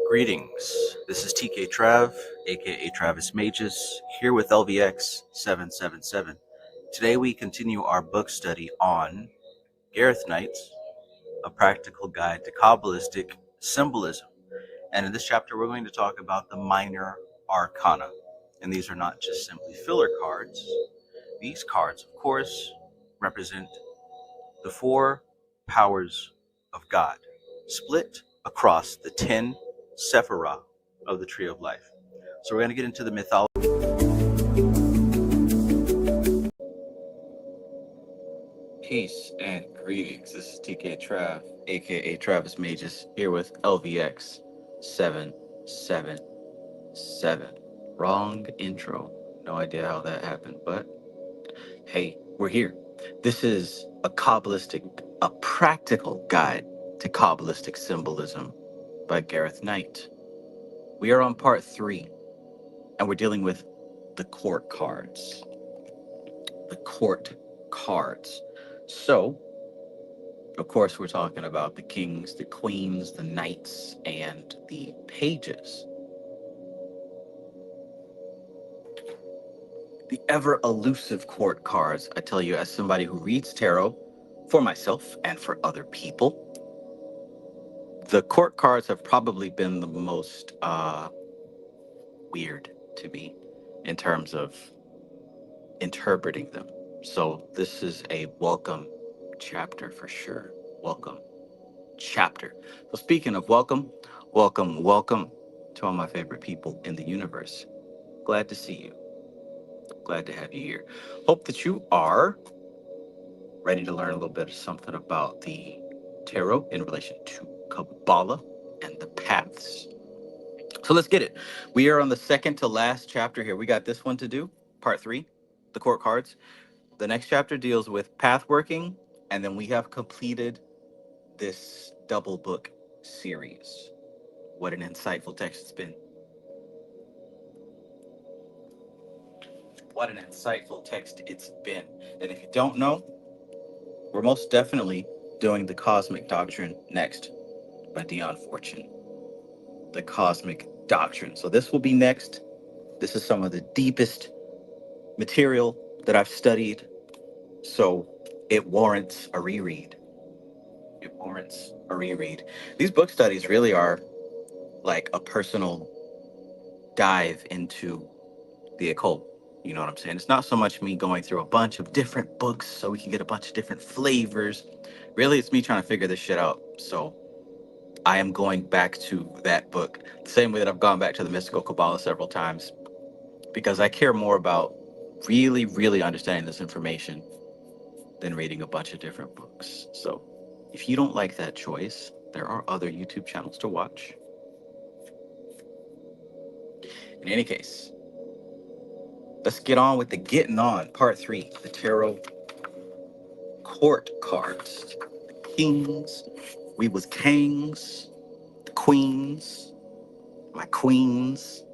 Greetings, this is TK Trav, aka Travis Magus, here with LVX777. Today we continue our book study on Gareth Knight, A Practical Guide to Qabalistic Symbolism. And in this chapter we're going to talk about the minor arcana. And these are not just simply filler cards. These cards, of course, represent the four powers of God, split across the 10 Sephirah of the Tree of Life. So we're going to get into the mythology. Peace and greetings. This is TK Trav, aka Travis Magus, here with LVX777. Wrong intro. No idea how that happened, but hey, we're here. This is a practical guide to Kabbalistic symbolism by Gareth Knight. We are on part 3, and we're dealing with the court cards. The court cards. So, of course, we're talking about the kings, the queens, the knights, and the pages. The ever elusive court cards, I tell you, as somebody who reads tarot for myself and for other people, the court cards have probably been the most weird to me in terms of interpreting them. So this is a welcome chapter for sure. Welcome chapter. So speaking of welcome to all my favorite people in the universe. Glad to see you. Glad to have you here. Hope that you are ready to learn a little bit of something about the tarot in relation to Kabbalah and the paths. So let's get it. We are on the second to last chapter here. We got this one to do, part 3, the court cards. The next chapter deals with path working, and then we have completed this double book series. What an insightful text it's been. What an insightful text it's been. And if you don't know, we're most definitely doing the Cosmic Doctrine next by Dion Fortune. The Cosmic Doctrine. So this will be next. This is some of the deepest material that I've studied. So it warrants a reread. It warrants a reread. These book studies really are like a personal dive into the occult. You know what I'm saying? It's not so much me going through a bunch of different books so we can get a bunch of different flavors. Really, it's me trying to figure this shit out. So I am going back to that book the same way that I've gone back to the Mystical Kabbalah several times, because I care more about really, really understanding this information than reading a bunch of different books. So if you don't like that choice, there are other YouTube channels to watch. In any case, let's get on with the getting on. Part 3, the tarot court cards. The kings, we was kings, the queens, my queens,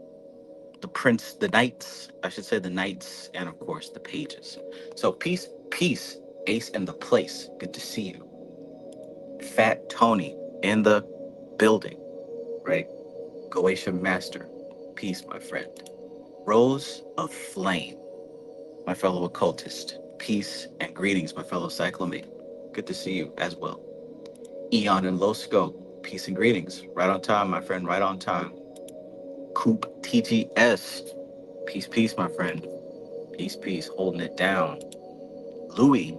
the prince, the knights, I should say the knights, and of course the pages. So peace, Ace in the place. Good to see you. Fat Tony in the building, right? Goetia Master, peace, my friend. Rose of Flame, my fellow occultist, peace and greetings, my fellow cyclomate. Good to see you as well. Eon and Losco, peace and greetings. Right on time, my friend, right on time. Coop TGS, peace, my friend. Peace, holding it down. Louis,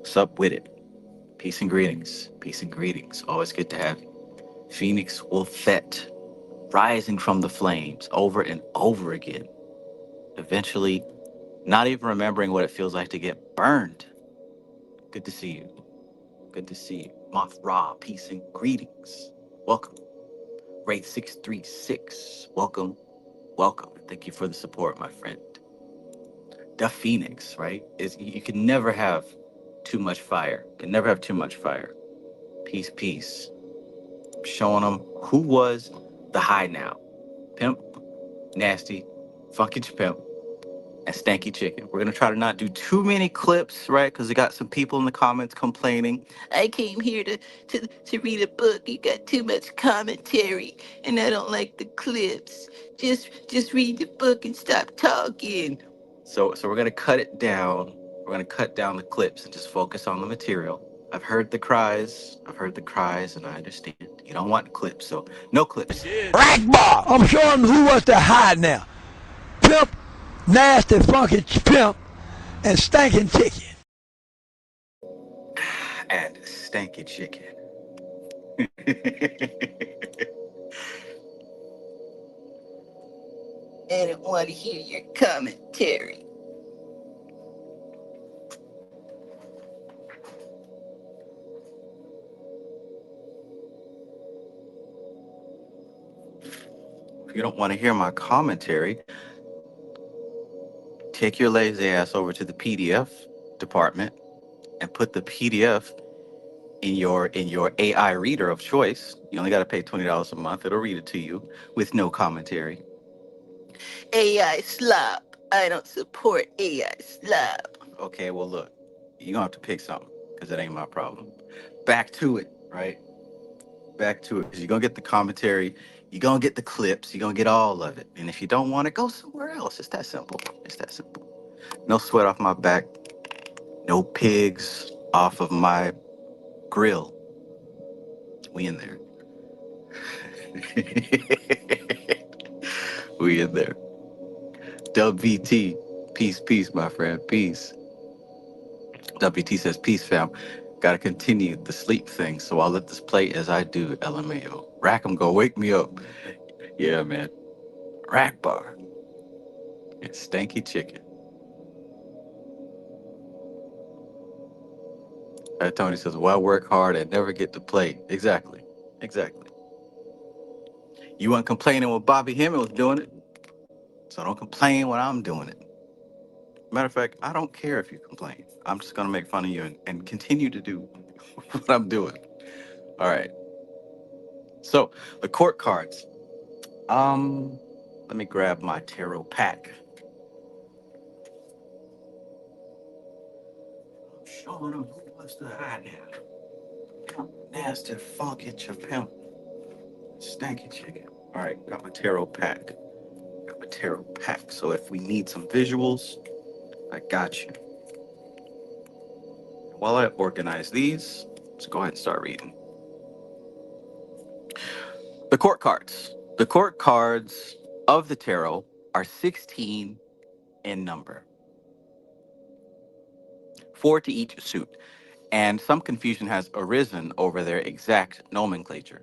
sup with it. Peace and greetings. Always good to have you. Phoenix Wolfette, rising from the flames over and over again. Eventually, not even remembering what it feels like to get burned. Good to see you. Moth Ra, peace and greetings. Welcome. Wraith 636, welcome. Thank you for the support, my friend. The Phoenix, right? You can never have too much fire. Peace. Showing them who was the high now. Pimp, nasty, funky pimp, and Stanky Chicken. We're gonna try to not do too many clips, right? Because we got some people in the comments complaining. I came here to read a book. You got too much commentary, and I don't like the clips. Just read the book and stop talking. So we're gonna cut it down. We're gonna cut down the clips and just focus on the material. I've heard the cries. And I understand. You don't want clips, so no clips. Rack bar! I'm showing who wants to hide now. Pimp, nasty, funky pimp, and stinking chicken. And Stanky Chicken. I don't want to hear your commentary. If you don't want to hear my commentary, take your lazy ass over to the PDF department and put the PDF in your AI reader of choice. You only got to pay $20 a month. It'll read it to you with no commentary. AI slop. I don't support AI slop. Okay, well look, you're gonna have to pick something because that ain't my problem. Back to it, right? Back to it, because you're gonna get the commentary, you're gonna get the clips, you're gonna get all of it. And if you don't want it, go somewhere else. It's that simple. It's that simple. No sweat off my back, no pigs off of my grill. We in there. We in there. WT, peace, my friend, peace. WT says, peace, fam. Gotta continue the sleep thing, so I'll let this play as I do, LMAO. Rackham, go wake me up. Yeah, man. Rack bar. It's Stanky Chicken. Tony says, well, I work hard and never get to play. Exactly. You weren't complaining when Bobby Hemming was doing it, so don't complain when I'm doing it. Matter of fact, I don't care if you complain. I'm just gonna make fun of you and continue to do what I'm doing. All right. So the court cards. Let me grab my tarot pack. I'm showing them who wants to hide now. Nasty, funky pimp, stanky chicken. All right, got my tarot pack. So if we need some visuals, I got you. While I organize these, let's go ahead and start reading. The court cards. The court cards of the tarot are 16 in number, 4 to each suit, and some confusion has arisen over their exact nomenclature.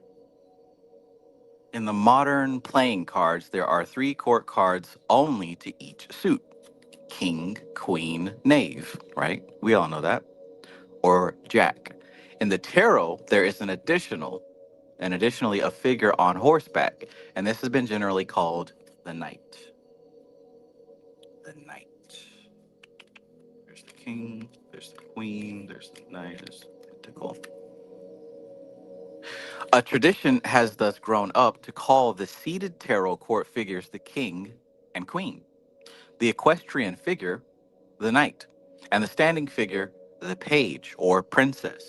In the modern playing cards, there are 3 court cards only to each suit. King, queen, knave, right? We all know that. Or jack. In the tarot, there is additionally a figure on horseback, and this has been generally called the knight. The knight. There's the king, there's the queen, there's the knight, there's the pentacle. A tradition has thus grown up to call the seated tarot court figures the king and queen, the equestrian figure, the knight, and the standing figure, the page or princess.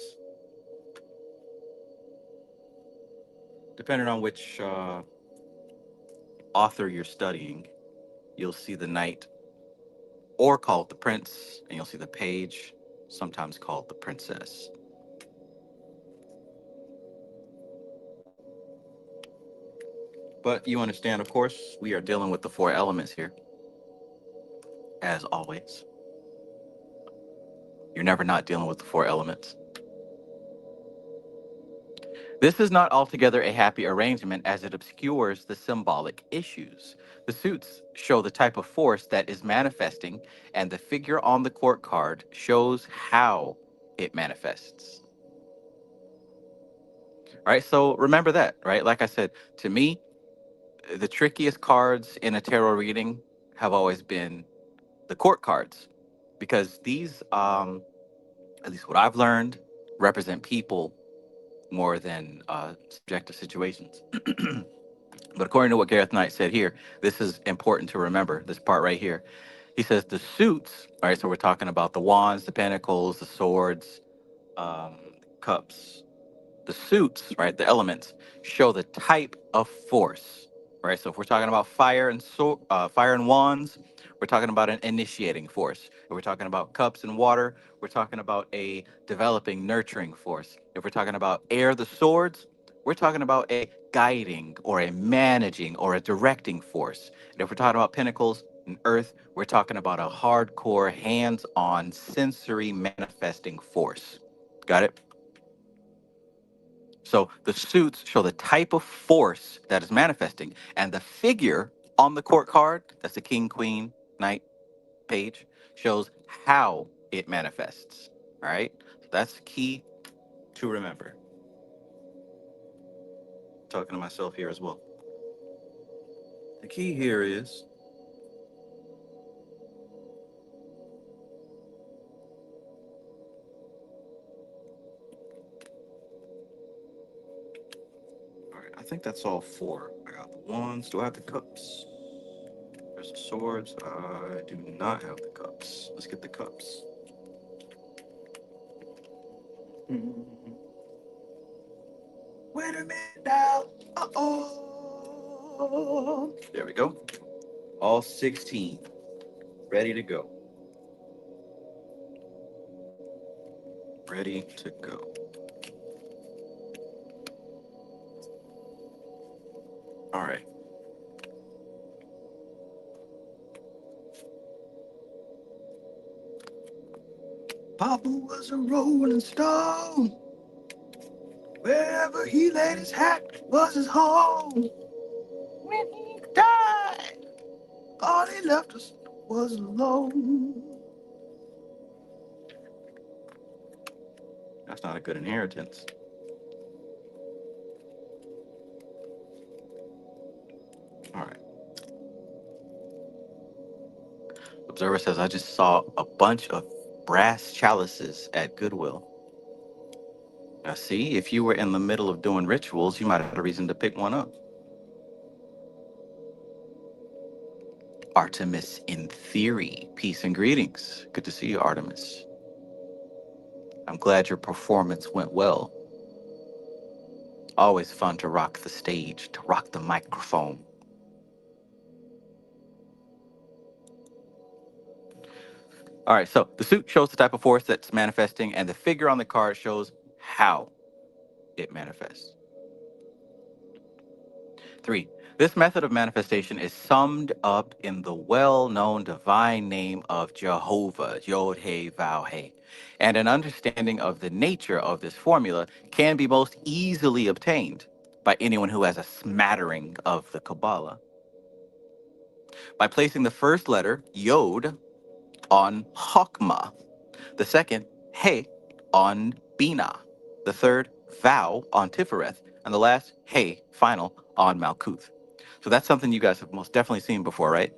Depending on which author you're studying, you'll see the knight or called the prince, and you'll see the page, sometimes called the princess. But you understand, of course, we are dealing with the 4 elements here, as always. You're never not dealing with the 4 elements. This is not altogether a happy arrangement as it obscures the symbolic issues. The suits show the type of force that is manifesting, and the figure on the court card shows how it manifests. All right, so remember that, right? Like I said, to me, the trickiest cards in a tarot reading have always been the court cards, because these, at least what I've learned, represent people more than subjective situations. But according to what Gareth Knight said here, this is important to remember, this part right here. He says the suits, all right, so we're talking about the wands, the pentacles, the swords, cups. The suits, right, the elements, show the type of force, right? So if we're talking about fire and wands, we're talking about an initiating force. If we're talking about cups and water, we're talking about a developing, nurturing force. If we're talking about air, the swords, we're talking about a guiding or a managing or a directing force. And if we're talking about pentacles and earth, we're talking about a hardcore, hands-on, sensory manifesting force. Got it? So the suits show the type of force that is manifesting, and the figure on the court card, that's the king, queen, knight, page, shows how it manifests. All right, so that's key to remember. Talking to myself here as well. The key here is all right. I think that's all four. I got the wands. Do I have the cups? There's the swords. I do not have the cups. Let's get the cups. Wait a minute now. Uh-oh. There we go. All 16. Ready to go. Ready to go. All right. Papa was a rolling stone. Wherever he laid his hat was his home. When he died, all he left us was alone. That's not a good inheritance. All right. Observer says, I just saw a bunch of brass chalices at Goodwill. Now, see, if you were in the middle of doing rituals, you might have had a reason to pick one up. Artemis in theory. Peace and greetings. Good to see you, Artemis. I'm glad your performance went well. Always fun to rock the stage, to rock the microphone. All right, so the suit shows the type of force that's manifesting, and the figure on the card shows how it manifests. 3. This method of manifestation is summed up in the well-known divine name of Jehovah, Yod He Vav He. And an understanding of the nature of this formula can be most easily obtained by anyone who has a smattering of the Kabbalah. By placing the first letter, Yod, on Chokmah, the second, He, on Bina, the third, Vow, on Tifereth, and the last, He, final, on Malkuth. So that's something you guys have most definitely seen before, right?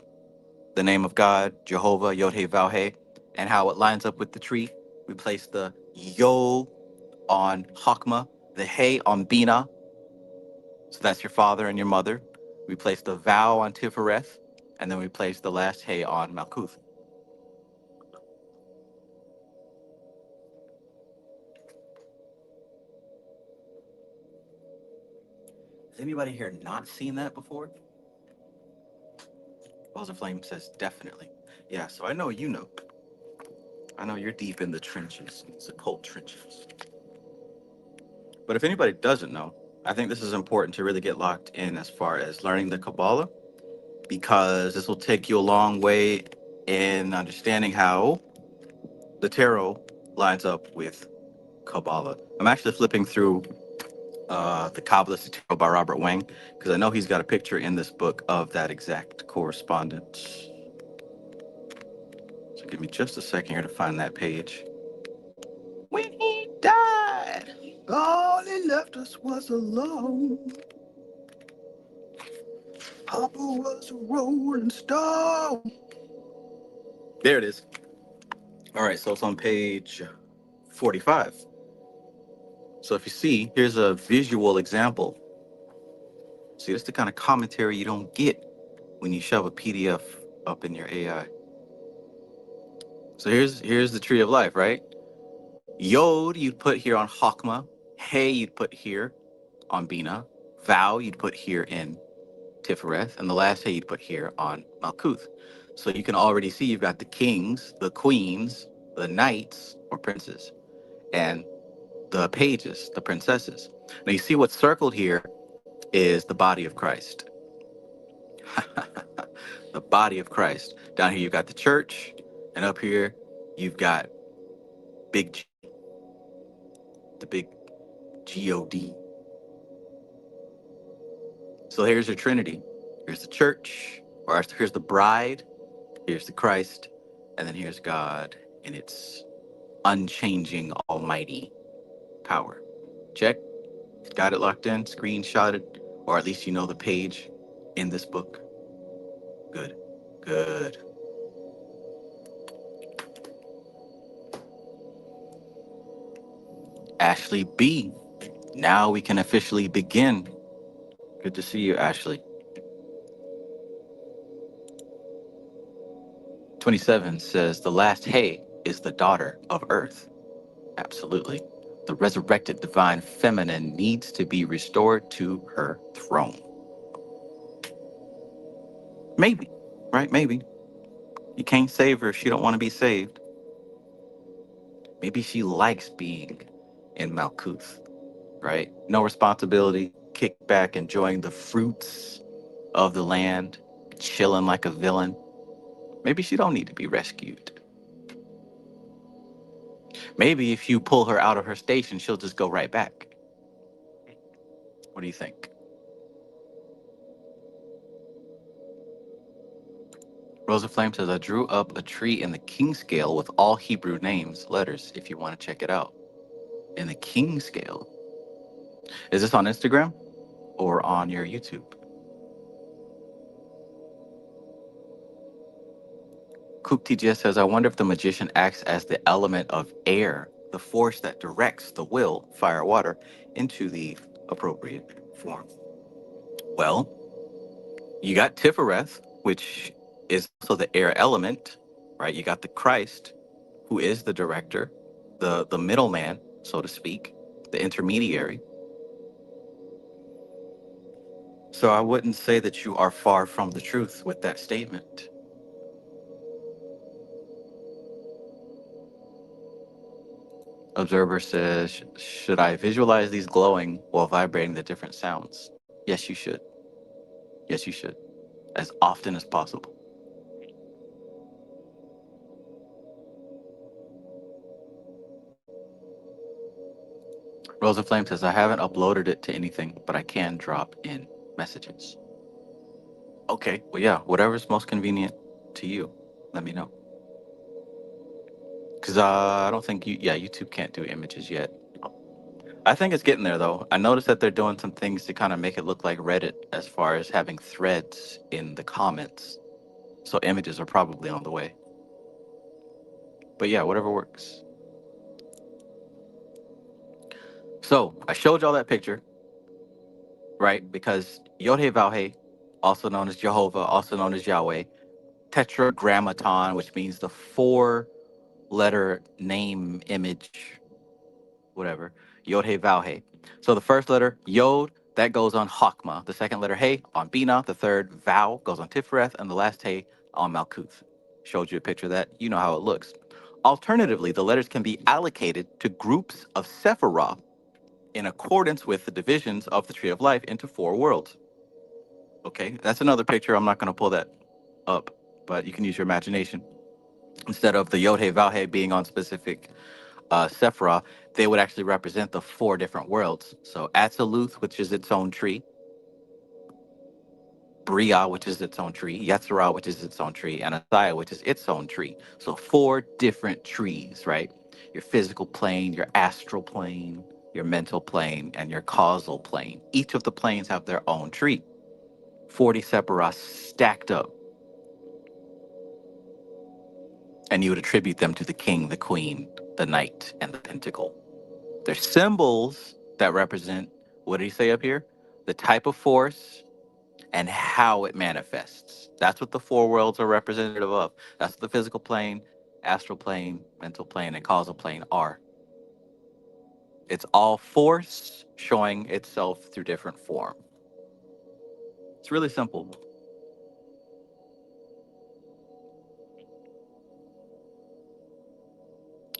The name of God, Jehovah, Yod He Vav He, and how it lines up with the tree. We place the Yo on Chokmah, the He on Bina, so that's your father and your mother. We place the Vow on Tifereth, and then we place the last He on Malkuth. Has anybody here not seen that before? Balls of Flame says definitely. Yeah, so I know you know. I know you're deep in the trenches, the occult trenches. But if anybody doesn't know, I think this is important to really get locked in as far as learning the Kabbalah, because this will take you a long way in understanding how the tarot lines up with Kabbalah. I'm actually flipping through the Qabalistic Tarot by Robert Wang, because I know he's got a picture in this book of that exact correspondence. So give me just a second here to find that page. When he died, all he left us was alone. Papa was a rolling stone. There it is. All right, so it's on page 45. So if you see, here's a visual example. See, that's the kind of commentary you don't get when you shove a PDF up in your AI. So here's the tree of life, right? Yod you'd put here on Chokmah, Hey you'd put here on Bina, Vow you'd put here in Tifereth, and the last Hey you'd put here on Malkuth. So you can already see you've got the kings, the queens, the knights or princes, and the pages, the princesses. Now you see what's circled here is the body of Christ. The body of Christ. Down here you've got the church, and up here you've got big G, the big God. So here's your Trinity. Here's the church, or here's the bride, here's the Christ, and then here's God in its unchanging almighty power. Check. Got it locked in, screenshotted, or at least you know the page in this book. Good. Good. Ashley B. Now we can officially begin. Good to see you, Ashley. 27 says the last Hey is the daughter of Earth. Absolutely. The resurrected divine feminine needs to be restored to her throne. Maybe, right? Maybe. You can't save her if she don't want to be saved. Maybe she likes being in Malkuth, right? No responsibility, kick back, enjoying the fruits of the land, chilling like a villain. Maybe she don't need to be rescued. Maybe if you pull her out of her station, she'll just go right back. What do you think? Rosa Flame says, I drew up a tree in the king scale with all Hebrew names, letters, if you want to check it out. In the king scale. Is this on Instagram or on your YouTube? Coop TGS says, I wonder if the magician acts as the element of air, the force that directs the will, fire, water, into the appropriate form. Well, you got Tifereth, which is also the air element, right? You got the Christ, who is the director, the middleman, so to speak, the intermediary. So I wouldn't say that you are far from the truth with that statement. Observer says, should I visualize these glowing while vibrating the different sounds? Yes, you should. Yes, you should. As often as possible. Rosa Flame says, I haven't uploaded it to anything, but I can drop in messages. Okay, well, yeah, whatever's most convenient to you, let me know. Because I don't think YouTube can't do images yet. I think it's getting there, though. I noticed that they're doing some things to kind of make it look like Reddit as far as having threads in the comments. So images are probably on the way. But yeah, whatever works. So I showed y'all that picture, right? Because Yod-Heh-Vav-Heh, also known as Jehovah, also known as Yahweh, Tetragrammaton, which means the four-letter name image, whatever, Yod-Heh-Vav-Heh. So the first letter, Yod, that goes on Chokmah. The second letter, Hey, on Bina. The third, Vow, goes on Tifereth. And the last, Hey, on Malkuth. Showed you a picture of that. You know how it looks. Alternatively, the letters can be allocated to groups of Sephiroth in accordance with the divisions of the Tree of Life into four worlds. Okay, that's another picture. I'm not going to pull that up, but you can use your imagination. Instead of the Yod-Heh-Vav-Heh being on specific Sephiroth, they would actually represent the four different worlds. So Atziluth, which is its own tree, Bria, which is its own tree, Yetzirah, which is its own tree, and Asaya, which is its own tree. So four different trees, right? Your physical plane, your astral plane, your mental plane, and your causal plane. Each of the planes have their own tree. 40 Sephiroth stacked up. And you would attribute them to the king, the queen, the knight, and the pentacle. They're symbols that represent, what did he say up here? The type of force and how it manifests. That's what the four worlds are representative of. That's the physical plane, astral plane, mental plane, and causal plane are. It's all force showing itself through different form. It's really simple.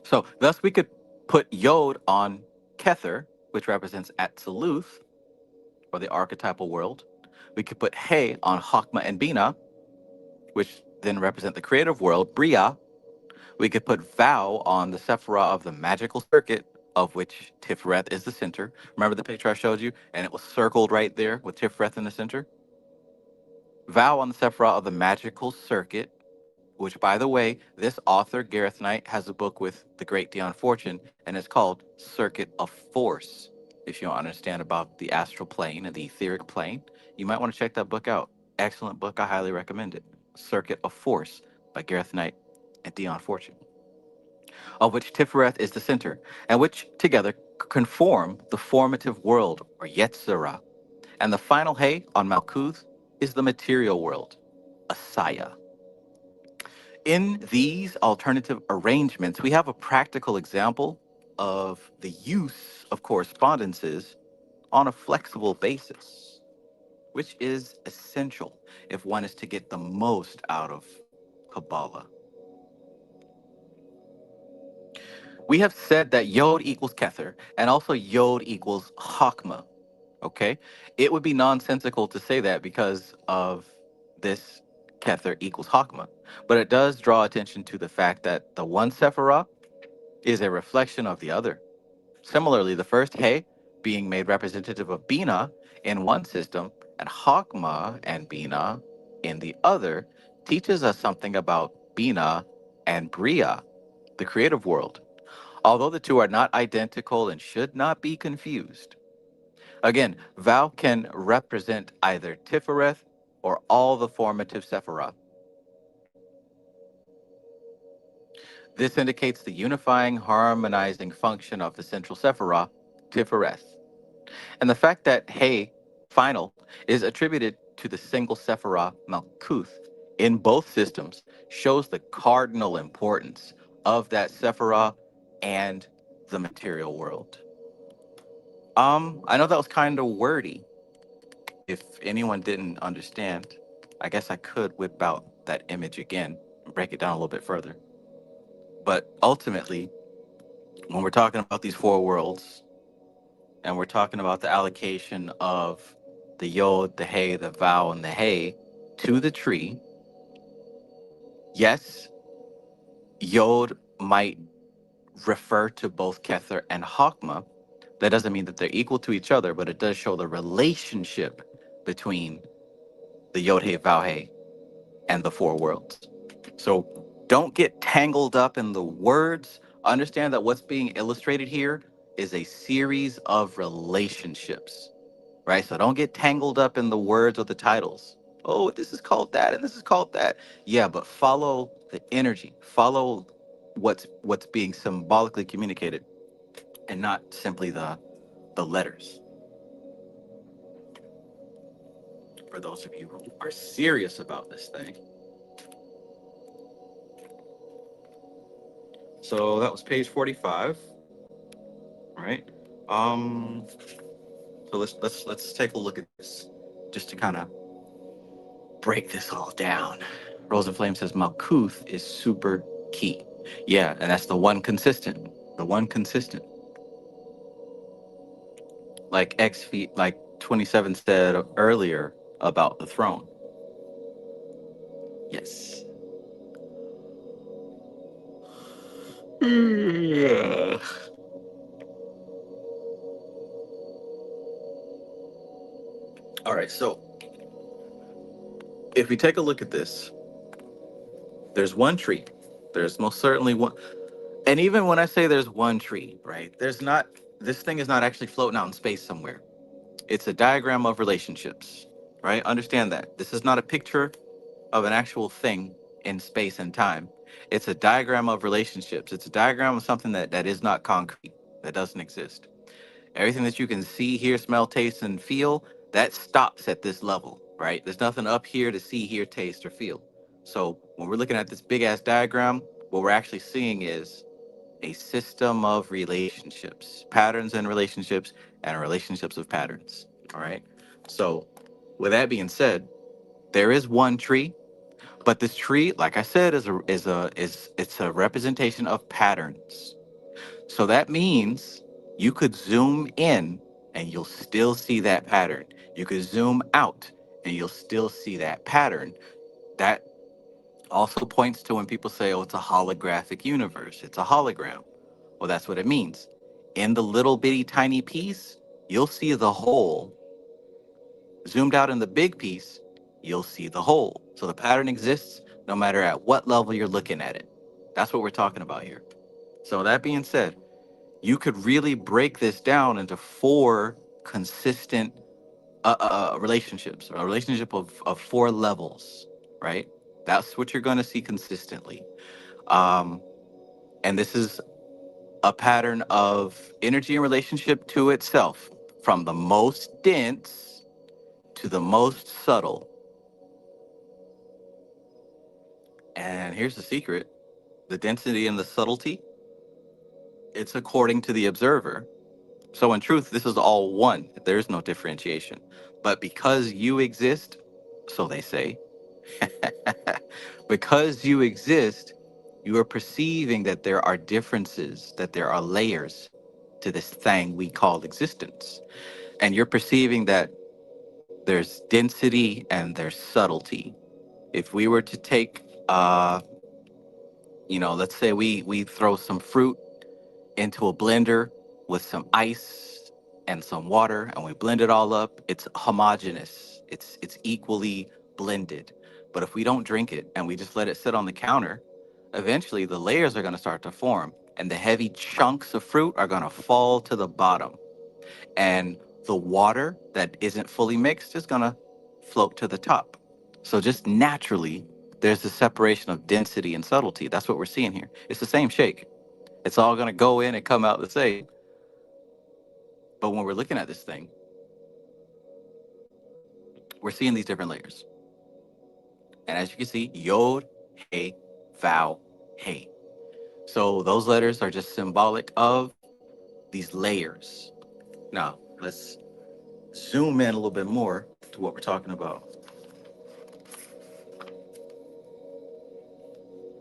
So, thus, we could put Yod on Kether, which represents Atziluth, or the archetypal world. We could put He on Chokmah and Bina, which then represent the creative world, Bria. We could put Vow on the Sephirah of the magical circuit, of which Tiferet is the center. Remember the picture I showed you? And it was circled right there with Tiferet in the center? Vow on the Sephirah of the magical circuit, which, by the way, this author, Gareth Knight, has a book with the great Dion Fortune, and it's called Circuit of Force. If you don't understand about the astral plane and the etheric plane, you might want to check that book out. Excellent book. I highly recommend it. Circuit of Force by Gareth Knight and Dion Fortune, of which Tifereth is the center, and which together conform the formative world, or Yetzirah. And the final Hay on Malkuth is the material world, Asaya. In these alternative arrangements, we have a practical example of the use of correspondences on a flexible basis, which is essential if one is to get the most out of Kabbalah. We have said that Yod equals Kether and also Yod equals Chokmah. Okay? It would be nonsensical to say that because of this Kether equals Chokmah. But it does draw attention to the fact that the one Sephirah is a reflection of the other. Similarly, the first He being made representative of Bina in one system and Chokmah and Bina in the other teaches us something about Bina and Bria, the creative world, although the two are not identical and should not be confused. Again, Vow can represent either Tifereth or all the formative Sephirah. This indicates the unifying, harmonizing function of the central Sephirah, Tifereth. And the fact that He, final, is attributed to the single Sephirah, Malkuth, in both systems shows the cardinal importance of that Sephirah and the material world. I know that was kind of wordy. If anyone didn't understand, I guess I could whip out that image again and break it down a little bit further. But ultimately, when we're talking about these four worlds, and we're talking about the allocation of the Yod, the He, the Vow, and the He to the tree, yes, Yod might refer to both Kether and Chokmah. That doesn't mean that they're equal to each other, but it does show the relationship between the Yod, He, Vow, He, and the four worlds. So don't get tangled up in the words. Understand that what's being illustrated here is a series of relationships, right? So don't get tangled up in the words or the titles. Oh, this is called that and this is called that. Yeah, but follow the energy. Follow what's being symbolically communicated and not simply the letters. For those of you who are serious about this thing. So that was page 45, right? So let's take a look at this just to kind of break this all down. Rose and Flame says Malkuth is super key. Yeah, and that's the one consistent. The one consistent. Like like 27 said earlier about the throne. Yes. Yeah. All right, so if we take a look at this, there's one tree. There's most certainly one. And even when I say there's one tree, right, there's not, this thing is not actually floating out in space somewhere. It's a diagram of relationships, right? Understand that. This is not a picture of an actual thing in space and time. It's a diagram of relationships. It's a diagram of something that is not concrete, that doesn't exist. Everything that you can see, hear, smell, taste, and feel, that stops at this level, right? There's nothing up here to see, hear, taste, or feel. So when we're looking at this big ass diagram, What we're actually seeing is a system of relationships, patterns and relationships, and relationships of patterns. All right. So, with that being said, there is one tree, but this tree, like I said, is it's a representation of patterns. So that means you could zoom in and you'll still see that pattern. You could zoom out and you'll still see that pattern. That also points to when people say, oh, it's a holographic universe, it's a hologram. Well, that's what it means. In the little bitty tiny piece, you'll see the whole. Zoomed out in the big piece, you'll see the whole. So the pattern exists no matter at what level you're looking at it. That's what we're talking about here. So that being said, you could really break this down into four consistent relationships, a relationship of four levels, right? That's what you're going to see consistently. Um, and this is a pattern of energy in relationship to itself, from the most dense to the most subtle. And here's the secret: the density and the subtlety, it's according to the observer. So in truth, this is all one. There's no differentiation. But because you exist, so they say, because you exist, you are perceiving that there are differences, that there are layers to this thing we call existence. And you're perceiving that there's density and there's subtlety. If we were to take, let's say we throw some fruit into a blender with some ice and some water, and we blend it all up, it's homogeneous. It's equally blended. But if we don't drink it and we just let it sit on the counter, eventually the layers are going to start to form, and the heavy chunks of fruit are going to fall to the bottom, and the water that isn't fully mixed is going to float to the top. So just naturally, there's the separation of density and subtlety. That's what we're seeing here. It's the same shake. It's all going to go in and come out the same. But when we're looking at this thing, we're seeing these different layers. And as you can see, yod, hey, vow, hey. So those letters are just symbolic of these layers. Now, let's zoom in a little bit more to what we're talking about.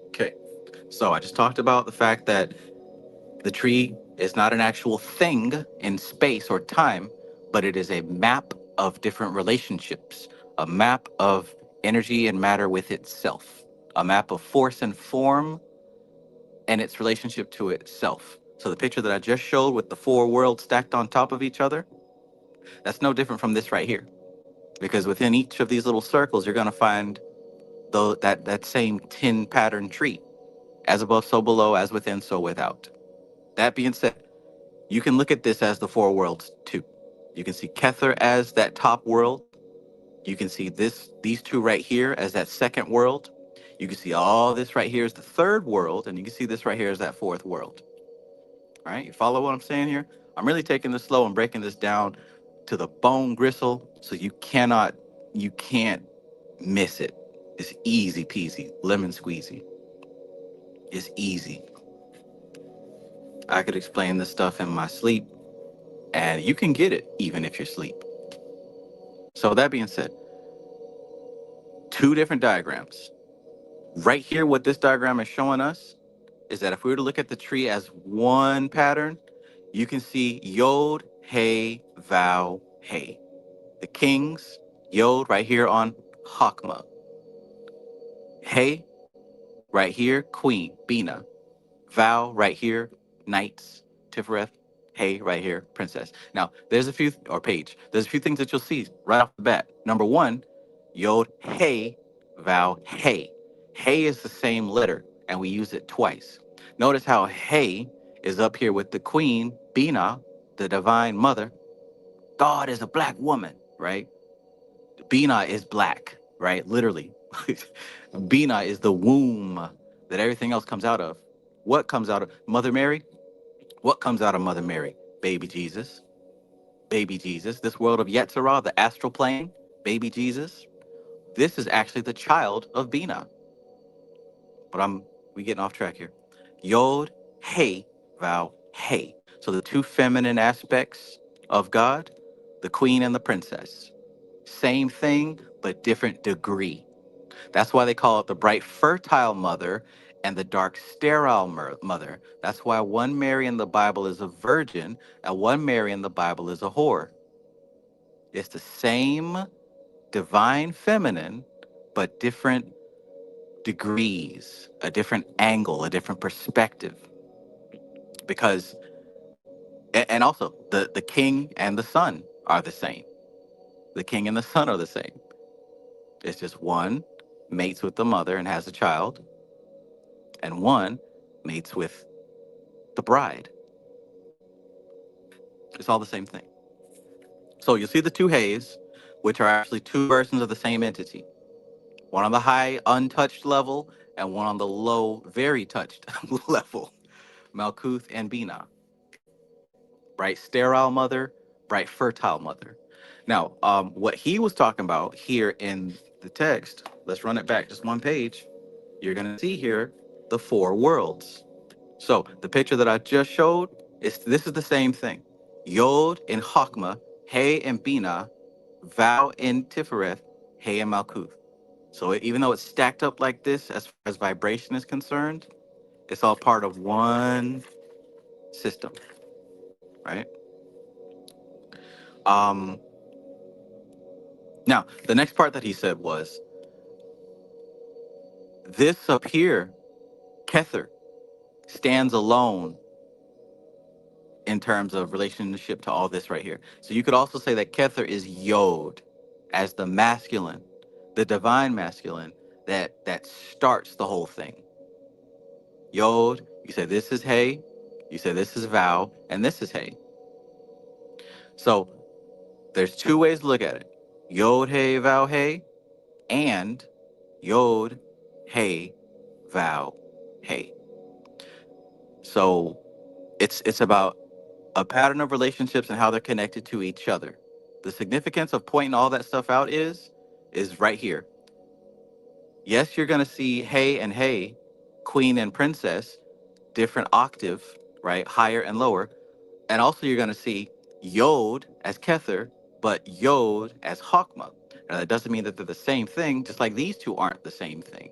Okay, so I just talked about the fact that the tree is not an actual thing in space or time, but it is a map of different relationships, a map of energy and matter with itself, a map of force and form and its relationship to itself. So the picture that I just showed with the four worlds stacked on top of each other, that's no different from this right here. Because within each of these little circles, you're going to find that same 10 pattern tree, as above, so below, as within, so without. That being said, you can look at this as the four worlds too. You can see Kether as that top world. You can see these two right here as that second world. You can see all this right here as the third world, and you can see this right here as that fourth world. All right, you follow what I'm saying here? I'm really taking this slow and breaking this down to the bone gristle, so you can't miss it. It's easy peasy, lemon squeezy. It's easy. I could explain this stuff in my sleep, and you can get it even if you're asleep. So that being said, two different diagrams. Right here, what this diagram is showing us is that if we were to look at the tree as one pattern, you can see yod, hey, vow, hey. The kings, yod right here on Hakma. Hey, right here, queen, Bina. Vow right here, knights, Tifereth. Hey, right here, princess. Now, there's a few, or page, there's a few things that you'll see right off the bat. Number one, yod, hey, vow, hey. Hey is the same letter, and we use it twice. Notice how hey is up here with the queen, Bina, the divine mother. God is a black woman, right? Bina is black, right? Literally. Bina is the womb that everything else comes out of. What comes out of Mother Mary? What comes out of Mother Mary? Baby Jesus. Baby Jesus. This world of Yetzirah, the astral plane, baby Jesus. This is actually the child of Bina. But I'm we getting off track here. Yod, Hey, Vow, Hey. So the two feminine aspects of God, the queen and the princess. Same thing, but different degree. That's why they call it the bright fertile mother and the dark sterile mother. That's why one Mary in the Bible is a virgin and one Mary in the Bible is a whore. It's the same divine feminine, but different degrees, a different angle, a different perspective. Because, and also the king and the son are the same. The king and the son are the same. It's just one mates with the mother and has a child, and one mates with the bride. It's all the same thing. So you see the two hays, which are actually two versions of the same entity. One on the high, untouched level, and one on the low, very touched level. Malkuth and Binah. Bright sterile mother, bright fertile mother. Now, what he was talking about here in the text, let's run it back just one page. You're going to see here the four worlds. So the picture that I just showed, this is the same thing. Yod in Chokmah, Hey in Binah, Vow in Tifereth, Hey in Malkuth. So even though it's stacked up like this, as far as vibration is concerned, it's all part of one system, right? Um, Now, the next part that he said was this up here, Kether, stands alone in terms of relationship to all this right here. So you could also say that Kether is Yod as the masculine, the divine masculine that starts the whole thing. Yod, you say this is Hey, you say this is Vow, and this is Hey. So there's two ways to look at it. Yod, Hey, Vow, Hey, and Yod, Hey, Vow, Hey. So it's about a pattern of relationships and how they're connected to each other. The significance of pointing all that stuff out is right here. Yes, you're going to see Hey and Hey, queen and princess, different octave, right? Higher and lower. And also you're going to see Yod as Kether, but Yod as Chokmah. Now that doesn't mean that they're the same thing, just like these two aren't the same thing.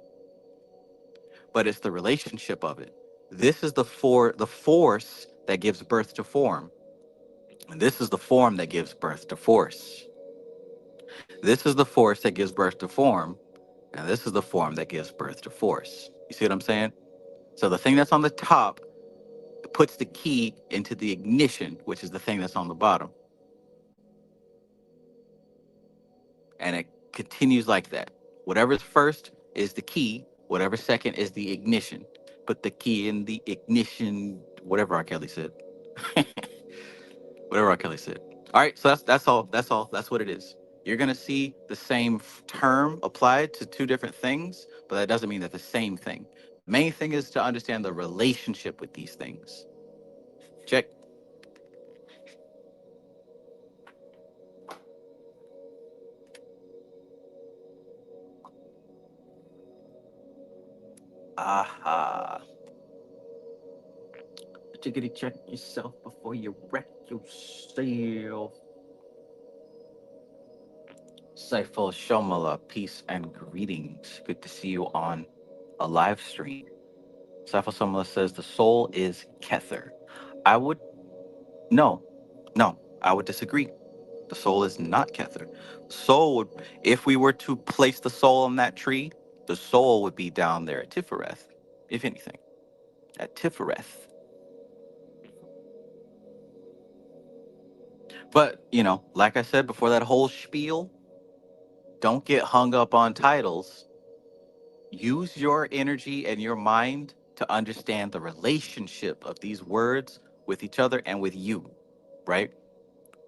But it's the relationship of it. This is the force that gives birth to form. And this is the form that gives birth to force. This is the force that gives birth to form. And this is the form that gives birth to force. You see what I'm saying? So the thing that's on the top puts the key into the ignition, which is the thing that's on the bottom. And it continues like that. Whatever's first is the key. Whatever's second is the ignition. Put the key in the ignition, whatever R. Kelly said. Whatever R. Kelly said. All right, so that's all. That's all. That's what it is. You're gonna see the same term applied to two different things, but that doesn't mean that the same thing. Main thing is to understand the relationship with these things. Check. Aha. Chickity check yourself before you wreck yourself. Saiful Shomala, peace and greetings. Good to see you on a live stream. Saiful Shomala says the soul is Kether. I would no, no, I would disagree. The soul is not Kether. Soul would, if we were to place the soul on that tree, the soul would be down there at Tifereth, if anything, at Tifereth. But, like I said before that whole spiel, don't get hung up on titles. Use your energy and your mind to understand the relationship of these words with each other and with you, right?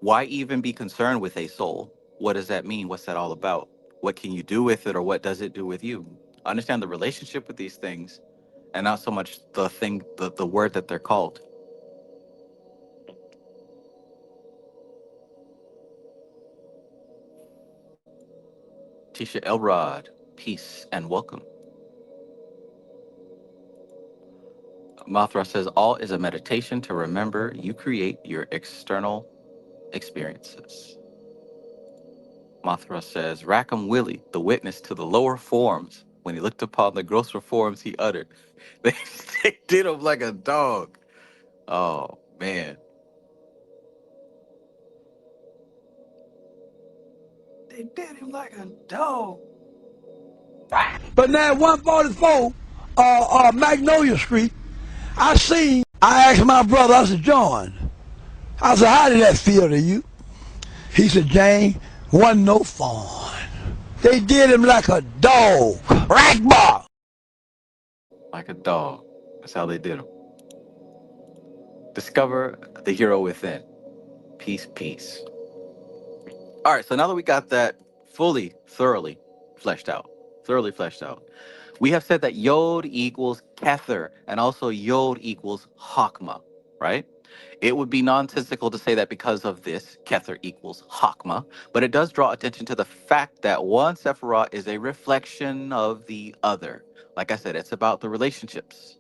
Why even be concerned with a soul? What does that mean? What's that all about? What can you do with it, or what does it do with you? Understand the relationship with these things and not so much the word that they're called. Tisha Elrod, peace and welcome. Mothra says, all is a meditation to remember you create your external experiences. Mothra says, Rackham Willie, the witness to the lower forms, when he looked upon the grosser forms he uttered. They, they did him like a dog. Oh, man. They did him like a dog. But now at 144 Magnolia Street, I asked my brother, I said, John, I said, how did that feel to you? He said, Jane, wasn't no fun. They did him like a dog. Rackbar. Like a dog. That's how they did him. Discover the hero within. Peace, peace. All right, so now that we got that thoroughly fleshed out, we have said that Yod equals Kether and also Yod equals Hakma, right? It would be nonsensical to say that because of this, Kether equals Hakma, but it does draw attention to the fact that one Sephirah is a reflection of the other. Like I said, it's about the relationships.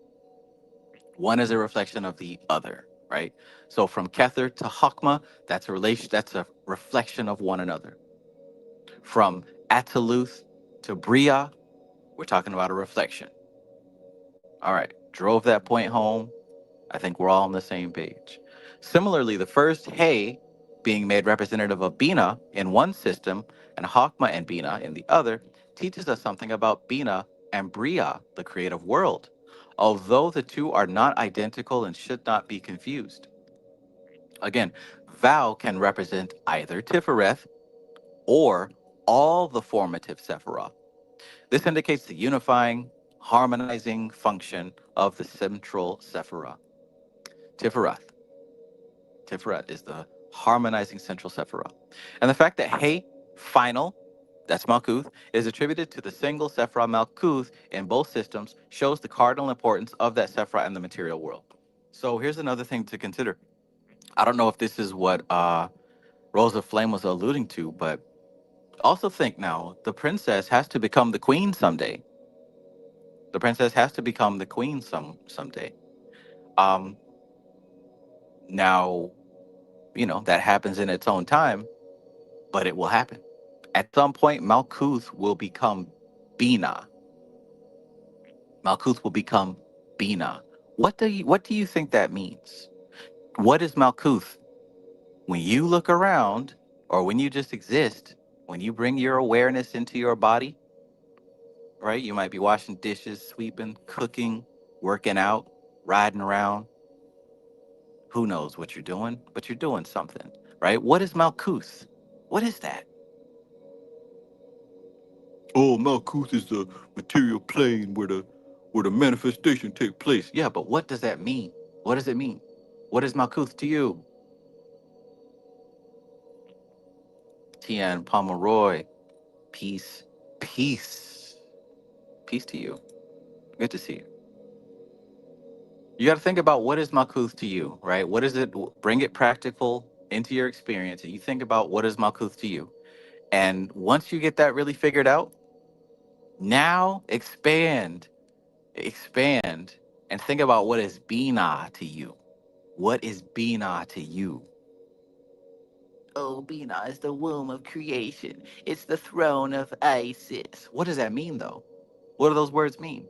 One is a reflection of the other, right? So from Kether to Hakma, that's a reflection of one another. From Ataluth to Bria, we're talking about a reflection. All right, drove that point home. I think we're all on the same page. Similarly, the first Hey being made representative of Bina in one system and Hakma and Bina in the other teaches us something about Bina and Bria, the creative world, although the two are not identical and should not be confused. Again, Vow can represent either Tifereth or all the formative Sephiroth. This indicates the unifying, harmonizing function of the central Sephiroth. Tiferet. Tiferet is the harmonizing central Sephiroth. And the fact that Hey, final, that's Malkuth, is attributed to the single Sephiroth Malkuth in both systems shows the cardinal importance of that Sephiroth in the material world. So here's another thing to consider. I don't know if this is what Rose of Flame was alluding to, but also think now the princess has to become the queen someday. The princess has to become the queen someday. Um, Now, that happens in its own time, but it will happen. At some point, Malkuth will become Bina. Malkuth will become Bina. What do you think that means? What is Malkuth? When you look around, or when you just exist, when you bring your awareness into your body, right? You might be washing dishes, sweeping, cooking, working out, riding around. Who knows what you're doing, but you're doing something, right? What is Malkuth? What is that? Oh, Malkuth is the material plane where the manifestation takes place. Yeah, but what does that mean? What does it mean? What is Malkuth to you? Tian Pomeroy, peace, peace, peace to you. Good to see you. You got to think about what is Malkuth to you, right? What is it? Bring it practical into your experience, and you think about what is Malkuth to you. And once you get that really figured out, now expand, and think about what is Bina to you. What is Bina to you? Oh, Bina is the womb of creation. It's the throne of Isis. What does that mean, though? What do those words mean?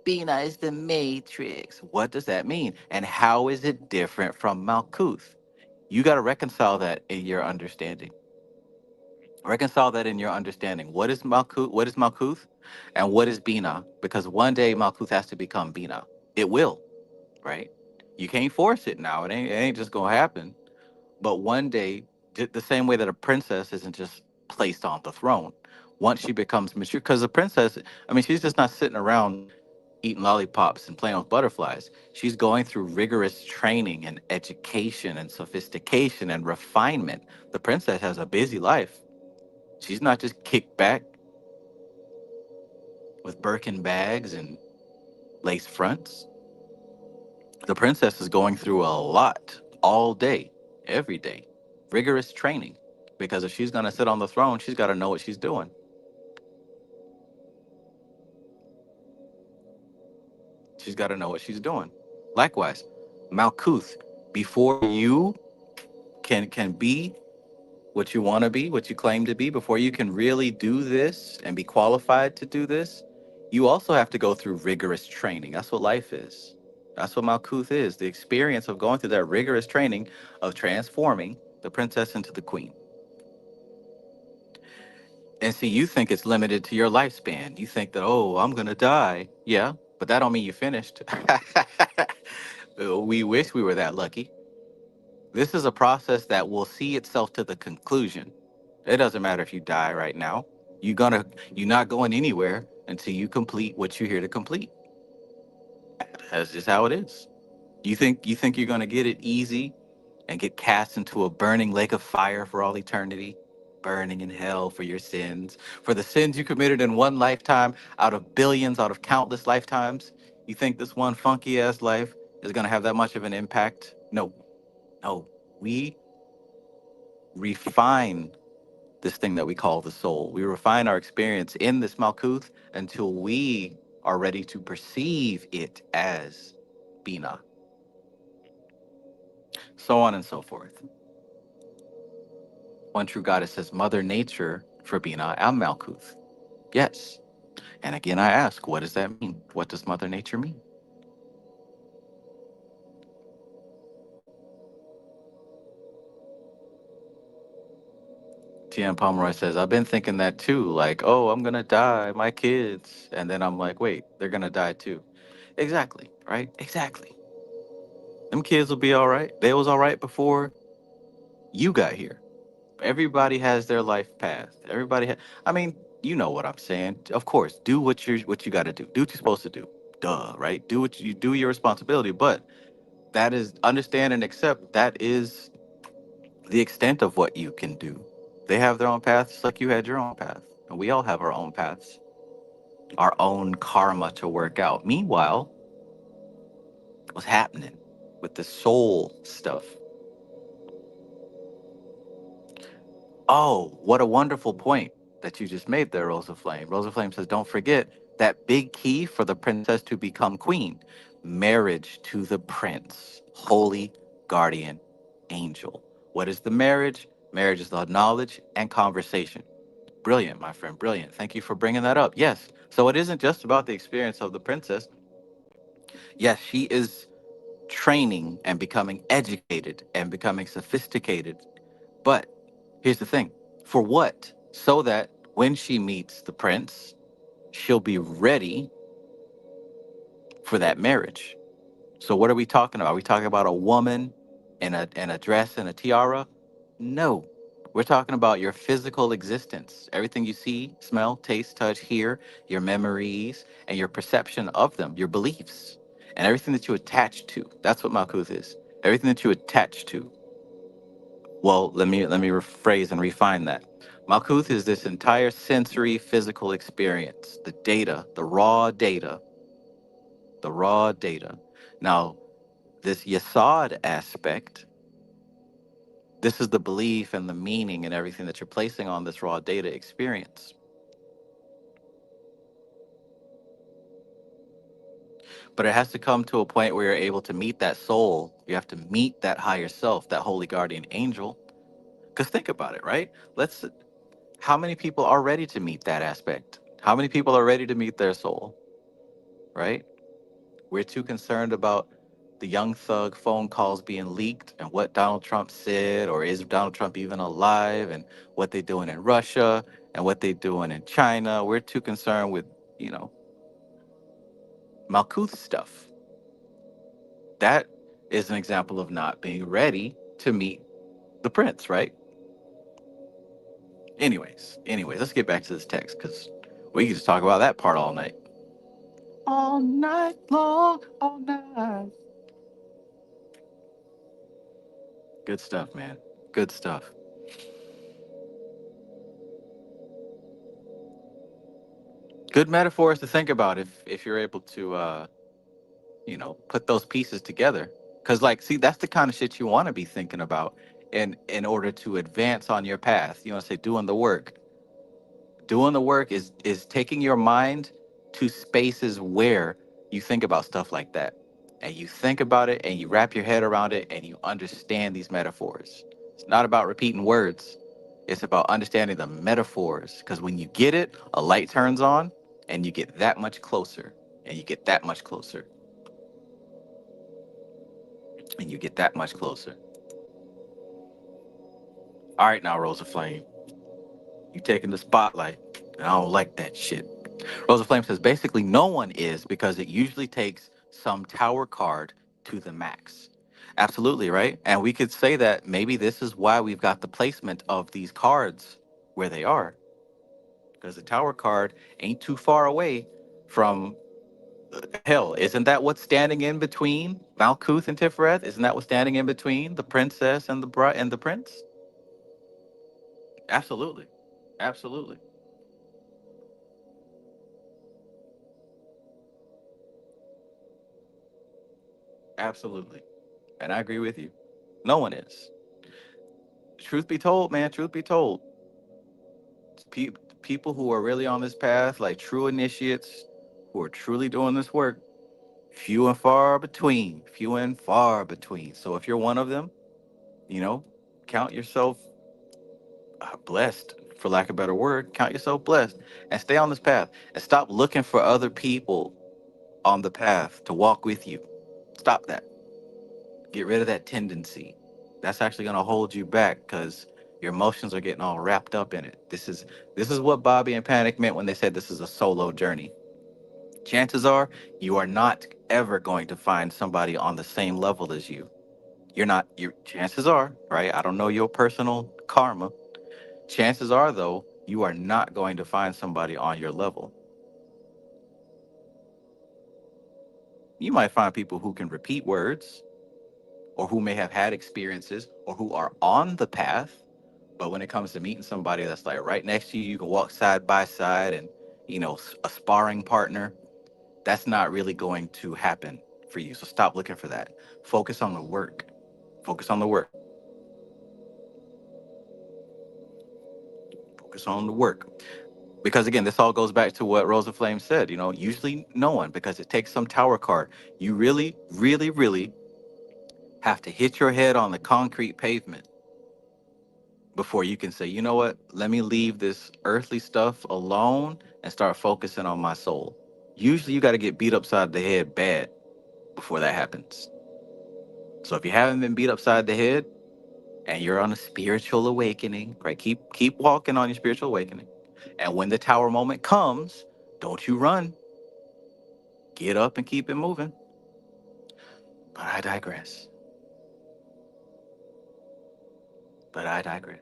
Bina is the matrix. What does that mean? And how is it different from Malkuth? You got to reconcile that in your understanding. Reconcile that in your understanding. What is Malkuth? What is Malkuth? And what is Bina? Because one day Malkuth has to become Bina. It will, right? You can't force it now. It ain't just gonna happen. But one day, the same way that a princess isn't just placed on the throne, once she becomes mature, because a princess, I mean, she's just not sitting around eating lollipops and playing with butterflies. She's going through rigorous training and education and sophistication and refinement. The princess has a busy life. She's not just kicked back with Birkin bags and lace fronts. The princess is going through a lot all day, every day. Rigorous training. Because if she's going to sit on the throne, she's got to know what she's doing. She's got to know what she's doing. Likewise, Malkuth, before you can be what you want to be, what you claim to be, before you can really do this and be qualified to do this, you also have to go through rigorous training. That's what life is. That's what Malkuth is, the experience of going through that rigorous training of transforming the princess into the queen. And see, you think it's limited to your lifespan. You think that, oh, I'm gonna die. Yeah, but that don't mean you finished. We wish we were that lucky. This is a process that will see itself to the conclusion. It doesn't matter if you die right now. You're not going anywhere until you complete what you're here to complete. That's just how it is. You think you're gonna get it easy and get cast into a burning lake of fire for all eternity, burning in hell for your sins, for the sins you committed in one lifetime out of billions, out of countless lifetimes. You think this one funky ass life is gonna have that much of an impact? No, no. We refine this thing that we call the soul. We refine our experience in this Malkuth until we are ready to perceive it as Bina, so on and so forth. One true goddess says Mother Nature for Bina and Malkuth. Yes. And again, I ask, what does that mean? What does Mother Nature mean? T.M. Pomeroy says, I've been thinking that too. Like, oh, I'm going to die, my kids. And then I'm like, wait, they're going to die too. Exactly, right? Exactly. Them kids will be all right. They was all right before you got here. Everybody has their life path. I mean, you know what I'm saying. Of course, do what you got to do. Do what you're supposed to do. Duh, right? Do what you do your responsibility, but that is understand and accept that is the extent of what you can do. They have their own paths like you had your own path. And we all have our own paths, our own karma to work out. Meanwhile, what's happening with the soul stuff? Oh, what a wonderful point that you just made there, Rosa Flame. Rosa Flame says, don't forget that big key for the princess to become queen, marriage to the prince, holy guardian angel. What is the marriage? Marriage is the knowledge and conversation. Brilliant, my friend, brilliant. Thank you for bringing that up. Yes. So it isn't just about the experience of the princess. Yes, she is training and becoming educated and becoming sophisticated. But here's the thing, for what? So that when she meets the prince, she'll be ready for that marriage. So what are we talking about? Are we talking about a woman in a dress and a tiara? No. We're talking about your physical existence. Everything you see, smell, taste, touch, hear, your memories, and your perception of them, your beliefs, and everything that you attach to. That's what Malkuth is. Everything that you attach to. Well, let me rephrase and refine that. Malkuth is this entire sensory physical experience, the data, the raw data, the raw data. Now, this Yasad aspect, this is the belief and the meaning and everything that you're placing on this raw data experience. But it has to come to a point where you're able to meet that soul. You have to meet that higher self, that holy guardian angel. Because think about it, right? How many people are ready to meet that aspect? How many people are ready to meet their soul, right? We're too concerned about the young thug phone calls being leaked and what Donald Trump said, or is Donald Trump even alive, and what they're doing in Russia and what they're doing in China. We're too concerned with, you know, Malkuth stuff. That is an example of not being ready to meet the prince, right? Anyways, let's get back to this text because we can just talk about that part all night. All night long, all night. Good stuff, man. Good stuff. Good metaphors to think about if you're able to put those pieces together. Cause like, see, that's the kind of shit you want to be thinking about in order to advance on your path. You want to say doing the work. Doing the work is taking your mind to spaces where you think about stuff like that. And you think about it and you wrap your head around it and you understand these metaphors. It's not about repeating words, it's about understanding the metaphors. Because when you get it, a light turns on and you get that much closer, and you get that much closer, and you get that much closer. All right, now, Rosa Flame, you taking the spotlight. And I don't like that shit. Rosa Flame says basically no one is because it usually takes some tower card to the max. Absolutely, right? And we could say that maybe this is why we've got the placement of these cards where they are. Because the tower card ain't too far away from hell. Isn't that what's standing in between Malkuth and Tiferet? Isn't that what's standing in between the princess and the bride and the prince? Absolutely. Absolutely. Absolutely. And I agree with you. No one is. Truth be told, man, truth be told, people who are really on this path, like true initiates who are truly doing this work, few and far between, few and far between. So if you're one of them, you know, count yourself blessed, for lack of a better word, count yourself blessed and stay on this path and stop looking for other people on the path to walk with you. Stop that. Get rid of that tendency. That's actually going to hold you back because your emotions are getting all wrapped up in it. This is what Bobby and Panic meant when they said this is a solo journey. Chances are you are not ever going to find somebody on the same level as you. You're not. Your chances are, right? I don't know your personal karma. Chances are, though, you are not going to find somebody on your level. You might find people who can repeat words, or who may have had experiences, or who are on the path. But when it comes to meeting somebody that's like right next to you, you can walk side by side and, a sparring partner, that's not really going to happen for you. So stop looking for that. Focus on the work. Focus on the work. Focus on the work. Because again, this all goes back to what Rosa Flame said, usually no one, because it takes some tower card. You really, really, really have to hit your head on the concrete pavement before you can say, you know what, let me leave this earthly stuff alone and start focusing on my soul. Usually you got to get beat upside the head bad before that happens. So if you haven't been beat upside the head and you're on a spiritual awakening, right, keep walking on your spiritual awakening. And when the tower moment comes, don't you run. Get up and keep it moving. But I digress. But I digress.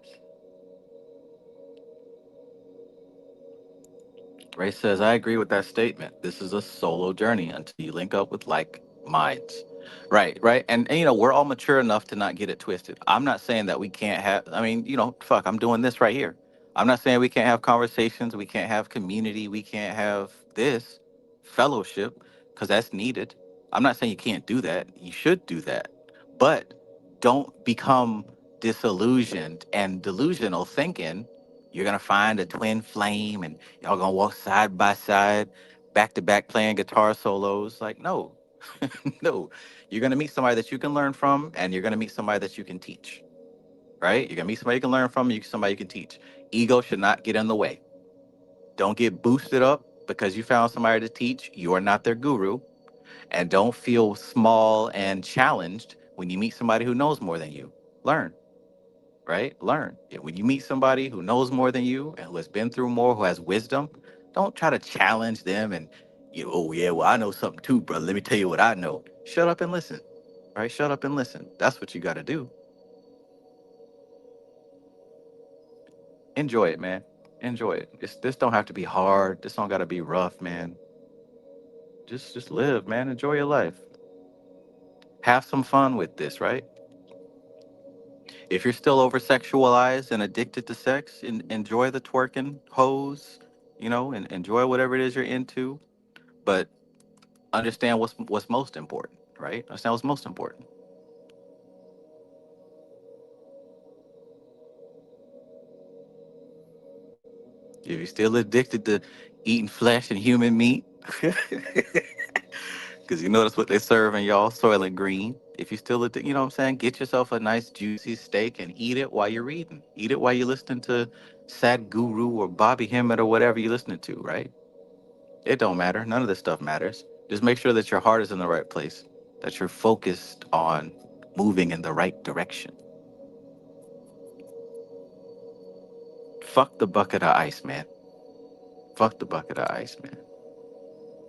Ray says, I agree with that statement. This is a solo journey until you link up with like minds. Right, right. And we're all mature enough to not get it twisted. I'm not saying that we can't have, I mean, fuck, I'm doing this right here. I'm not saying we can't have conversations, we can't have community, we can't have this fellowship, because that's needed. I'm not saying you can't do that. You should do that. But don't become disillusioned and delusional thinking you're going to find a twin flame and y'all gonna walk side by side, back to back, playing guitar solos. Like, no, no. You're gonna meet somebody that you can learn from, and you're gonna meet somebody that you can teach. Right? You're gonna meet somebody you can learn from, somebody you can teach. Ego should not get in the way. Don't get boosted up because you found somebody to teach. You are not their guru, and don't feel small and challenged when you meet somebody who knows more than you. Learn. Right? Learn. When you meet somebody who knows more than you and who has been through more, who has wisdom, don't try to challenge them and oh yeah, well I know something too, brother. Let me tell you what I know. Shut up and listen. Right? Shut up and listen. That's what you got to do. Enjoy it, man. Enjoy it. This don't have to be hard. This don't got to be rough, man. Just live, man. Enjoy your life. Have some fun with this, right? If you're still over sexualized and addicted to sex, enjoy the twerking, hose, and enjoy whatever it is you're into. But understand what's most important, right? Understand what's most important. If you're still addicted to eating flesh and human meat, Because you know that's what they serve in y'all, Soylent Green. If you still, you know what I'm saying, get yourself a nice juicy steak and eat it while you're reading. Eat it while you're listening to Sadhguru or Bobby Hemmett or whatever you're listening to, right? It don't matter. None of this stuff matters. Just make sure that your heart is in the right place, that you're focused on moving in the right direction. Fuck the bucket of ice, man. Fuck the bucket of ice, man.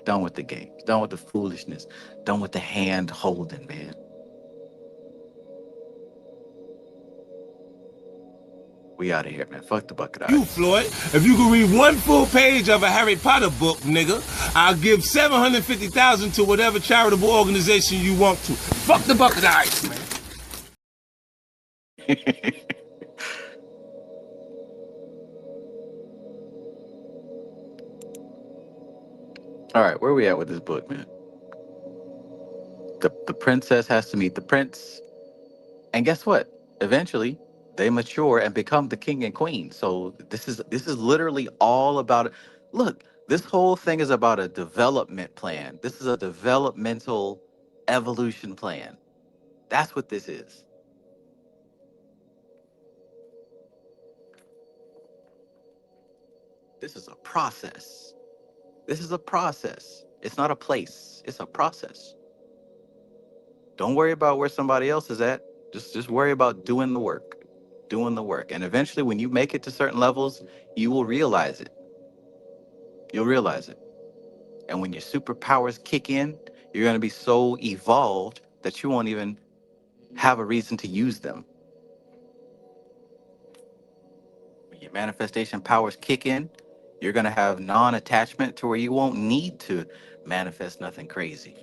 Done with the games. Done with the foolishness. Done with the hand holding, man. We out of here, man. Fuck the bucket of You, ice. Floyd, if you could read one full page of a Harry Potter book, nigga, I'll give $750,000 to whatever charitable organization you want to. Fuck the bucket of ice, man. All right, where we at with this book, man? The princess has to meet the prince, and guess what? Eventually, they mature and become the king and queen. So this is literally all about it. Look, this whole thing is about a development plan. This is a developmental evolution plan. That's what this is. This is a process. This is a process. It's not a place. It's a process. Don't worry about where somebody else is at. Just worry about doing the work. Doing the work. And eventually when you make it to certain levels, you will realize it. You'll realize it. And when your superpowers kick in, you're going to be so evolved that you won't even have a reason to use them. When your manifestation powers kick in, you're going to have non-attachment to where you won't need to manifest nothing crazy.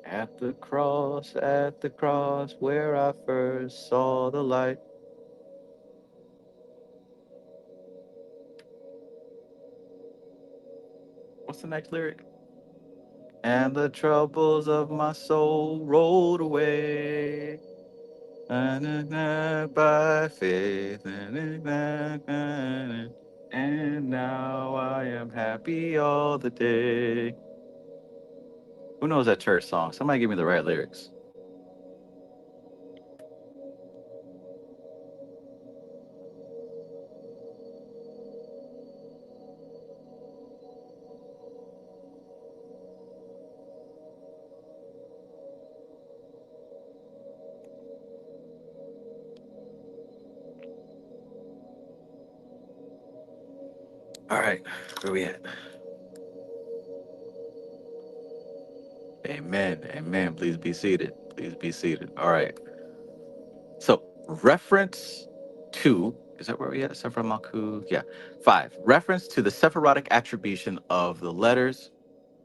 At the cross where I first saw the light. What's the next lyric? And the troubles of my soul rolled away. By faith. And now I am happy all the day. Who knows that church song? Somebody give me the right lyrics. All right, where we at? Amen. Amen. Please be seated. Please be seated. All right. So, reference to, is that where we at? Sephiromaku? Yeah. 5. Reference to the Sephirotic attribution of the letters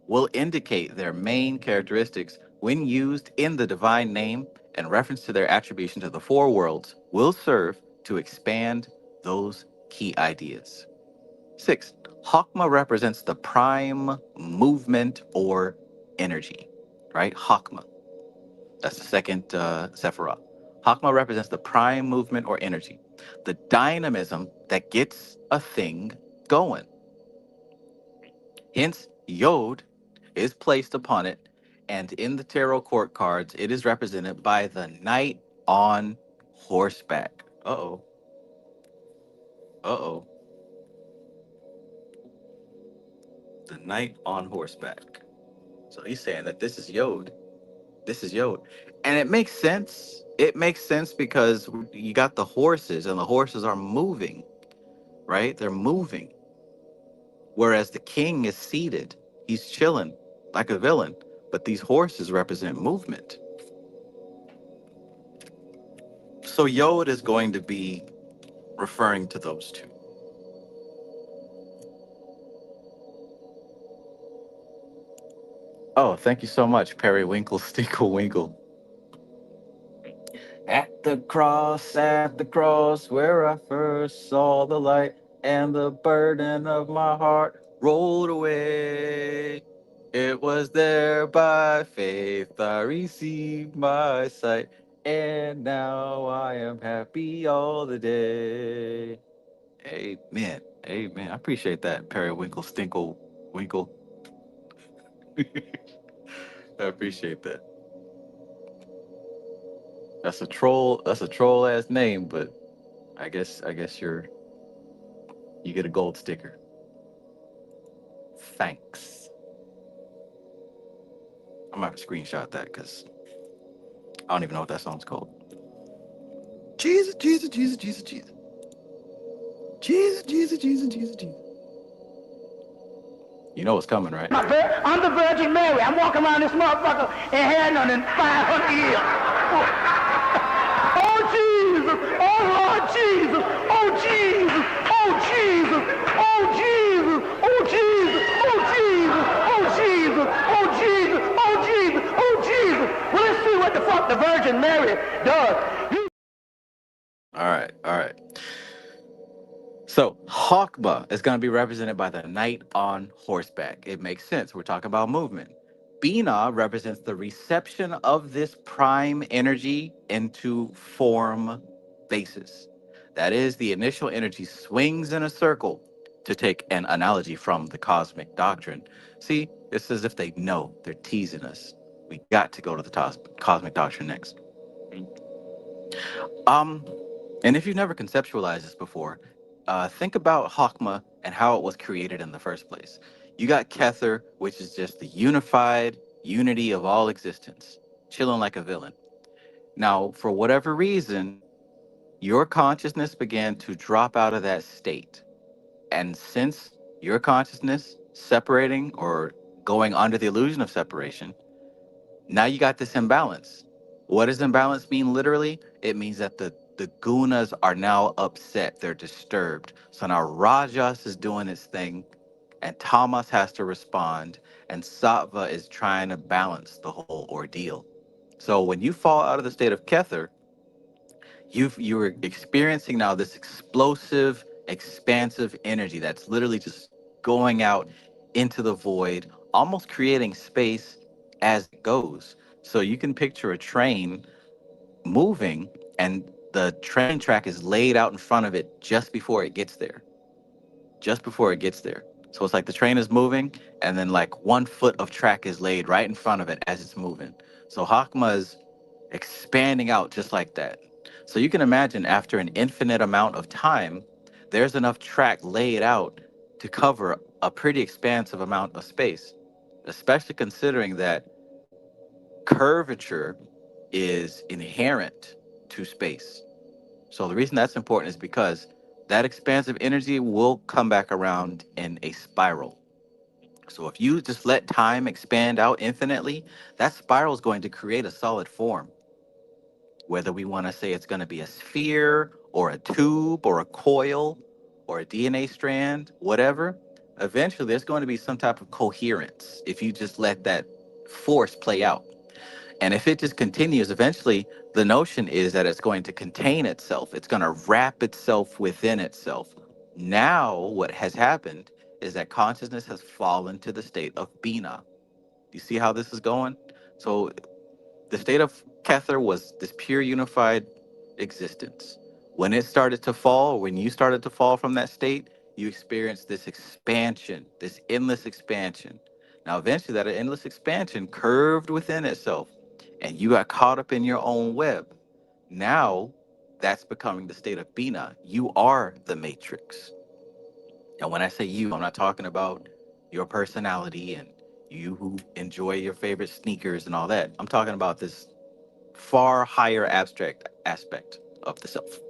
will indicate their main characteristics when used in the divine name, and reference to their attribution to the four worlds will serve to expand those key ideas. 6. Hakma represents the prime movement or energy, right? Hakma. That's the second Sephiroth. Hakma represents the prime movement or energy, the dynamism that gets a thing going. Hence, Yod is placed upon it, and in the tarot court cards, it is represented by the knight on horseback. Uh oh. Uh oh. The knight on horseback. So he's saying that this is Yod. This is Yod. And it makes sense. It makes sense because you got the horses, and the horses are moving, right? They're moving. Whereas the king is seated, he's chilling like a villain. But these horses represent movement. So Yod is going to be referring to those two. Oh, thank you so much, Periwinkle Stinkle Winkle. At the cross where I first saw the light, and the burden of my heart rolled away. It was there by faith I received my sight, And now I am happy all the day. Amen. Amen. I appreciate that, Periwinkle Stinkle Winkle. I appreciate that. That's a troll. That's a troll ass name, but I guess you get a gold sticker. Thanks. I'm gonna have to screenshot that because I don't even know what that song's called. Jesus, Jesus, Jesus, Jesus, Jesus. Jesus, Jesus, Jesus, Jesus, Jesus. You know what's coming, right? I'm the Virgin Mary. I'm walking around this motherfucker and had none in 500 years. Oh, Jesus. Oh, Lord Jesus. Oh, Jesus. Oh, Jesus. Oh, Jesus. Oh, Jesus. Oh, Jesus. Oh, Jesus. Oh, Jesus. Oh, Jesus. Oh, Jesus. Well, let's see what the fuck the Virgin Mary does. All right, all right. So Hawkba is going to be represented by the knight on horseback. It makes sense. We're talking about movement. Bina represents the reception of this prime energy into form basis. That is, the initial energy swings in a circle, to take an analogy from the cosmic doctrine. See, it's as if they know they're teasing us. We got to go to the cosmic doctrine next. Um, and if you've never conceptualized this before, think about Hakma and how it was created in the first place. You got Kether, which is just the unified unity of all existence, chilling like a villain. Now, for whatever reason, your consciousness began to drop out of that state. And since your consciousness separating or going under the illusion of separation, now you got this imbalance. What does imbalance mean literally? It means that the gunas are now upset. They're disturbed. So now Rajas is doing its thing, and Tamas has to respond, and Sattva is trying to balance the whole ordeal. So when you fall out of the state of Kether, you're experiencing now this explosive, expansive energy that's literally just going out into the void, almost creating space as it goes. So you can picture a train moving, and the train track is laid out in front of it just before it gets there. Just before it gets there. So it's like the train is moving, and then like 1 foot of track is laid right in front of it as it's moving. So Hakma is expanding out just like that. So you can imagine after an infinite amount of time, there's enough track laid out to cover a pretty expansive amount of space, especially considering that curvature is inherent to space. So the reason that's important is because that expansive energy will come back around in a spiral. So if you just let time expand out infinitely, that spiral is going to create a solid form. Whether we want to say it's going to be a sphere or a tube or a coil or a DNA strand, whatever, eventually there's going to be some type of coherence if you just let that force play out. And if it just continues, eventually the notion is that it's going to contain itself. It's going to wrap itself within itself. Now, what has happened is that consciousness has fallen to the state of Bina. You see how this is going? So the state of Kether was this pure unified existence. When it started to fall, when you started to fall from that state, you experienced this expansion, this endless expansion. Now, eventually, that endless expansion curved within itself, and you got caught up in your own web. Now, that's becoming the state of Bina. You are the matrix. And when I say you, I'm not talking about your personality and you who enjoy your favorite sneakers and all that. I'm talking about this far higher abstract aspect of the self.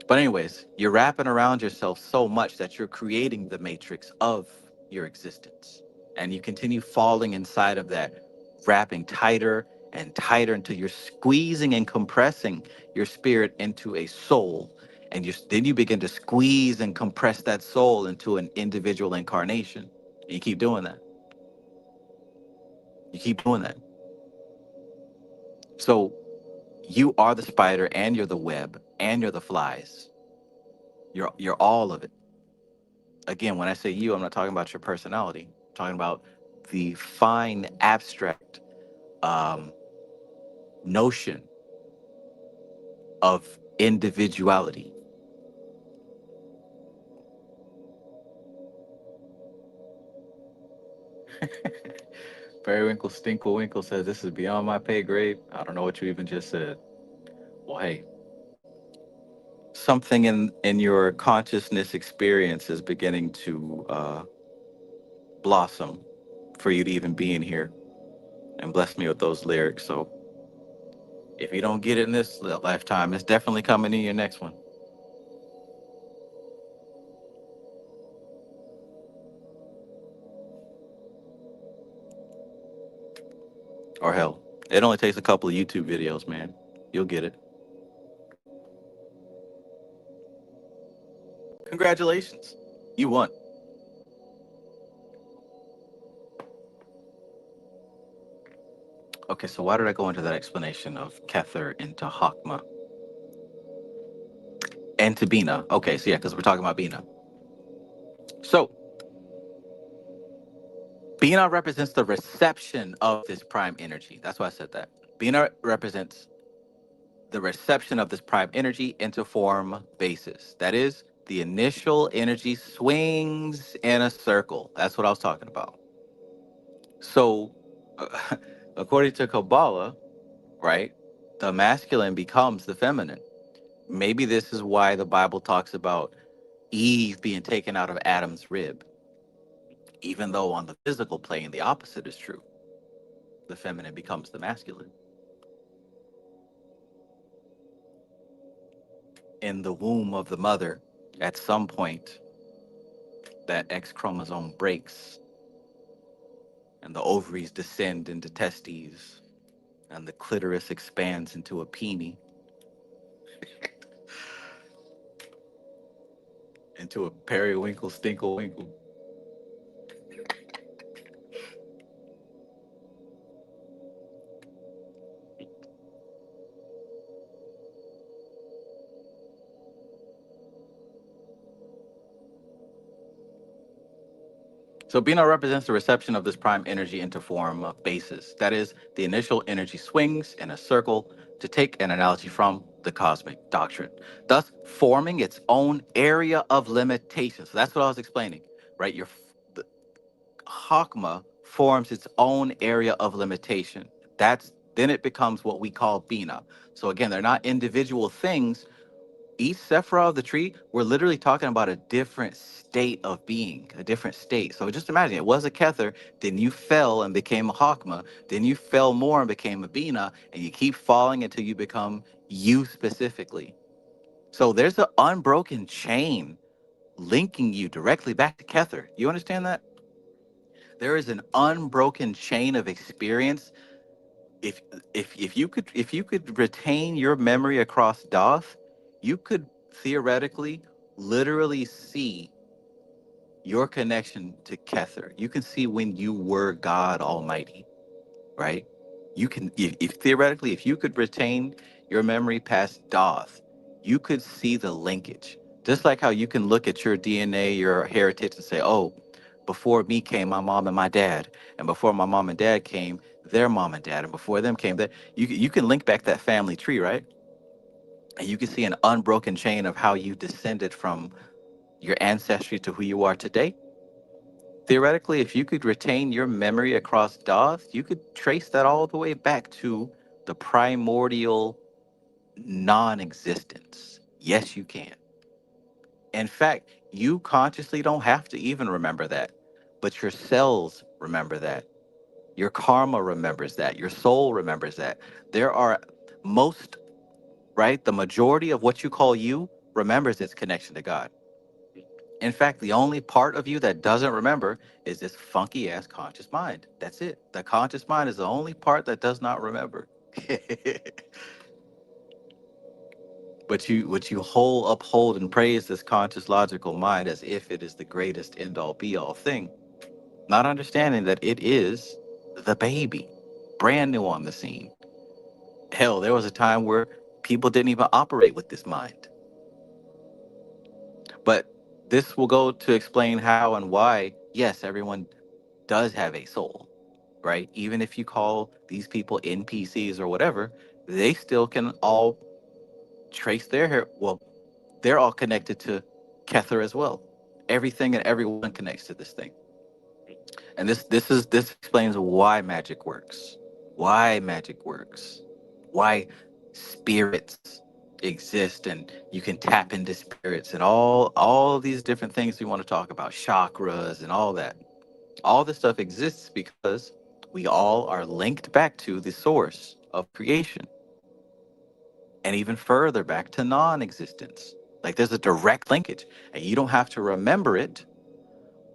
But anyways, you're wrapping around yourself so much that you're creating the matrix of your existence. And you continue falling inside of that, wrapping tighter and tighter until you're squeezing and compressing your spirit into a soul. And then you begin to squeeze and compress that soul into an individual incarnation. And you keep doing that. You keep doing that. So you are the spider and you're the web and you're the flies. You're all of it. Again, when I say you, I'm not talking about your personality. I'm talking about the fine abstract notion of individuality. Periwinkle Stinklewinkle says this is beyond my pay grade. I don't know what you even just said. Well, hey, something in your consciousness experience is beginning to blossom for you to even be in here and bless me with those lyrics. So if you don't get it in this lifetime, it's definitely coming in your next one. Or hell, it only takes a couple of YouTube videos, man. You'll get it. Congratulations. You won. Okay, so why did I go into that explanation of Kether into Hakma and to Bina? Okay, so yeah, because we're talking about Bina. So Bina represents the reception of this prime energy. That's why I said that. Bina represents the reception of this prime energy into form basis. That is, the initial energy swings in a circle. That's what I was talking about. So, according to Kabbalah, right, the masculine becomes the feminine. Maybe this is why the Bible talks about Eve being taken out of Adam's rib, even though on the physical plane, the opposite is true. The feminine becomes the masculine. In the womb of the mother, at some point, that X chromosome breaks and the ovaries descend into testes and the clitoris expands into a peenie, into a periwinkle stinklewinkle. So Bina represents the reception of this prime energy into form of basis. That is, the initial energy swings in a circle, to take an analogy from the cosmic doctrine, thus forming its own area of limitation. So that's what I was explaining, right? The Hakma forms its own area of limitation. Then it becomes what we call Bina. So again, they're not individual things. Each Sephira of the tree, we're literally talking about a different state of being, a different state. So just imagine it was a Kether, then you fell and became a Hakma, then you fell more and became a Bina, and you keep falling until you become you specifically. So there's an unbroken chain linking you directly back to Kether. You understand that? There is an unbroken chain of experience. if if you could retain your memory across Doth, you could theoretically literally see your connection to Kether. You can see when you were God Almighty, right? You can, if theoretically, if you could retain your memory past Doth, you could see the linkage. Just like how you can look at your DNA, your heritage, and say, oh, before me came my mom and my dad, and before my mom and dad came their mom and dad, and before them came that. You can link back that family tree, right? And you can see an unbroken chain of how you descended from your ancestry to who you are today. Theoretically, if you could retain your memory across Doth, you could trace that all the way back to the primordial non-existence. Yes, you can. In fact, you consciously don't have to even remember that, but your cells remember that. Your karma remembers that. Your soul remembers that. There are most, right? The majority of what you call you remembers its connection to God. In fact, the only part of you that doesn't remember is this funky ass conscious mind. That's it. The conscious mind is the only part that does not remember. But you uphold and praise this conscious logical mind as if it is the greatest end all be all thing, not understanding that it is the baby, brand new on the scene. Hell, there was a time where people didn't even operate with this mind. But this will go to explain how and why, yes, everyone does have a soul, right? Even if you call these people NPCs or whatever, they still can all trace their hair. Well, they're all connected to Kether as well. Everything and everyone connects to this thing. And this explains why magic works. Why magic works. Why spirits exist and you can tap into spirits and all these different things we want to talk about, chakras and all that. All this stuff exists because we all are linked back to the source of creation and even further back to non-existence. Like there's a direct linkage and you don't have to remember it,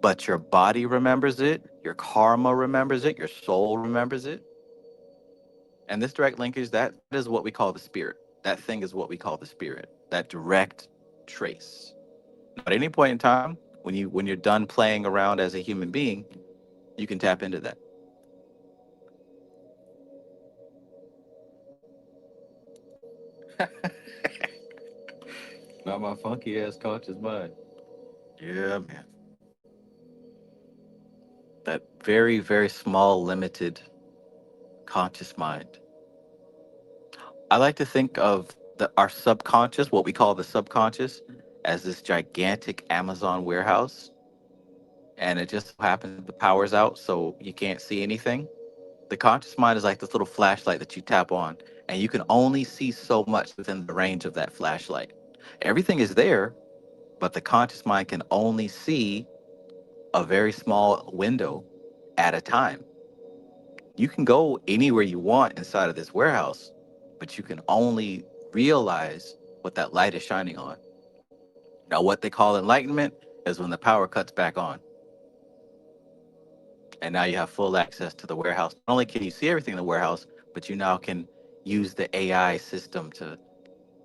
but your body remembers it, your karma remembers it, your soul remembers it. And this direct linkage, that is what we call the spirit. That thing is what we call the spirit, that direct trace. Now, at any point in time, when you're done playing around as a human being, you can tap into that. Not my funky ass conscious mind. Yeah, man. That very, very small, limited conscious mind. I like to think of our subconscious, what we call the subconscious, as this gigantic Amazon warehouse. And it just happens the power's out, so you can't see anything. The conscious mind is like this little flashlight that you tap on, and you can only see so much within the range of that flashlight. Everything is there, but the conscious mind can only see a very small window at a time. You can go anywhere you want inside of this warehouse, but you can only realize what that light is shining on. Now, what they call enlightenment is when the power cuts back on. And now you have full access to the warehouse. Not only can you see everything in the warehouse, but you now can use the AI system to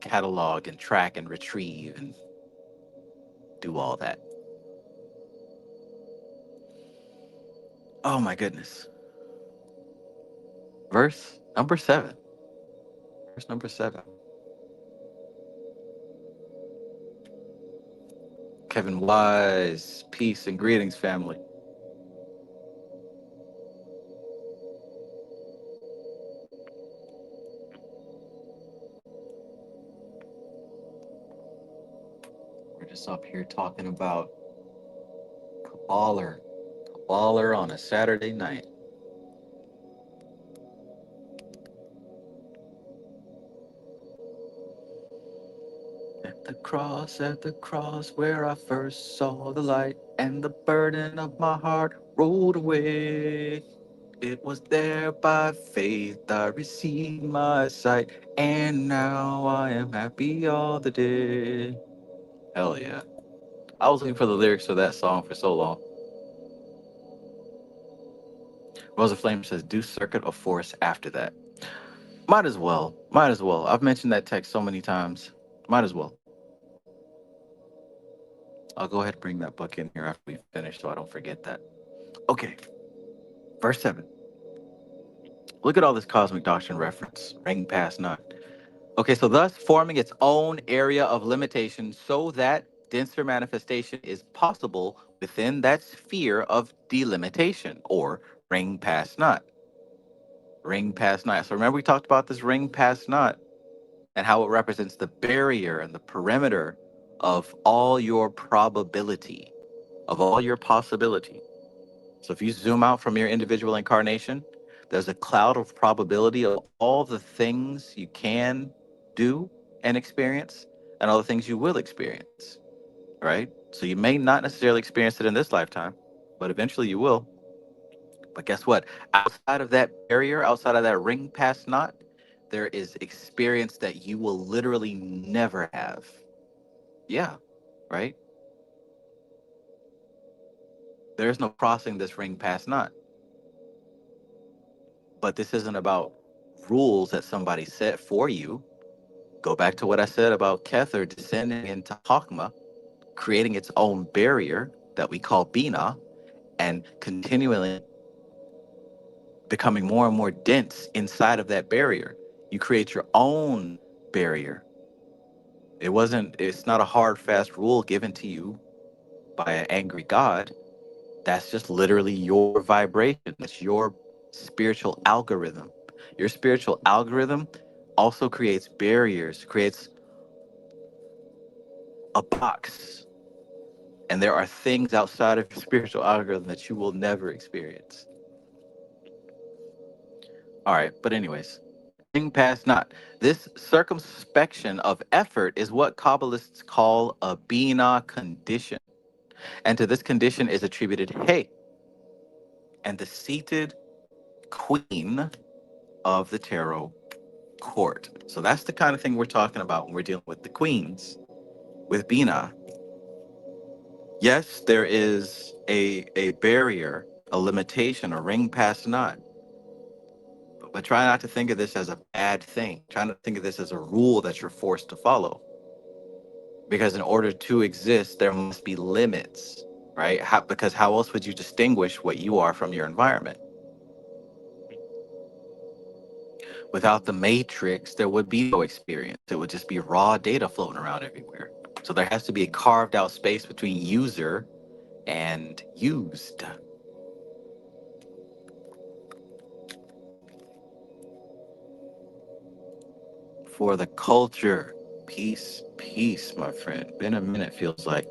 catalog and track and retrieve and do all that. Oh my goodness. Verse number 7. Verse number 7. Kevin Wise, peace and greetings, family. We're just up here talking about Caballer on a Saturday night. At the cross where I first saw the light, and the burden of my heart rolled away. It was there by faith I received my sight, and now I am happy all the day. Hell yeah. I was looking for the lyrics to that song for so long. Rosa Flame says, do Circuit of Force after that. Might as well. Might as well. I've mentioned that text so many times. Might as well. I'll go ahead and bring that book in here after we finish so I don't forget that. Okay. Verse 7. Look at all this cosmic doctrine reference. Ring past none. Okay, so thus forming its own area of limitation so that denser manifestation is possible within that sphere of delimitation, or ring past not. Ring past not. So remember we talked about this ring past not and how it represents the barrier and the perimeter of all your probability, of all your possibility. So if you zoom out from your individual incarnation, there's a cloud of probability of all the things you can do and experience and all the things you will experience, right? So you may not necessarily experience it in this lifetime, but eventually you will. But guess what? Outside of that barrier, outside of that ring past knot, there is experience that you will literally never have. Yeah, right? There's no crossing this ring past knot. But this isn't about rules that somebody set for you. Go back to what I said about Kether descending into Hakma, creating its own barrier that we call Bina, and continually becoming more and more dense inside of that barrier. You create your own barrier. It's not a hard, fast rule given to you by an angry God. That's just literally your vibration. That's your spiritual algorithm. Your spiritual algorithm also creates barriers, creates a box. And there are things outside of your spiritual algorithm that you will never experience. All right, but anyways, ring past not. This circumspection of effort is what Kabbalists call a Bina condition. And to this condition is attributed Hey, and the seated queen of the tarot court. So that's the kind of thing we're talking about when we're dealing with the queens, with Bina. Yes, there is a barrier, a limitation, a ring past not. But try not to think of this as a bad thing. Try not to think of this as a rule that you're forced to follow. Because in order to exist, there must be limits, right? Because how else would you distinguish what you are from your environment? Without the matrix, there would be no experience. It would just be raw data floating around everywhere. So there has to be a carved out space between user and used. For the culture, peace, peace, my friend. Been a minute, feels like.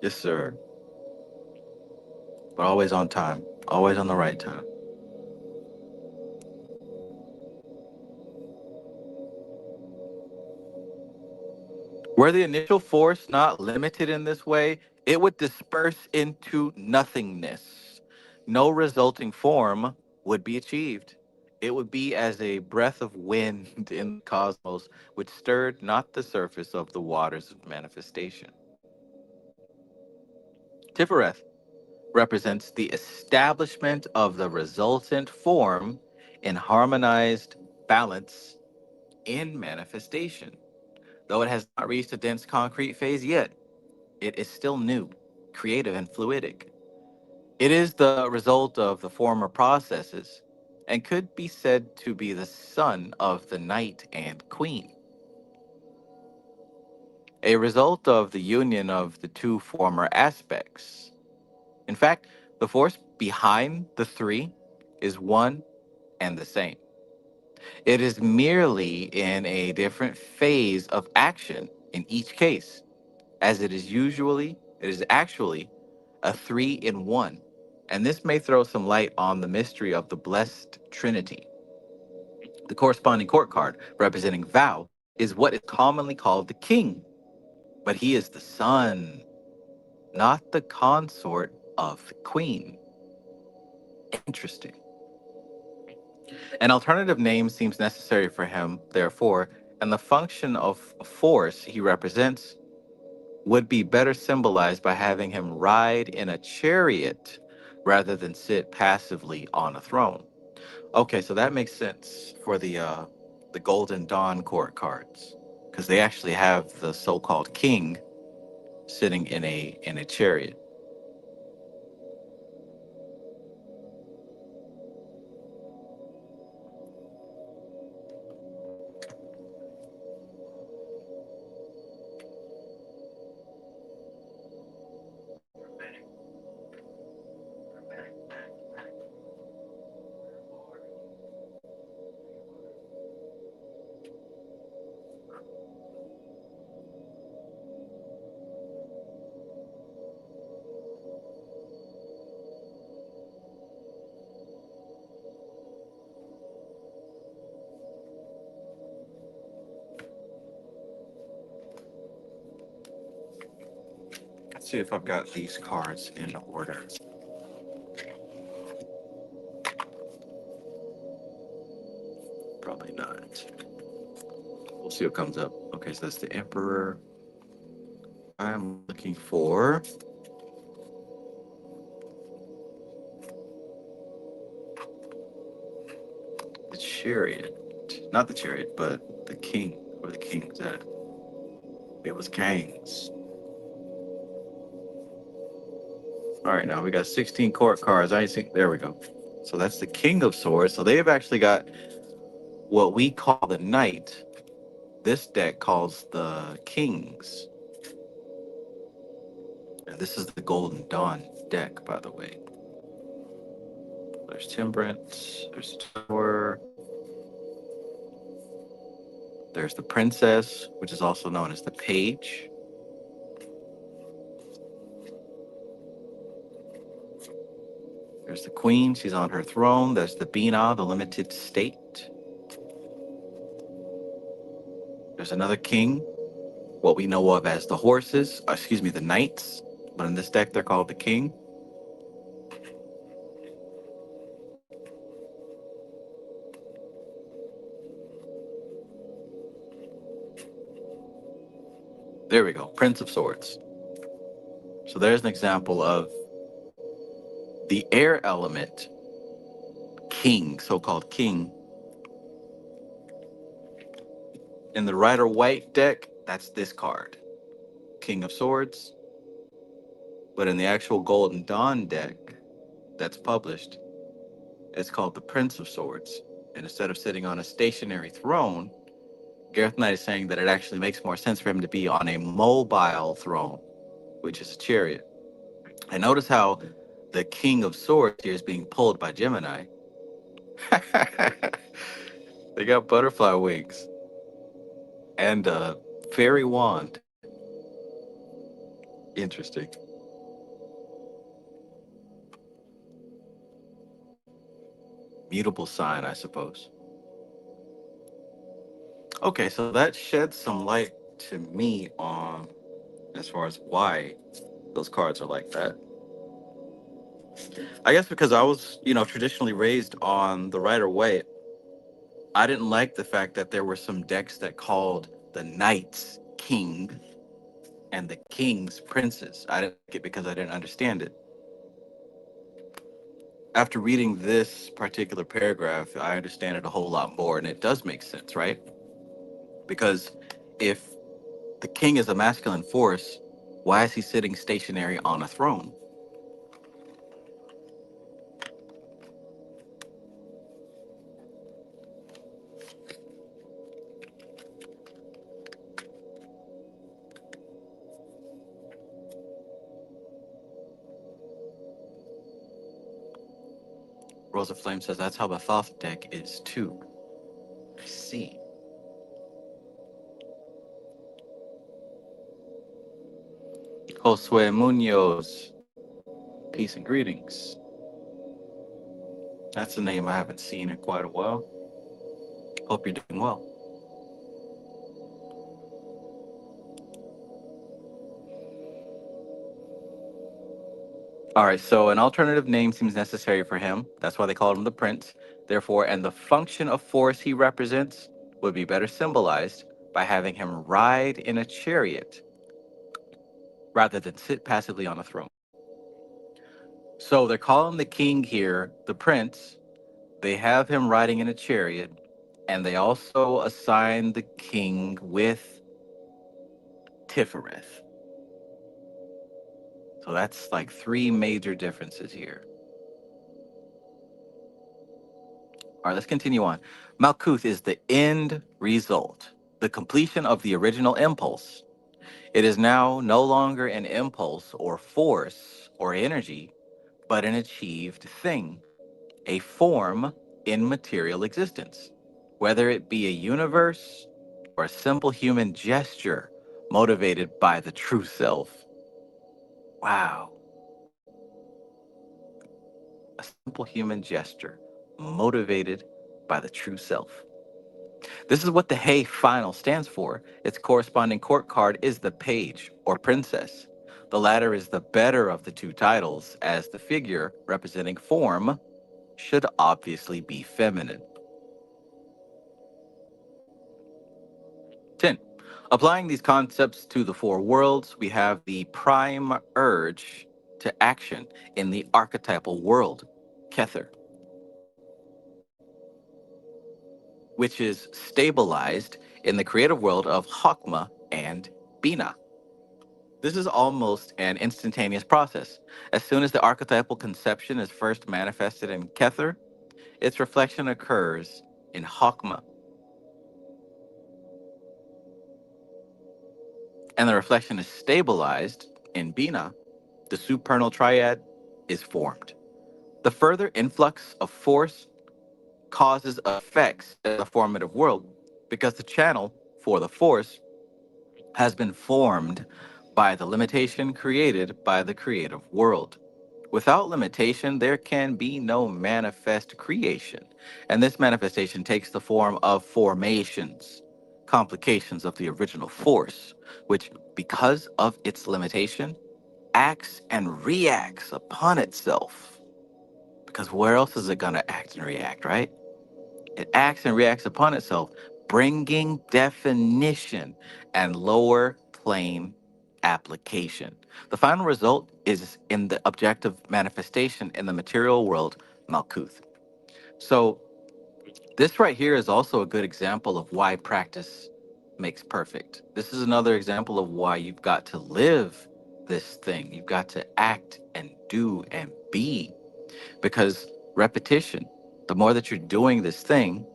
Yes, sir. But always on time, always on the right time. Were the initial force not limited in this way, it would disperse into nothingness. No resulting form would be achieved. It would be as a breath of wind in the cosmos, which stirred not the surface of the waters of manifestation. Tifereth represents the establishment of the resultant form in harmonized balance in manifestation. Though it has not reached a dense concrete phase yet, it is still new, creative, and fluidic. It is the result of the former processes and could be said to be the son of the knight and queen, a result of the union of the two former aspects. In fact, the force behind the three is one and the same. It is merely in a different phase of action in each case, as it is actually a three in one. And this may throw some light on the mystery of the blessed Trinity. The corresponding court card representing vow is what is commonly called the king, but he is the son, not the consort of the queen. Interesting. An alternative name seems necessary for him, therefore, and the function of force he represents would be better symbolized by having him ride in a chariot rather than sit passively on a throne. Okay, so that makes sense for the Golden Dawn court cards, because they actually have the so-called king sitting in a chariot. Let's see if I've got these cards in order. Probably not. We'll see what comes up. Okay, so that's the Emperor. I'm looking for the Chariot. Not the Chariot, but the King. Where the King's at. It was Kings. All right, now we got 16 court cards. I think there we go. So that's the King of Swords. So they've actually got what we call the Knight. This deck calls the Kings. And this is the Golden Dawn deck, by the way. There's Temperaments, there's Tower. There's the princess, which is also known as the page. There's the queen, she's on her throne. There's the Bina, the limited state. There's another king, what we know of as the horses, the knights, but in this deck they're called the king. There we go, Prince of Swords. So there's an example of the air element king, so-called king. In the Rider White deck, that's this card, King of Swords. But in the actual Golden Dawn deck that's published, it's called the Prince of Swords. And instead of sitting on a stationary throne, Gareth Knight is saying that it actually makes more sense for him to be on a mobile throne, which is a chariot. And notice how the King of Swords here is being pulled by Gemini. They got butterfly wings and a fairy wand. Interesting. Mutable sign, I suppose. Okay, so that sheds some light to me on as far as why those cards are like that. I guess because I was, traditionally raised on the Rider Waite, I didn't like the fact that there were some decks that called the Knights King and the Kings Princes. I didn't like it because I didn't understand it. After reading this particular paragraph, I understand it a whole lot more, and it does make sense, right? Because if the king is a masculine force, why is he sitting stationary on a throne? Rosa Flame says that's how the Thoth deck is too. I see. Josue Munoz, peace and greetings. That's a name I haven't seen in quite a while. Hope you're doing well. All right, so an alternative name seems necessary for him. That's why they called him the Prince. Therefore, and the function of force he represents would be better symbolized by having him ride in a chariot rather than sit passively on a throne. So they're calling the king here the Prince. They have him riding in a chariot, and they also assign the king with Tifereth. So that's like three major differences here. All right, let's continue on. Malkuth is the end result, the completion of the original impulse. It is now no longer an impulse or force or energy, but an achieved thing, a form in material existence, whether it be a universe or a simple human gesture motivated by the true self. Wow. A simple human gesture motivated by the true self. This is what the Hey final stands for. Its corresponding court card is the page or princess. The latter is the better of the two titles, as the figure representing form should obviously be feminine. 10. Applying these concepts to the four worlds, we have the prime urge to action in the archetypal world, Kether, which is stabilized in the creative world of Chokmah and Bina. This is almost an instantaneous process. As soon as the archetypal conception is first manifested in Kether, its reflection occurs in Chokmah. And the reflection is stabilized in Bina. The supernal triad is formed. The further influx of force causes effects in the formative world because the channel for the force has been formed by the limitation created by the creative world. Without limitation, there can be no manifest creation. And this manifestation takes the form of formations, complications of the original force, which, because of its limitation, acts and reacts upon itself. Because where else is it going to act and react, right? It acts and reacts upon itself, bringing definition and lower plane application. The final result is in the objective manifestation in the material world, Malkuth. So, this right here is also a good example of why practice makes perfect. This is another example of why you've got to live this thing. You've got to act and do and be, because repetition, the more that you're doing this thing,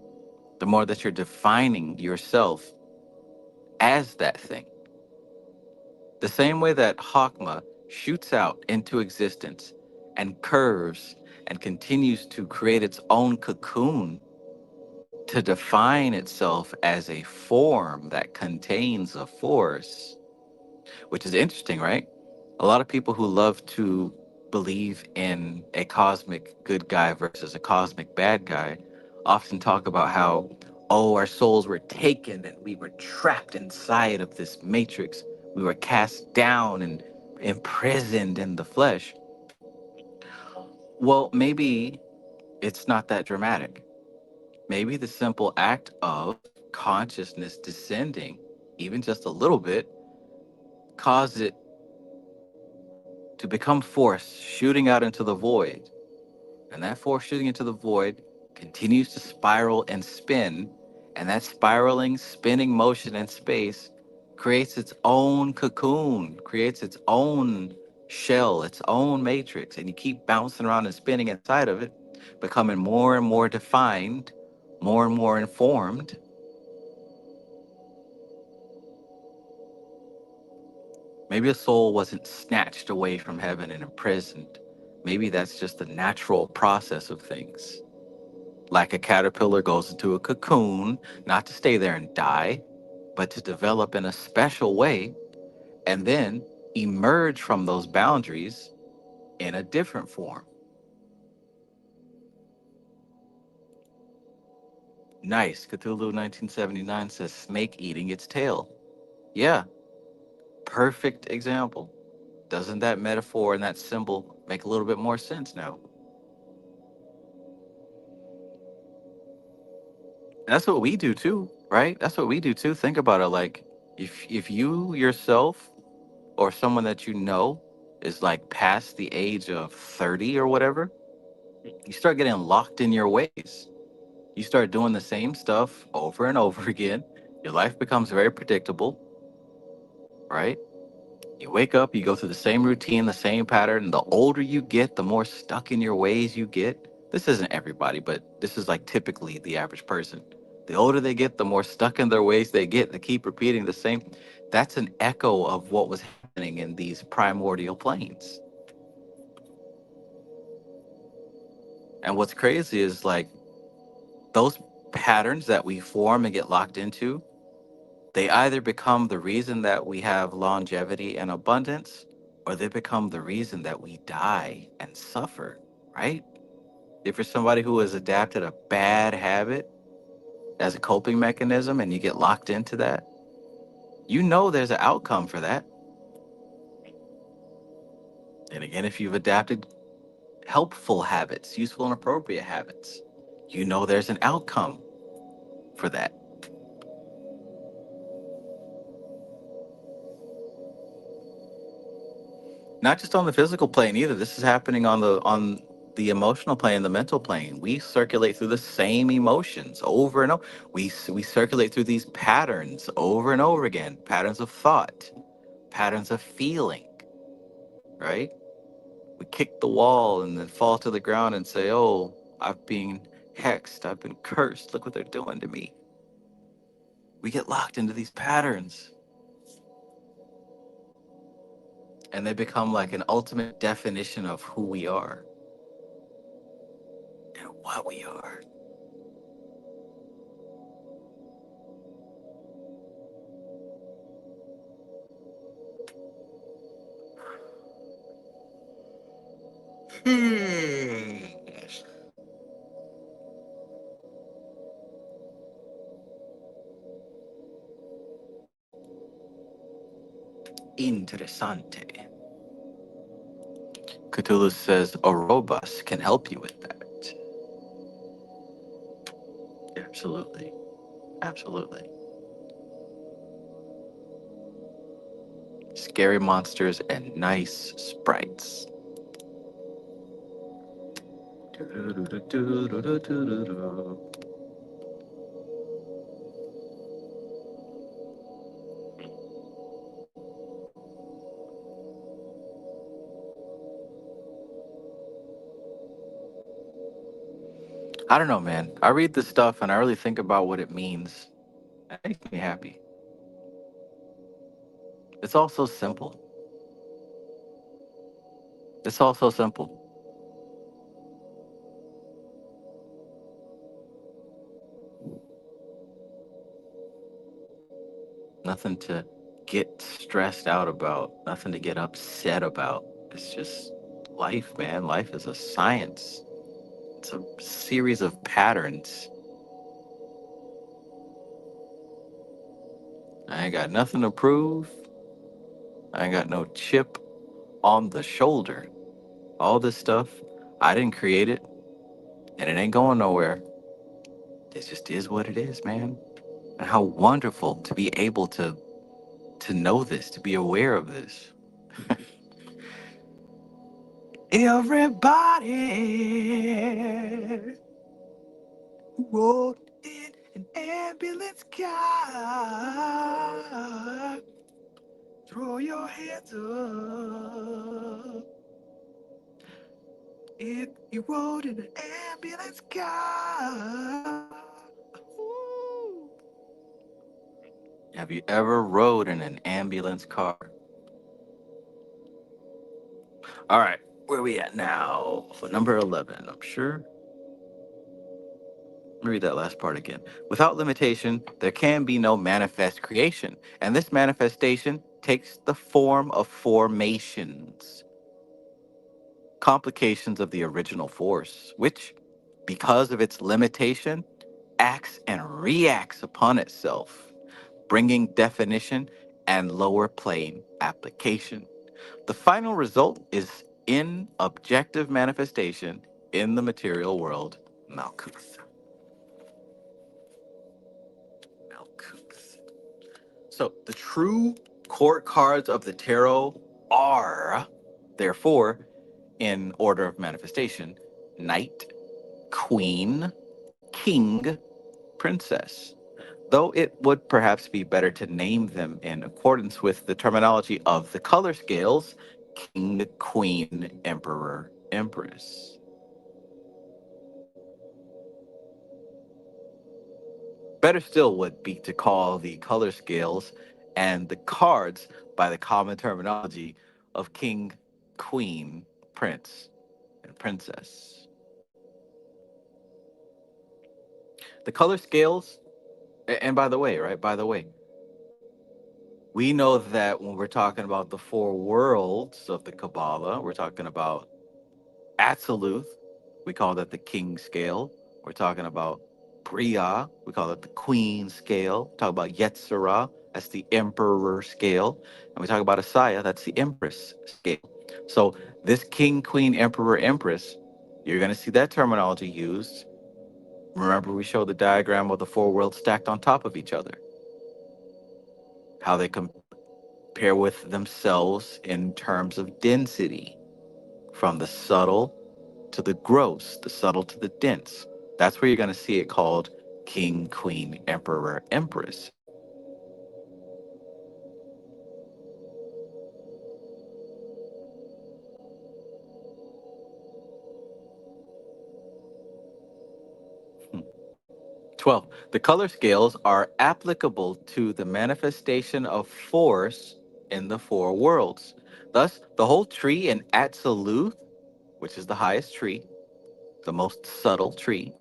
the more that you're defining yourself as that thing. The same way that Hakma shoots out into existence and curves and continues to create its own cocoon to define itself as a form that contains a force, which is interesting, right? A lot of people who love to believe in a cosmic good guy versus a cosmic bad guy often talk about how, oh, our souls were taken and we were trapped inside of this matrix. We were cast down and imprisoned in the flesh. Well, maybe it's not that dramatic. Maybe the simple act of consciousness descending, even just a little bit, caused it to become force shooting out into the void. And that force shooting into the void continues to spiral and spin. And that spiraling, spinning motion in space creates its own cocoon, creates its own shell, its own matrix. And you keep bouncing around and spinning inside of it, becoming more and more defined, more and more informed. Maybe a soul wasn't snatched away from heaven and imprisoned. Maybe that's just the natural process of things. Like a caterpillar goes into a cocoon, not to stay there and die, but to develop in a special way and then emerge from those boundaries in a different form. Nice. Cthulhu 1979 says snake eating its tail. Yeah, perfect example. Doesn't that metaphor and that symbol make a little bit more sense now? That's what we do too, right? That's what we do too. Think about it. Like, if you yourself or someone that you know is like past the age of 30 or whatever, you start getting locked in your ways. You start doing the same stuff over and over again. Your life becomes very predictable, right? You wake up, you go through the same routine, the same pattern. And the older you get, the more stuck in your ways you get. This isn't everybody, but this is like typically the average person. The older they get, the more stuck in their ways they get. They keep repeating the same. That's an echo of what was happening in these primordial planes. And what's crazy is like those patterns that we form and get locked into, they either become the reason that we have longevity and abundance, or they become the reason that we die and suffer, right? If you're somebody who has adapted a bad habit as a coping mechanism and you get locked into that, you know there's an outcome for that. And again, if you've adapted helpful habits, useful and appropriate habits, you know there's an outcome for that. Not just on the physical plane either. This is happening on the emotional plane, the mental plane. We circulate through the same emotions over and over. We circulate through these patterns over and over again. Patterns of thought, patterns of feeling, right? We kick the wall and then fall to the ground and say, "Oh, I've been hexed. I've been cursed. Look what they're doing to me." We get locked into these patterns, and they become like an ultimate definition of who we are and what we are. Interessante. Cthulhu says a robust can help you with that. Absolutely. Absolutely. Scary monsters and nice sprites. I don't know, man. I read this stuff and I really think about what it means. It makes me happy. It's all so simple. It's all so simple. Nothing to get stressed out about, nothing to get upset about. It's just life, man. Life is a science. It's a series of patterns. I ain't got nothing to prove. I ain't got no chip on the shoulder. All this stuff, I didn't create it, and it ain't going nowhere. It just is what it is, man. And how wonderful to be able to know this, to be aware of this. Everybody rode in an ambulance car. Throw your hands up. If you rode in an ambulance car. Ooh. Have you ever rode in an ambulance car? All right, where are we at now? For number 11, I'm sure. Let me read that last part again. Without limitation, there can be no manifest creation, and this manifestation takes the form of formations, complications of the original force, which, because of its limitation, acts and reacts upon itself, bringing definition and lower plane application. The final result is in objective manifestation in the material world, Malkuth. Malkuth. So the true court cards of the tarot are, therefore, in order of manifestation, Knight, Queen, King, Princess. Though it would perhaps be better to name them in accordance with the terminology of the color scales, King, Queen, Emperor, Empress. Better still would be to call the color scales and the cards by the common terminology of King, Queen, Prince, and Princess. The color scales, and by the way, right, by the way, we know that when we're talking about the four worlds of the Kabbalah, we're talking about Atziluth, we call that the king scale. We're talking about Bria, we call it the queen scale. We talk about Yetzirah, that's the emperor scale. And we talk about Asaya, that's the empress scale. So this king, queen, emperor, empress, you're going to see that terminology used. Remember, we showed the diagram of the four worlds stacked on top of each other, how they compare with themselves in terms of density, from the subtle to the gross, the subtle to the dense. That's where you're going to see it called king, queen, emperor, empress. Hmm. 12. The color scales are applicable to the manifestation of force in the four worlds. Thus, the whole tree in Atziluth, which is the highest tree, the most subtle tree,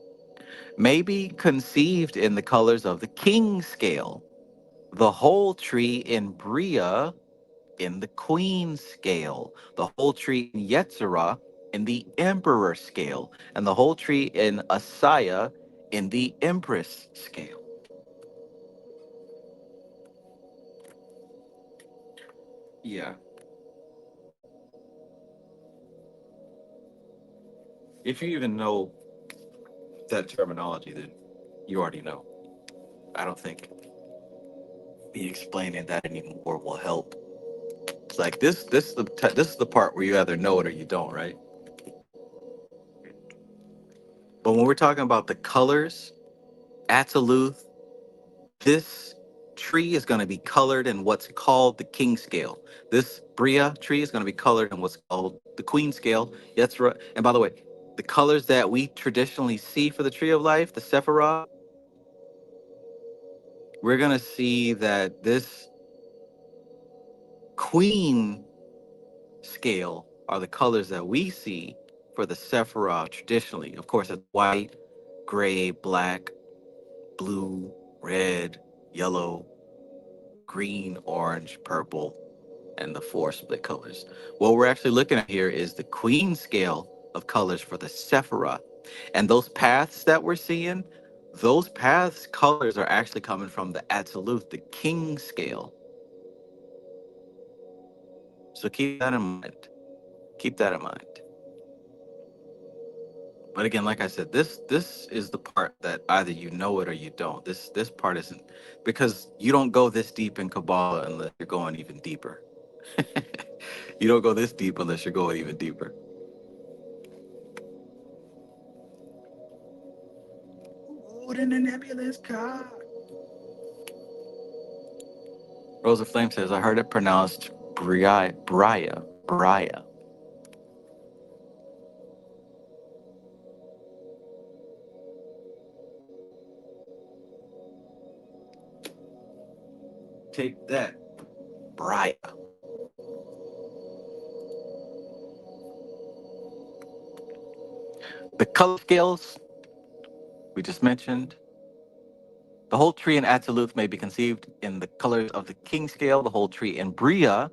may be conceived in the colors of the king scale, the whole tree in Bria in the queen scale, the whole tree in Yetzirah in the emperor scale, and the whole tree in Asaya in the empress scale. Yeah. If you even know that terminology, then you already know. I don't think me explaining that anymore will help. It's like this is the part where you either know it or you don't, right? But when we're talking about the colors, absolute, this tree is going to be colored in what's called the king scale. This Bria tree is going to be colored in what's called the queen scale. That's right. And by the way, the colors that we traditionally see for the tree of life, the Sephirah, we're going to see that this queen scale are the colors that we see for the Sephirah traditionally. Of course, it's white, gray, black, blue, red, yellow, green, orange, purple, and the four split colors. What we're actually looking at here is the queen scale of colors for the Sephirah. And those paths that we're seeing, those paths colors are actually coming from the Absolute, the king scale. So keep that in mind. Keep that in mind. But again, like I said, this is the part that either you know it or you don't. This part isn't, because you don't go this deep in Kabbalah unless you're going even deeper. You don't go this deep unless you're going even deeper. What in the nebulous car? Rosa Flame says, I heard it pronounced Bria. Take that, Bria. The color scales we just mentioned. The whole tree in Atziluth may be conceived in the colors of the king scale, the whole tree in Bria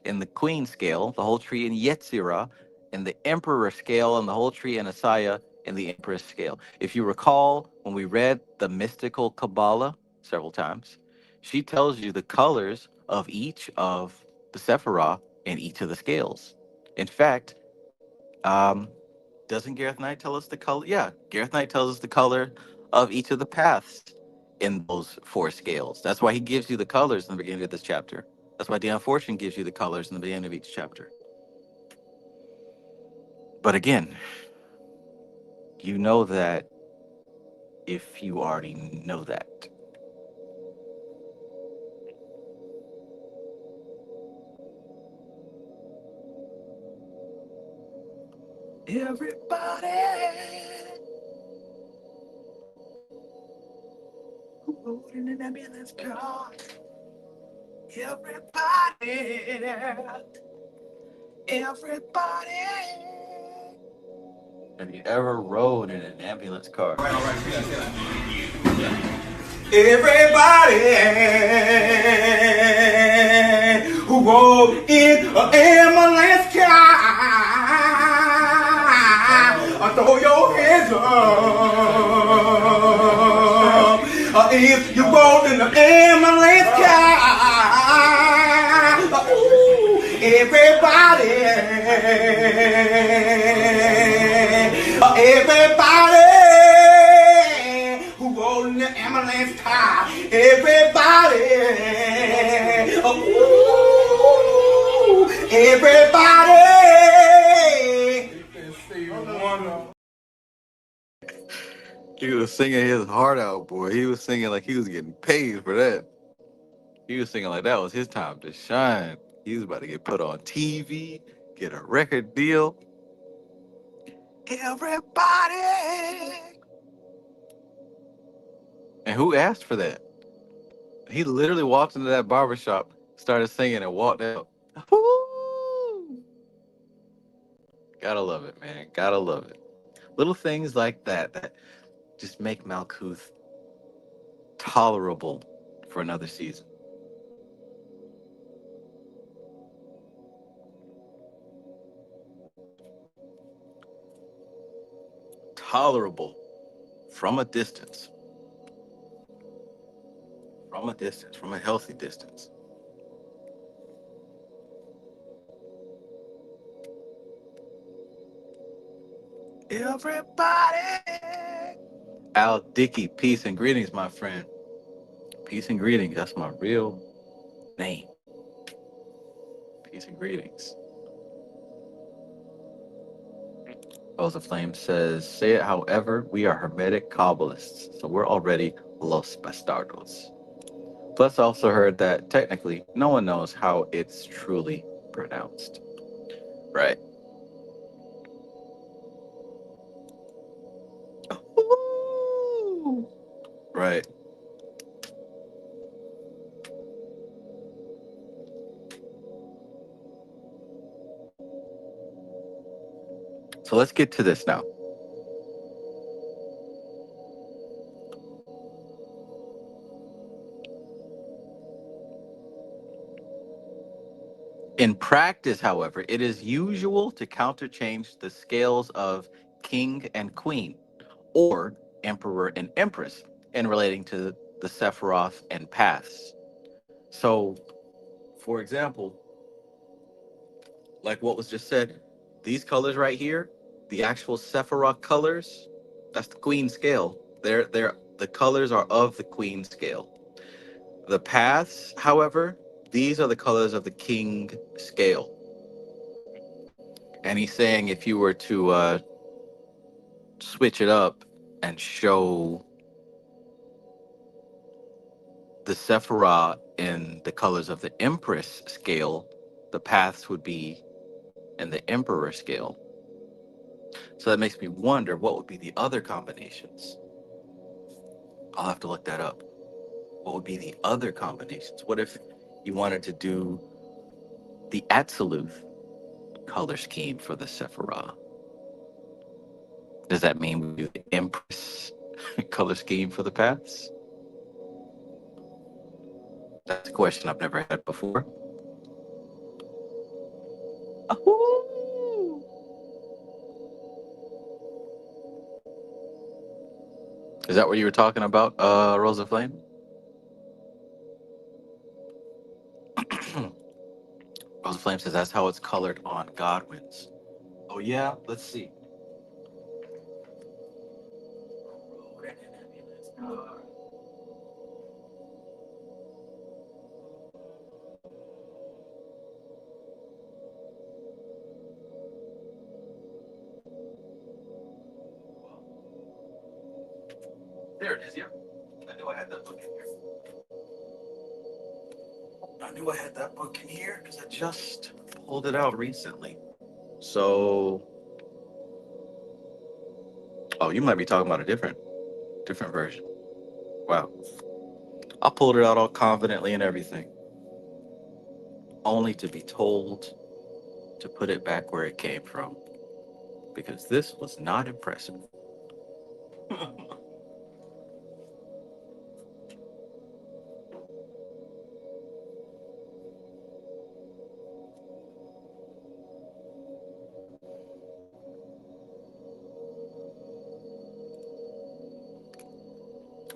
in the queen scale, the whole tree in Yetzirah in the emperor scale, and the whole tree in Asaya in the empress scale. If you recall, when we read the mystical Kabbalah several times, she tells you the colors of each of the Sephirah in each of the scales. In fact, doesn't Gareth Knight tell us the color? Yeah, Gareth Knight tells us the color of each of the paths in those four scales. That's why he gives you the colors in the beginning of this chapter. That's why Dion Fortune gives you the colors in the beginning of each chapter. But again, you know that if you already know that. Everybody who rode in an ambulance car. Everybody. Have you ever rode in an ambulance car? Everybody who rode in an ambulance car, throw your hands up. If you rode in an ambulance car, everybody, who rode in the ambulance car, everybody, everybody. He was singing his heart out, boy. He was singing like he was getting paid for that. He was singing like that was his time to shine. He was about to get put on TV, get a record deal. Everybody. And who asked for that? He literally walked into that barbershop, started singing, and walked out. Woo! Gotta love it, man. Gotta love it. Little things like that just make Malkuth tolerable for another season. tolerable from a distance, from a healthy distance. Everybody. Al Dickey, peace and greetings, my friend. Peace and greetings. That's my real name. Peace and greetings. Rose of Flame says, say it however, we are Hermetic Kabbalists, so we're already Los Bastardos. Plus, I also heard that technically no one knows how it's truly pronounced. Right. Ooh. Right. So let's get to this now. In practice, however, it is usual to counterchange the scales of king and queen, or emperor and empress, in relating to the Sephiroth and paths. So, for example, like what was just said, these colors right here, the actual Sephiroth colors, that's the queen scale. They're the colors are of the queen scale. The paths, however, these are the colors of the king scale. And he's saying if you were to switch it up and show the Sephiroth in the colors of the Empress scale, the paths would be in the Emperor scale. So that makes me wonder what would be the other combinations. I'll have to look that up. What would be the other combinations? What if you wanted to do the absolute color scheme for the Sephiroth? Does that mean we do the Empress color scheme for the paths? That's a question I've never had before. Ahoo! Is that what you were talking about, Rosa Flame? Rosa Flame says that's how it's colored on Godwin's. Oh yeah, let's see. There it is, yeah. I knew I had that book in here. I knew I had that book in here because I just pulled it out recently. So, oh, you might be talking about a different version. Wow. I pulled it out all confidently and everything, only to be told to put it back where it came from because this was not impressive.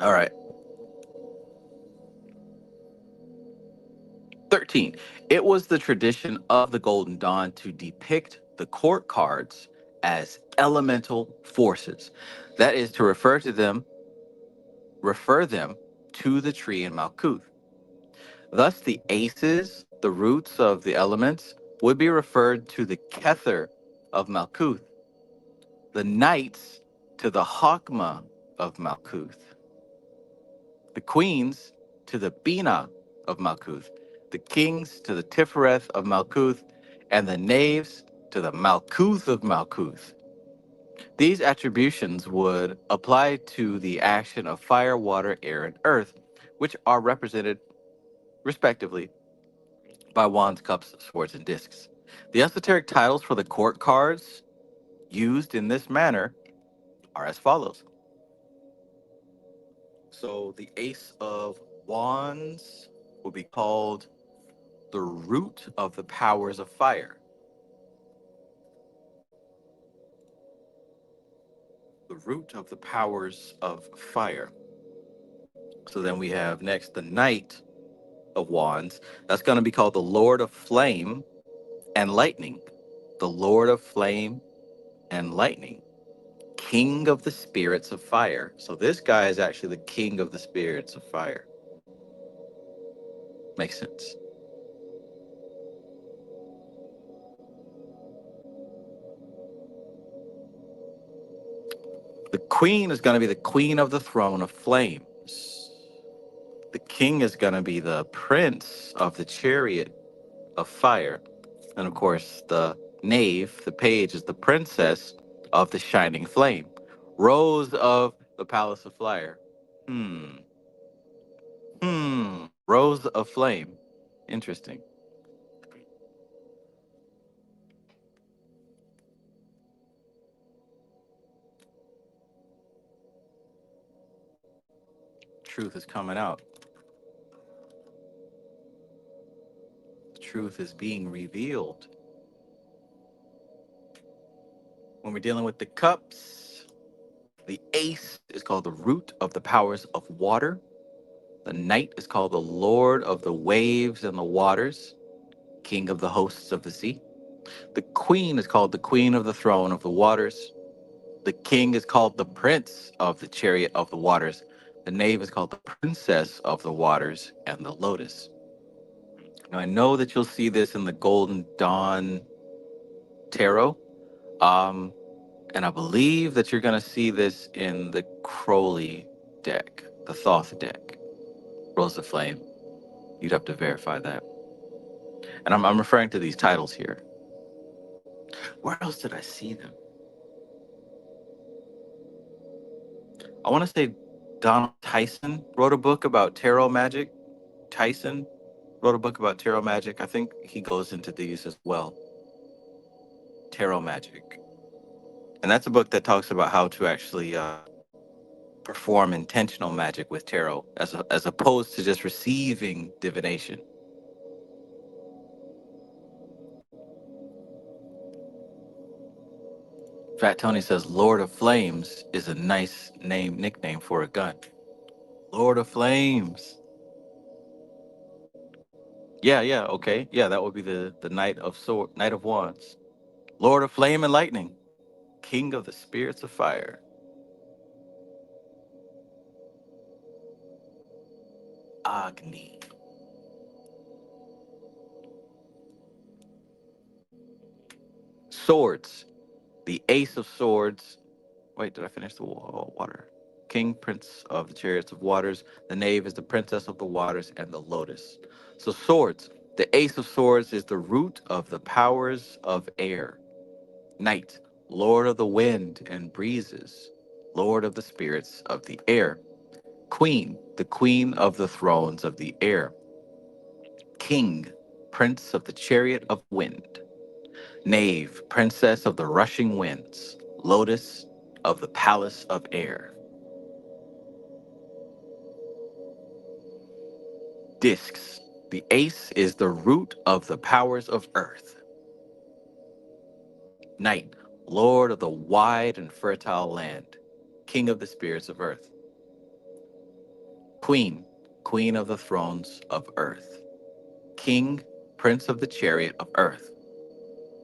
All right. 13. It was the tradition of the Golden Dawn to depict the court cards as elemental forces. That is to refer them to the tree in Malkuth. Thus, the aces, the roots of the elements, would be referred to the Kether of Malkuth, the knights to the Hakma of Malkuth, the queens to the Bina of Malkuth, the kings to the Tifereth of Malkuth, and the knaves to the Malkuth of Malkuth. These attributions would apply to the action of fire, water, air, and earth, which are represented, respectively, by wands, cups, swords, and discs. The esoteric titles for the court cards used in this manner are as follows. So the Ace of Wands will be called the root of the powers of fire. The the root of the powers of fire. So then we have next the Knight of Wands. That's going to be called the Lord of Flame and Lightning. The Lord of Flame and Lightning. King of the Spirits of Fire. So this guy is actually the King of the Spirits of Fire. Makes sense. The Queen is going to be the Queen of the Throne of Flames. The King is going to be the Prince of the Chariot of Fire. And of course, the Knave, the Page, is the Princess of the Shining Flame. Rose of the Palace of Fire. Rose of Flame. Interesting. Truth is coming out. The truth is being revealed. When we're dealing with the cups, the ace is called the root of the powers of water. The knight is called the lord of the waves and the waters, king of the hosts of the sea. The queen is called the queen of the throne of the waters. The king is called the prince of the chariot of the waters. The knave is called the princess of the waters and the lotus. Now, I know that you'll see this in the Golden Dawn Tarot. And I believe that you're going to see this in the Crowley deck, the Thoth deck, Rose of Flame. You'd have to verify that. And I'm referring to these titles here. Where else did I see them? I want to say Donald Tyson wrote a book about tarot magic. Tyson wrote a book about tarot magic. I think he goes into these as well. Tarot magic. And that's a book that talks about how to actually perform intentional magic with tarot as opposed to just receiving divination. Fat Tony says Lord of Flames is a nice nickname for a gun. Lord of Flames. Yeah, okay. Yeah, that would be the Knight of Wands. Lord of Flame and Lightning. King of the Spirits of Fire. Agni. Swords. The Ace of Swords. Wait, did I finish the water? King, Prince of the Chariots of Waters. The Knave is the Princess of the Waters and the Lotus. So swords. The Ace of Swords is the root of the powers of air. Knight, Lord of the Wind and Breezes. Lord of the Spirits of the Air. Queen, the Queen of the Thrones of the Air. King, Prince of the Chariot of Wind. Knave, Princess of the Rushing Winds. Lotus of the Palace of Air. Discs. The ace is the root of the powers of earth. Knight, Lord of the wide and fertile land. King of the spirits of earth. Queen, Queen of the thrones of earth. King, Prince of the chariot of earth.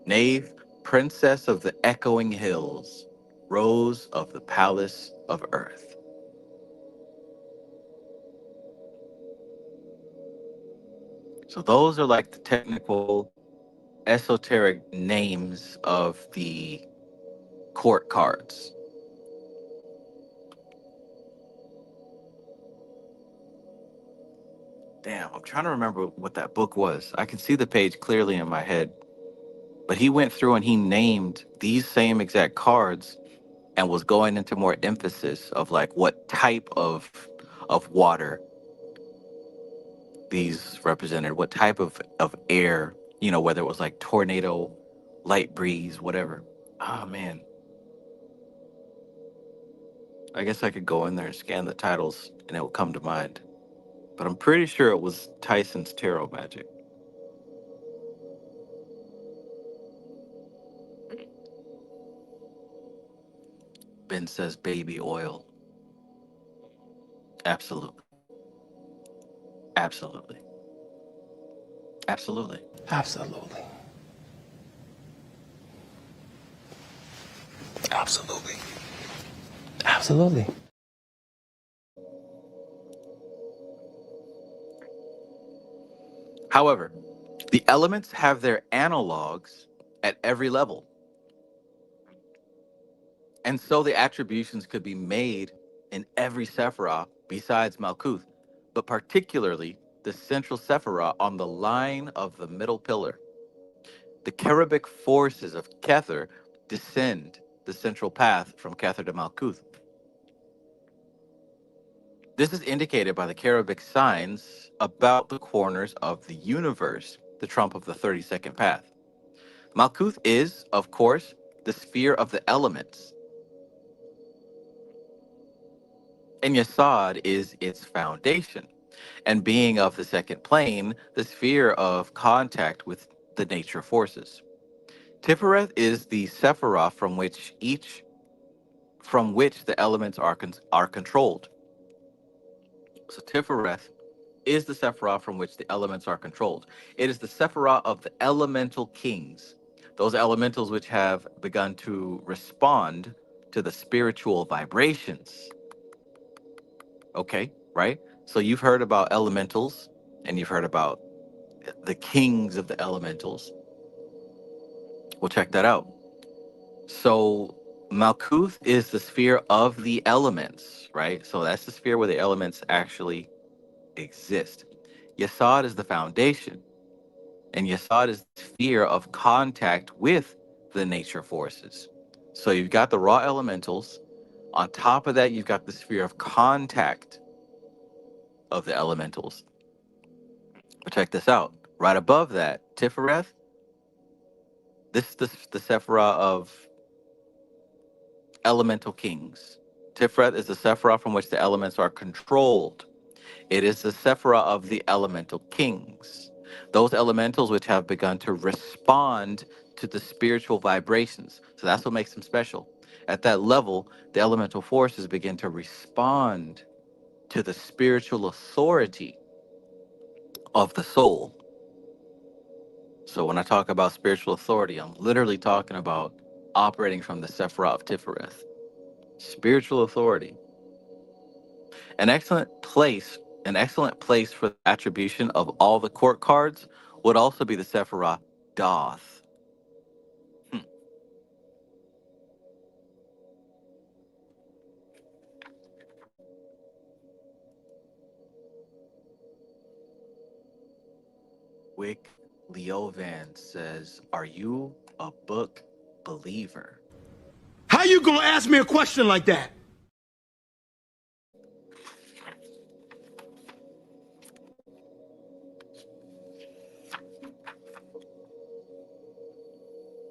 Knave, Princess of the echoing hills. Rose of the palace of earth. So those are like the technical, esoteric names of the court cards. Damn, I'm trying to remember what that book was. I can see the page clearly in my head. But he went through and he named these same exact cards and was going into more emphasis of like what type of water these represented, what type of air, whether it was like tornado, light breeze, whatever. Oh man. I guess I could go in there and scan the titles and it will come to mind. But I'm pretty sure it was Tyson's Tarot Magic. Len says baby oil. Absolutely. Absolutely. Absolutely. Absolutely. Absolutely. Absolutely. However, the elements have their analogs at every level. And so the attributions could be made in every Sephirah besides Malkuth, but particularly the central Sephirah on the line of the middle pillar. The cherubic forces of Kether descend the central path from Kether to Malkuth. This is indicated by the cherubic signs about the corners of the universe, the trump of the 32nd path. Malkuth is, of course, the sphere of the elements, and Yesod is its foundation, and being of the second plane, the sphere of contact with the nature forces. Tifereth is the Sephirah from which the elements are controlled. So Tifereth is the Sephirah from which the elements are controlled. It is the Sephirah of the elemental kings, those elementals which have begun to respond to the spiritual vibrations. Okay, right? So you've heard about elementals and you've heard about the kings of the elementals. We'll check that out. So Malkuth is the sphere of the elements, right? So that's the sphere where the elements actually exist. Yesod is the foundation, and Yesod is the sphere of contact with the nature forces. So you've got the raw elementals. On top of that, you've got the sphere of contact of the elementals. But check this out. Right above that, Tifereth, this is the Sephirah of elemental kings. Tiferet is the Sephirah from which the elements are controlled. It is the Sephirah of the elemental kings, those elementals which have begun to respond to the spiritual vibrations. So that's what makes them special. At that level, the elemental forces begin to respond to the spiritual authority of the soul. So when I talk about spiritual authority, I'm literally talking about operating from the Sephirah of Tifereth. Spiritual authority. An excellent place, an excellent place for the attribution of all the court cards would also be the Sephirah Doth. Hmm. Wick Leovan says, "Are you a book believer?" How you gonna ask me a question like that?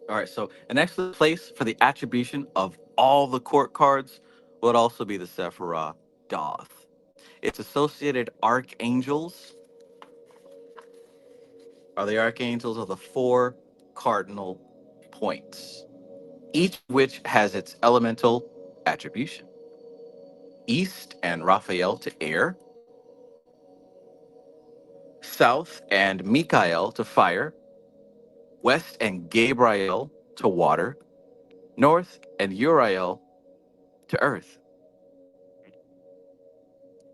All right, so an excellent place for the attribution of all the court cards would also be the Sephirah Doth. Its associated archangels are the archangels of the four cardinal points, each of which has its elemental attribution. East and Raphael to air, South and Mikael to fire, West and Gabriel to water, North and Uriel to earth.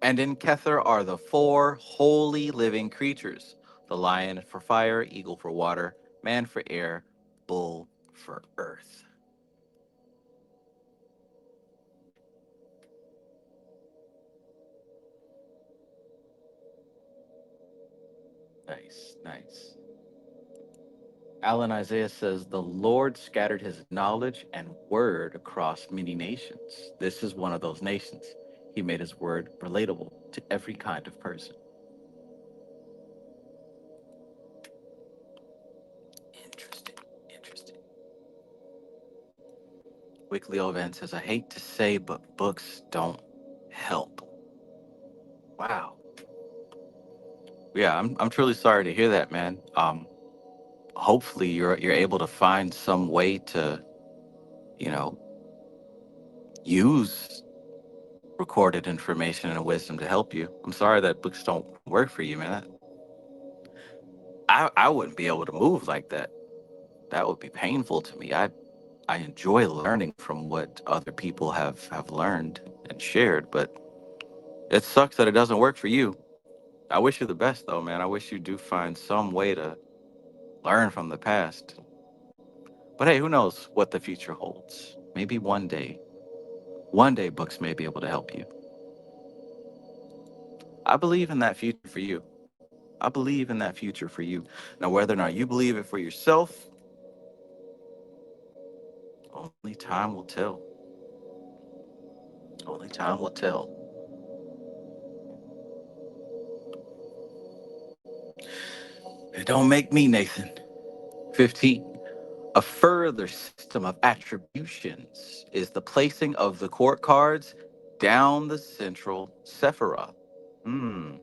And in Kether are the four holy living creatures: the lion for fire, eagle for water, man for air, bull for earth. Nice, nice. Alan Isaiah says, "The Lord scattered his knowledge and word across many nations." This is one of those nations. He made his word relatable to every kind of person. Interesting, interesting. Weekly Ovan says, "I hate to say, but books don't help." Wow. Yeah, I'm truly sorry to hear that, man. Hopefully you're able to find some way to, you know, use recorded information and wisdom to help you. I'm sorry that books don't work for you, man. I wouldn't be able to move like that. That would be painful to me. I enjoy learning from what other people have learned and shared, but it sucks that it doesn't work for you. I wish you the best though, man. I wish you do find some way to learn from the past. But hey, who knows what the future holds? Maybe one day books may be able to help you. I believe in that future for you. I believe in that future for you. Now, whether or not you believe it for yourself, only time will tell. Only time will tell. It don't make me Nathan. 15. A further system of attributions is the placing of the court cards down the central sephira. Hmm.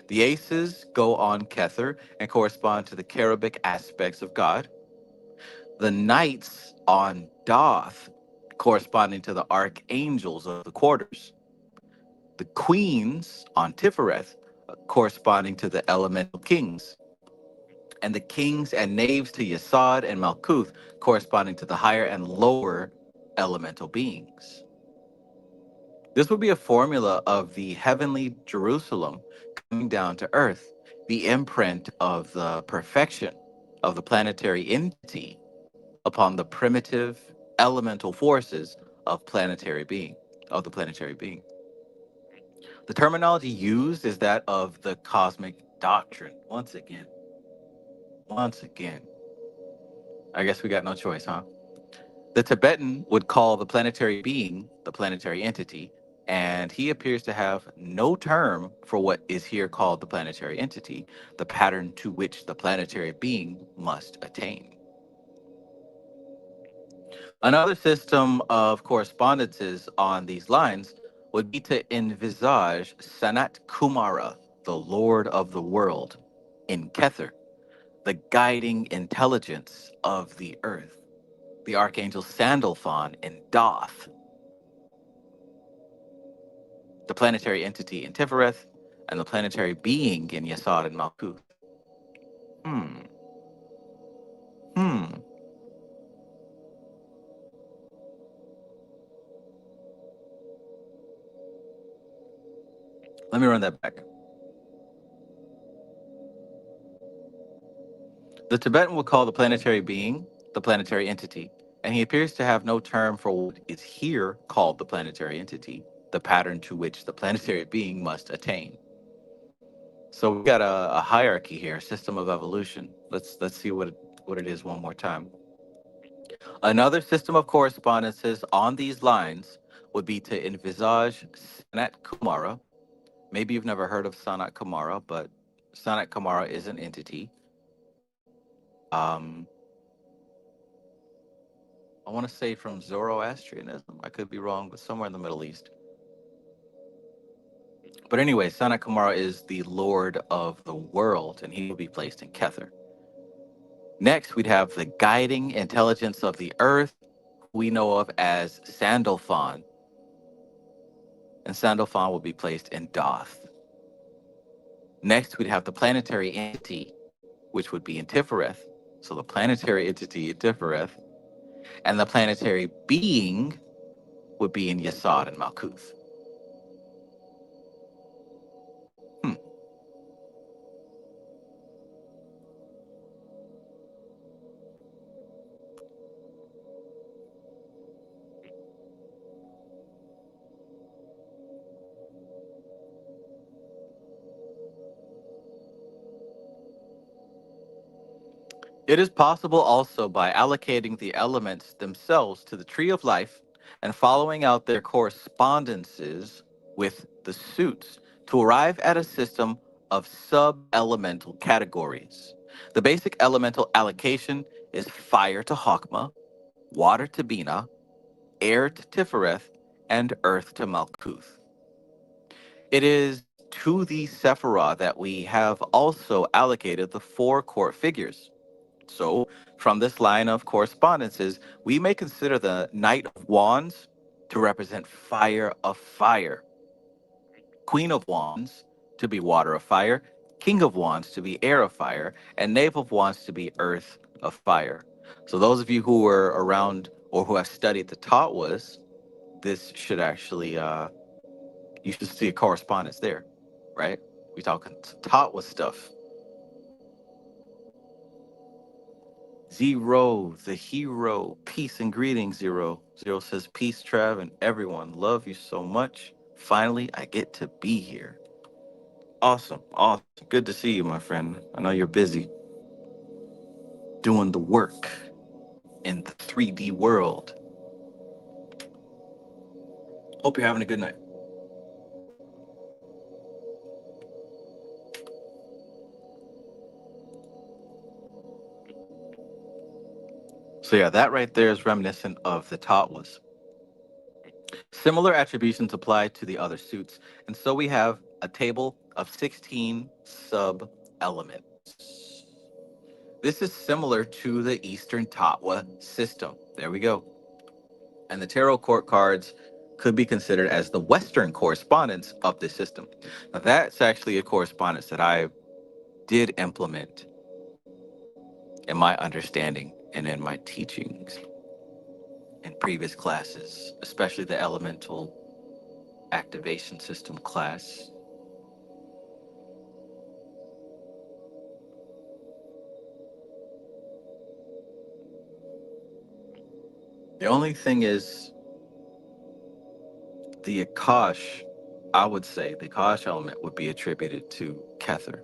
The aces go on Kether and correspond to the cherubic aspects of God. The knights on Doth, corresponding to the archangels of the quarters. The queens on Tifereth, corresponding to the elemental kings. And the kings and knaves to Yesod and Malkuth, corresponding to the higher and lower elemental beings. This would be a formula of the heavenly Jerusalem coming down to earth, the imprint of the perfection of the planetary entity upon the primitive elemental forces of planetary being, of the planetary being. The terminology used is that of the cosmic doctrine. Once again, I guess we got no choice, huh? The Tibetan would call the planetary being the planetary entity, and he appears to have no term for what is here called the planetary entity, the pattern to which the planetary being must attain. Another system of correspondences on these lines would be to envisage Sanat Kumara, the Lord of the world, in Kether, the guiding intelligence of the earth, the Archangel Sandalphon in Doth, the planetary entity in Tifereth, and the planetary being in Yesod and Malkuth. Hmm. Hmm. Let me run that back. The Tibetan would call the planetary being the planetary entity, and he appears to have no term for what is here called the planetary entity, the pattern to which the planetary being must attain. So we got a hierarchy here, a system of evolution. Let's see what it is one more time. Another system of correspondences on these lines would be to envisage Sanat Kumara. Maybe you've never heard of Sanat Kumara, but Sanat Kumara is an entity. Um, I want to say from Zoroastrianism. I could be wrong, but somewhere in the Middle East. But anyway, Sanat Kumara is the Lord of the world, and he will be placed in Kether. Next, we'd have the guiding intelligence of the earth, who we know of as Sandalphon. And Sandalphon will be placed in Doth. Next, we'd have the planetary entity, which would be in Tifereth. So the planetary entity in Tifereth. And the planetary being would be in Yesod and Malkuth. Hmm. It is possible also by allocating the elements themselves to the tree of life and following out their correspondences with the suits to arrive at a system of sub-elemental categories. The basic elemental allocation is fire to Hokmah, water to Bina, air to Tifereth, and earth to Malkuth. It is to the Sephirah that we have also allocated the four court figures. So, from this line of correspondences, we may consider the Knight of Wands to represent fire of fire, Queen of Wands to be water of fire, King of Wands to be air of fire, and Knave of Wands to be earth of fire. So those of you who were around or who have studied the Tatwas, this should actually you should see a correspondence there, right? We talking Tatwa stuff. Zero, the hero. Peace and greetings, Zero. Zero says, peace, Trav, and everyone. Love you so much. Finally, I get to be here. Awesome. Awesome. Good to see you, my friend. I know you're busy doing the work in the 3D world. Hope you're having a good night. So yeah, that right there is reminiscent of the Tatwas. Similar attributions apply to the other suits, and so we have a table of 16 sub-elements. This is similar to the Eastern Tatwa system. There we go. And the tarot court cards could be considered as the Western correspondence of this system. Now, that's actually a correspondence that I did implement in my understanding and in my teachings in previous classes, especially the elemental activation system class. The only thing is the Akash, I would say the Akash element would be attributed to Kether.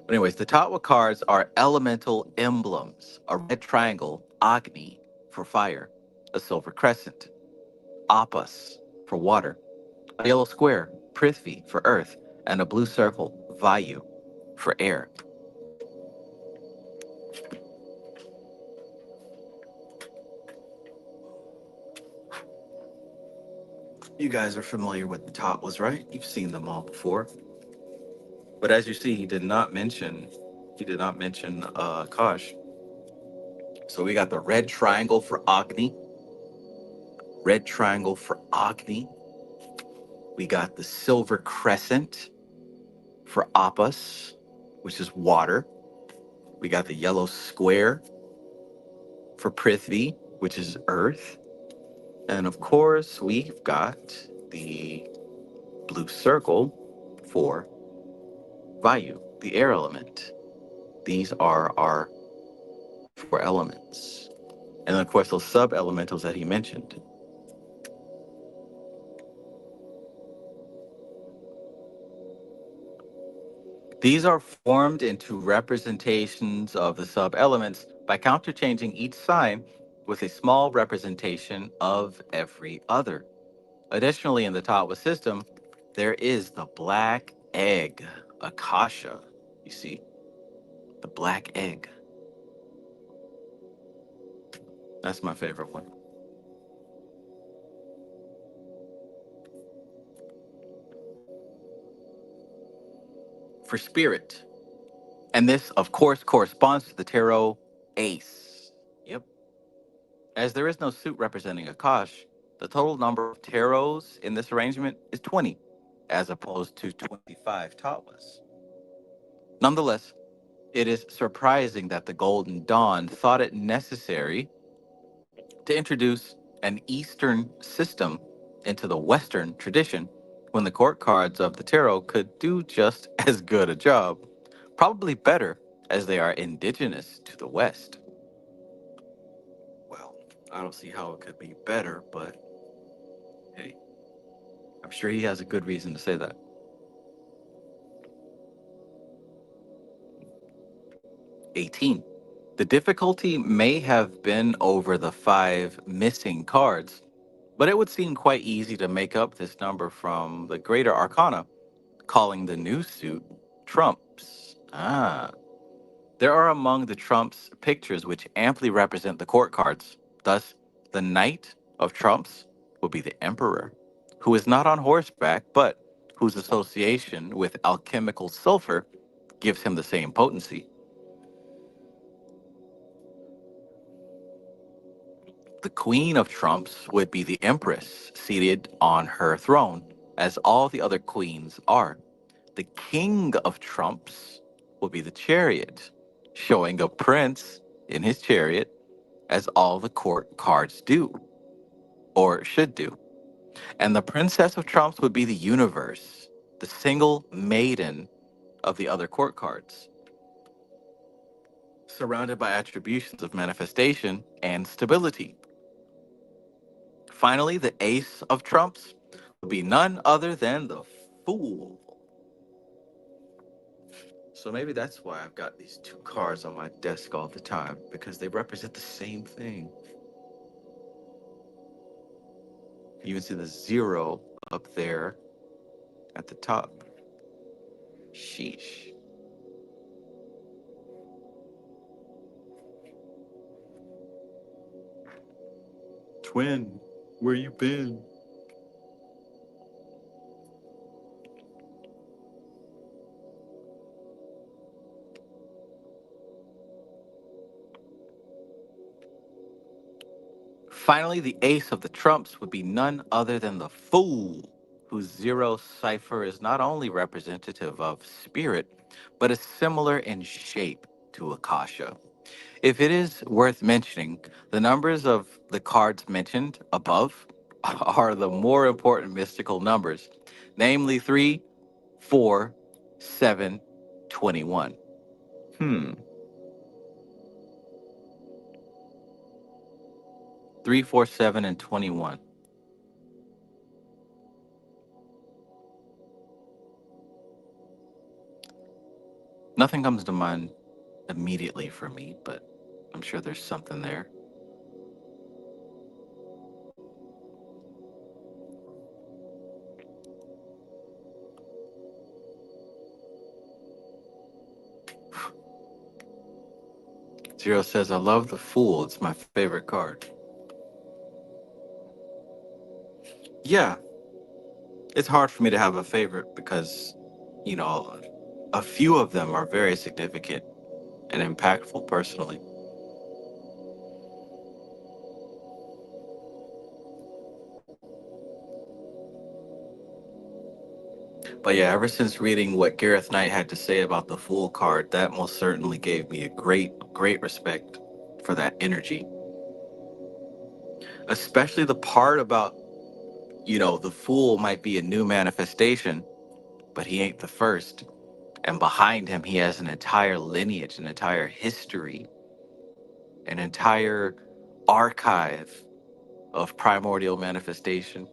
But anyways, the Tatwa cards are elemental emblems: a red triangle, Agni, for fire, a silver crescent, Apas, for water, a yellow square, Prithvi, for earth, and a blue circle, Vayu, for air. You guys are familiar with the Tatwas, right? You've seen them all before. But as you see, he did not mention Akash. So we got the red triangle for Agni. Red triangle for Agni. We got the silver crescent for Apas, which is water. We got the yellow square for Prithvi, which is earth. And of course, we've got the blue circle for Vayu, the air element. These are our four elements. And of course, those sub-elementals that he mentioned. These are formed into representations of the sub-elements by counterchanging each sign with a small representation of every other. Additionally, in the Tattva system, there is the black egg, Akasha. You see, the black egg. That's my favorite one. For spirit. And this, of course, corresponds to the tarot ace. Yep. As there is no suit representing Akash, the total number of tarots in this arrangement is 20, as opposed to 25 Tatwas. Nonetheless, it is surprising that the Golden Dawn thought it necessary to introduce an Eastern system into the Western tradition when the court cards of the tarot could do just as good a job, probably better, as they are indigenous to the West. Well, I don't see how it could be better, but hey, I'm sure he has a good reason to say that. 18. The difficulty may have been over the 5 missing cards, but it would seem quite easy to make up this number from the Greater Arcana, calling the new suit trumps. There are among the trumps pictures which amply represent the court cards. Thus, the Knight of Trumps will be the Emperor, who is not on horseback, but whose association with alchemical sulfur gives him the same potency. The Queen of Trumps would be the Empress seated on her throne, as all the other queens are. The King of Trumps would be the Chariot, showing a prince in his chariot, as all the court cards do, or should do. And the Princess of Trumps would be the Universe, the single maiden of the other court cards, surrounded by attributions of manifestation and stability. Finally, the Ace of Trumps would be none other than the Fool. So maybe that's why I've got these two cards on my desk all the time, because they represent the same thing. You even see the 0 up there at the top. Sheesh. Twin, where you been? Finally, the Ace of the Trumps would be none other than the Fool, whose 0 cipher is not only representative of spirit, but is similar in shape to Akasha. If it is worth mentioning, the numbers of the cards mentioned above are the more important mystical numbers, namely 3, 4, 7, 21. Hmm. 3, 4, 7, and 21. Nothing comes to mind immediately for me, but I'm sure there's something there. Zero says, I love the Fool. It's my favorite card. Yeah, it's hard for me to have a favorite because, you know, a few of them are very significant and impactful personally. But yeah, ever since reading what Gareth Knight had to say about the Fool card, that most certainly gave me a great respect for that energy. Especially the part about, the Fool might be a new manifestation, but he ain't the first. And behind him, he has an entire lineage, an entire history, an entire archive of primordial manifestation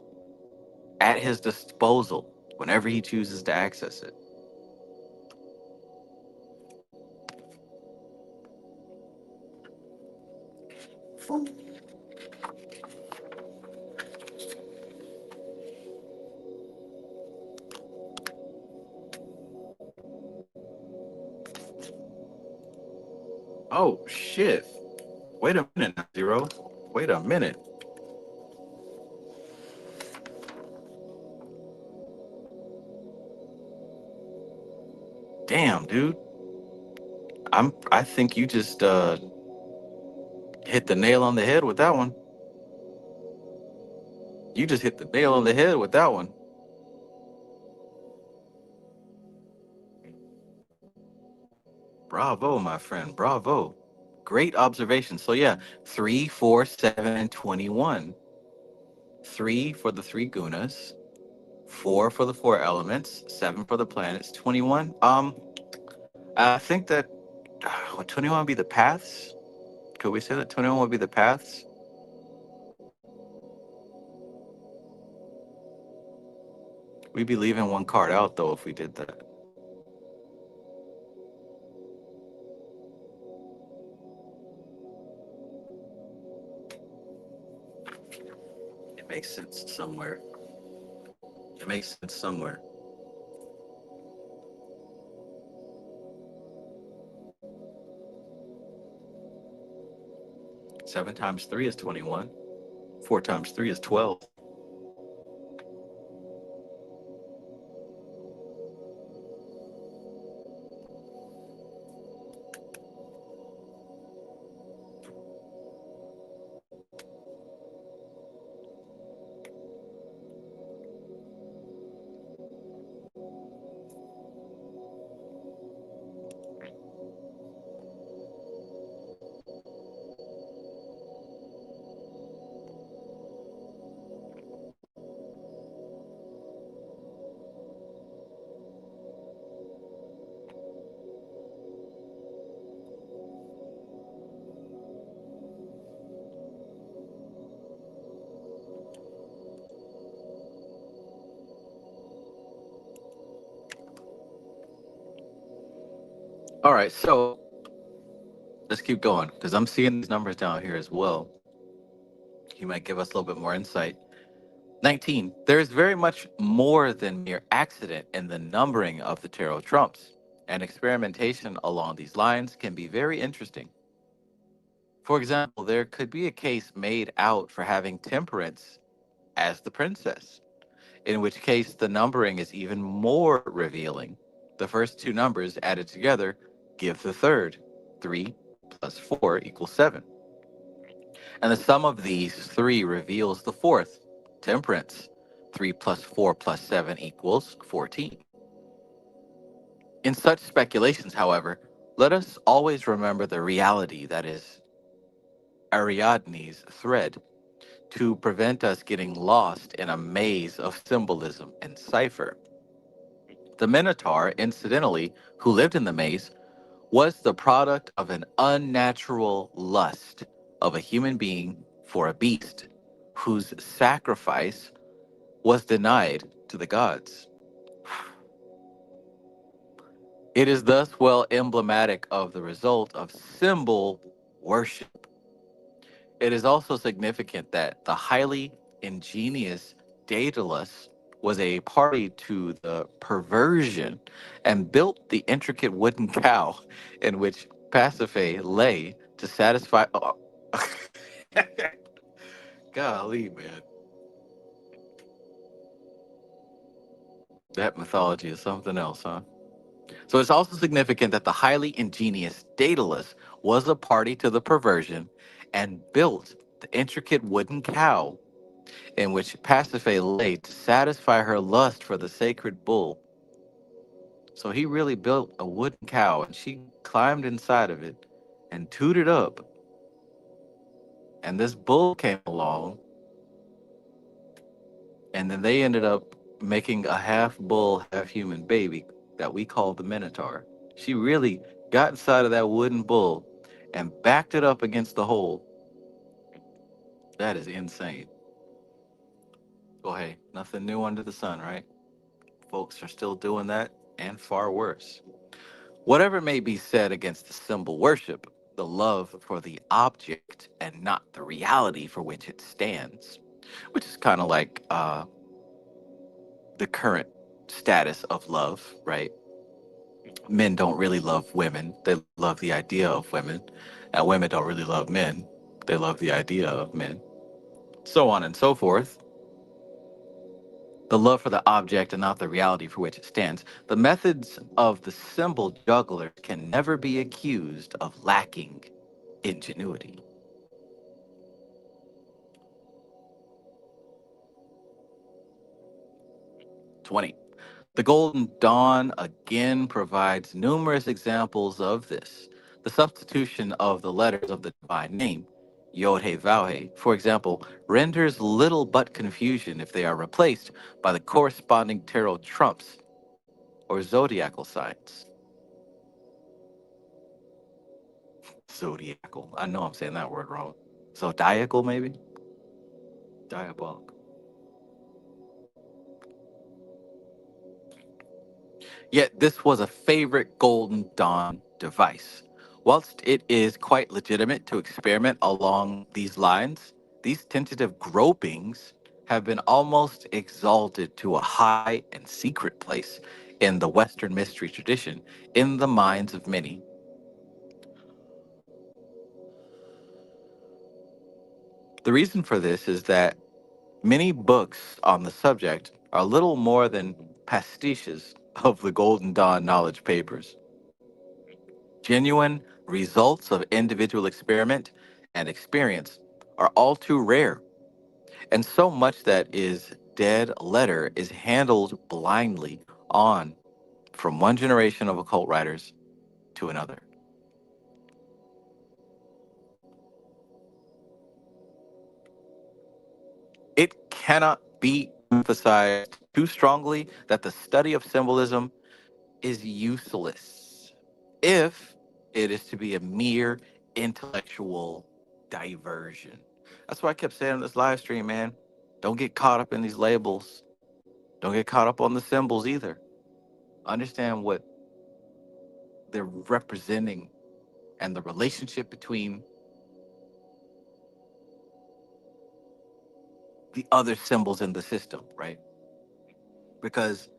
at his disposal whenever he chooses to access it. Oh, shit. Wait a minute, now, Zero. Wait a minute. Damn, dude. I think you just hit the nail on the head with that one. You just hit the nail on the head with that one. Bravo, my friend. Bravo. Great observation. So yeah, 3, 4, 7, and 21. 3 for the three gunas, 4 for the four elements, 7 for the planets, 21. I think that would 21 be the paths? Could we say that 21 would be the paths? We'd be leaving one card out though if we did that. It makes sense somewhere. It makes sense somewhere. Seven times 3 is 21. 4 times 3 is 12. All right, so let's keep going because I'm seeing these numbers down here as well. He might give us a little bit more insight. 19. There is very much more than mere accident in the numbering of the tarot trumps, and experimentation along these lines can be very interesting. For example, there could be a case made out for having temperance as the princess, in which case the numbering is even more revealing. The first two numbers added together give the third. 3 plus 4 equals 7. And the sum of these three reveals the fourth, temperance. 3 plus 4 plus 7 equals 14. In such speculations, however, let us always remember the reality that is Ariadne's thread to prevent us getting lost in a maze of symbolism and cipher. The Minotaur, incidentally, who lived in the maze, was the product of an unnatural lust of a human being for a beast, whose sacrifice was denied to the gods. It is thus well emblematic of the result of symbol worship. It is also significant that the highly ingenious Daedalus was a party to the perversion and built the intricate wooden cow in which Pasiphae lay to satisfy. Oh. Golly, man. That mythology is something else, huh? So it's also significant that the highly ingenious Daedalus was a party to the perversion and built the intricate wooden cow in which Pasiphae lay to satisfy her lust for the sacred bull. So he really built a wooden cow and she climbed inside of it and tooted up. And this bull came along and then they ended up making a half bull, half human baby that we call the Minotaur. She really got inside of that wooden bull and backed it up against the hole. That is insane. Well, hey, nothing new under the sun, right? Folks are still doing that and far worse. Whatever may be said against the symbol worship, the love for the object and not the reality for which it stands, which is kind of like the current status of love, right? Men don't really love women, they love the idea of women, and women don't really love men, they love the idea of men, so on and so forth. The love for the object and not the reality for which it stands. The methods of the symbol juggler can never be accused of lacking ingenuity. 20. The Golden Dawn again provides numerous examples of this. The substitution of the letters of the divine name, Yod He Vav He, for example, renders little but confusion if they are replaced by the corresponding tarot trumps or zodiacal signs. Zodiacal. I know I'm saying that word wrong. Zodiacal, maybe? Diabolical. Yet this was a favorite Golden Dawn device. Whilst it is quite legitimate to experiment along these lines, these tentative gropings have been almost exalted to a high and secret place in the Western mystery tradition in the minds of many. The reason for this is that many books on the subject are little more than pastiches of the Golden Dawn knowledge papers. Genuine results of individual experiment and experience are all too rare, and so much that is dead letter is handled blindly on from one generation of occult writers to another. It cannot be emphasized too strongly that the study of symbolism is useless if it is to be a mere intellectual diversion. That's why I kept saying in this live stream, man. Don't get caught up in these labels. Don't get caught up on the symbols either. Understand what they're representing and the relationship between the other symbols in the system, right? Because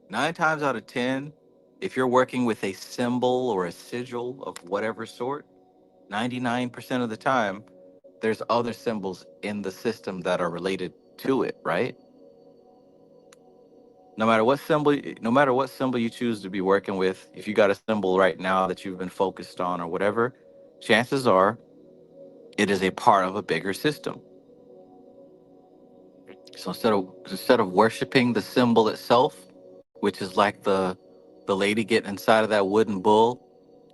9 times out of 10, if you're working with a symbol or a sigil of whatever sort, 99% of the time, there's other symbols in the system that are related to it, right? No matter what symbol you choose to be working with, if you got a symbol right now that you've been focused on or whatever, chances are it is a part of a bigger system. So instead of worshiping the symbol itself, which is like the lady getting inside of that wooden bull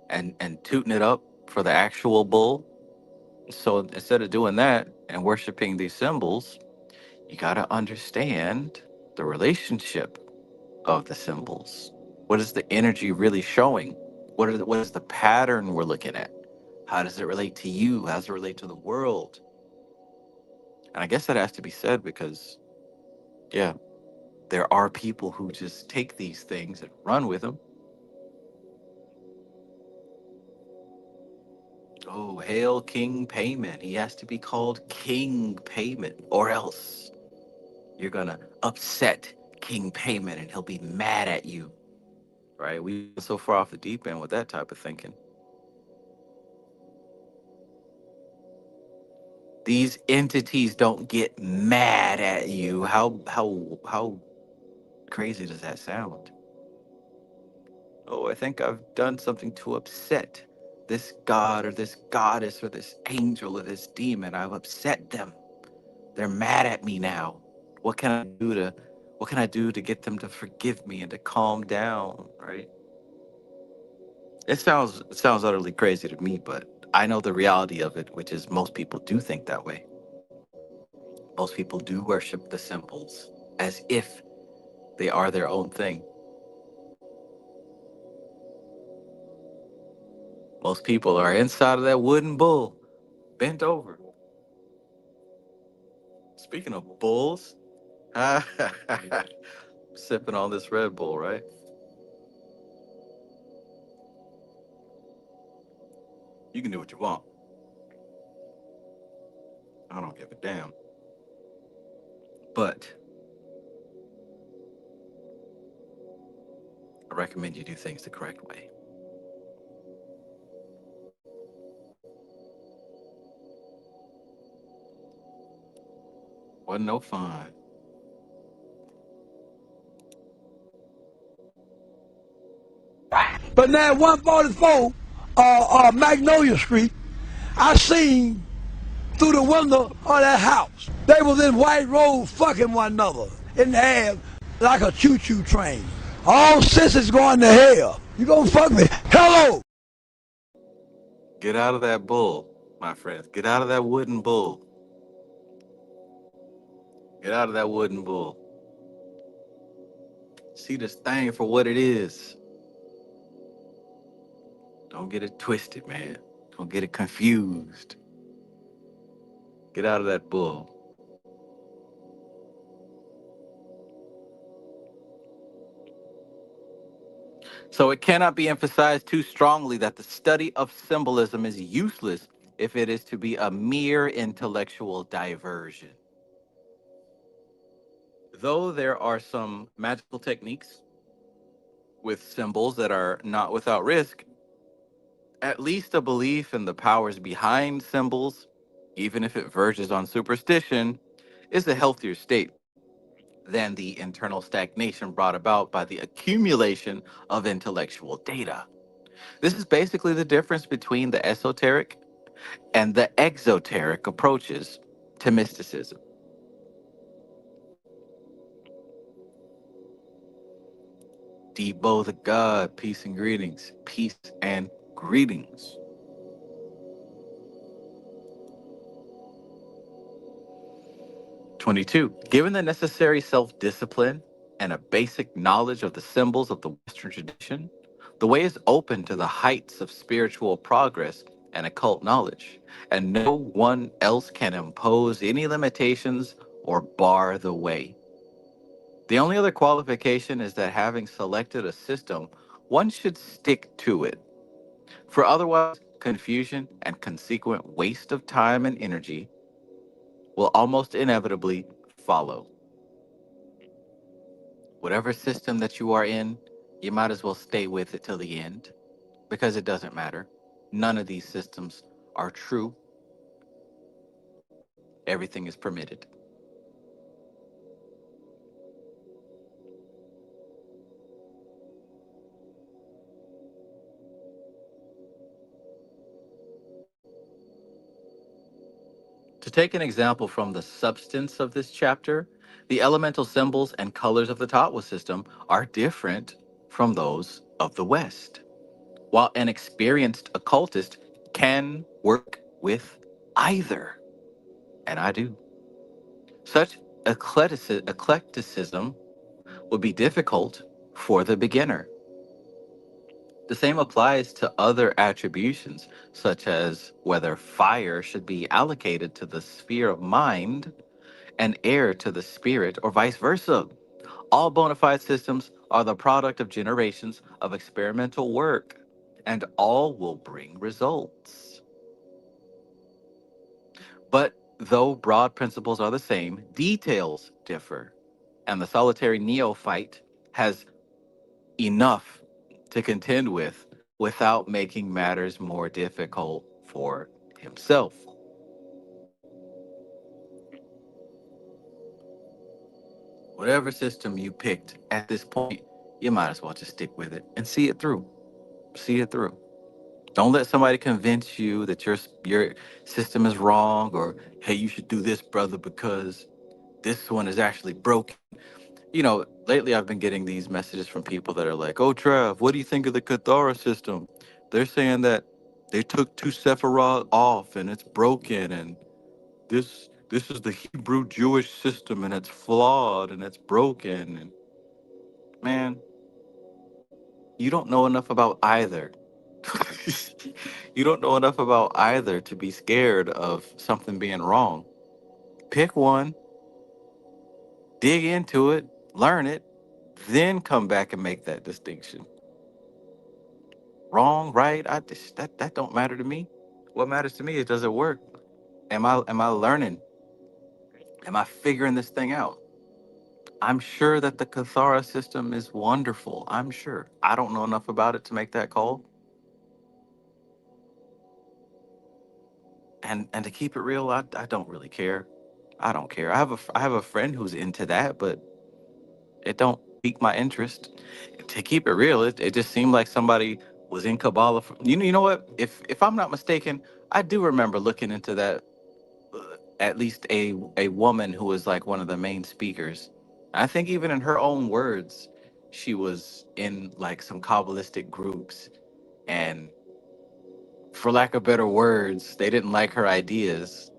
and tooting it up for the actual bull. So instead of doing that and worshiping these symbols, you got to understand the relationship of the symbols. What is the energy really showing? What is the pattern we're looking at? How does it relate to you? How does it relate to the world? And I guess that has to be said because, yeah, there are people who just take these things and run with them. Oh, hail King Payment. He has to be called King Payment, or else you're going to upset King Payment and he'll be mad at you. Right? We went so far off the deep end with that type of thinking. These entities don't get mad at you. How crazy does that sound? Oh, I think I've done something to upset this god or this goddess or this angel or this demon. I've upset them. They're mad at me now. What can I do to what can I do to get them to forgive me and to calm down, right? It sounds utterly crazy to me, but I know the reality of it, which is most people do think that way. Most people do worship the symbols as if they are their own thing. Most people are inside of that wooden bull, bent over. Speaking of bulls, sipping on this Red Bull, right? You can do what you want. I don't give a damn. But I recommend you do things the correct way. Wasn't no fun. But now at 144 Magnolia Street, I seen through the window of that house. They was in white robes fucking one another in the air like a choo-choo train. All sisters going to hell. You gonna fuck me? Hello! Get out of that bull, my friends. Get out of that wooden bull. Get out of that wooden bull. See this thing for what it is. Don't get it twisted, man. Don't get it confused. Get out of that bull. So it cannot be emphasized too strongly that the study of symbolism is useless if it is to be a mere intellectual diversion. Though there are some magical techniques with symbols that are not without risk, at least a belief in the powers behind symbols, even if it verges on superstition, is a healthier state than the internal stagnation brought about by the accumulation of intellectual data. This is basically the difference between the esoteric and the exoteric approaches to mysticism. Debo the God, peace and greetings. Peace and greetings. 22. Given the necessary self discipline and a basic knowledge of the symbols of the Western tradition, the way is open to the heights of spiritual progress and occult knowledge, and no one else can impose any limitations or bar the way. The only other qualification is that having selected a system, one should stick to it For otherwise, confusion and consequent waste of time and energy will almost inevitably follow. Whatever system that you are in, you might as well stay with it till the end because it doesn't matter. None of these systems are true. Everything is permitted. To take an example from the substance of this chapter, the elemental symbols and colors of the Taoist system are different from those of the West. While an experienced occultist can work with either, and I do, such eclecticism would be difficult for the beginner. The same applies to other attributions, such as whether fire should be allocated to the sphere of mind and air to the spirit, or vice versa. All bona fide systems are the product of generations of experimental work, and all will bring results. But though broad principles are the same, details differ, and the solitary neophyte has enough to contend with without making matters more difficult for himself. Whatever system you picked at this point, you might as well just stick with it and see it through. See it through. Don't let somebody convince you that your system is wrong, or hey, you should do this, brother, because this one is actually broken. Lately I've been getting these messages from people that are like, "Oh, Trav, what do you think of the Cathara system? They're saying that they took two Sephiroth off and it's broken, and this is the Hebrew Jewish system and it's flawed and it's broken." And man, you don't know enough about either. You don't know enough about either to be scared of something being wrong. Pick one, dig into it, learn it, then come back and make that distinction. Wrong, right? That don't matter to me. What matters to me is, does it work? Am I learning? Am I figuring this thing out? I'm sure that the Cathara system is wonderful. I'm sure. I don't know enough about it to make that call. And to keep it real, I don't really care. I don't care. I have a friend who's into that, but it don't pique my interest. To keep it real, it just seemed like somebody was in Kabbalah. You know what? If I'm not mistaken, I do remember looking into that. At least a woman who was like one of the main speakers. I think even in her own words, she was in like some Kabbalistic groups, and for lack of better words, they didn't like her ideas,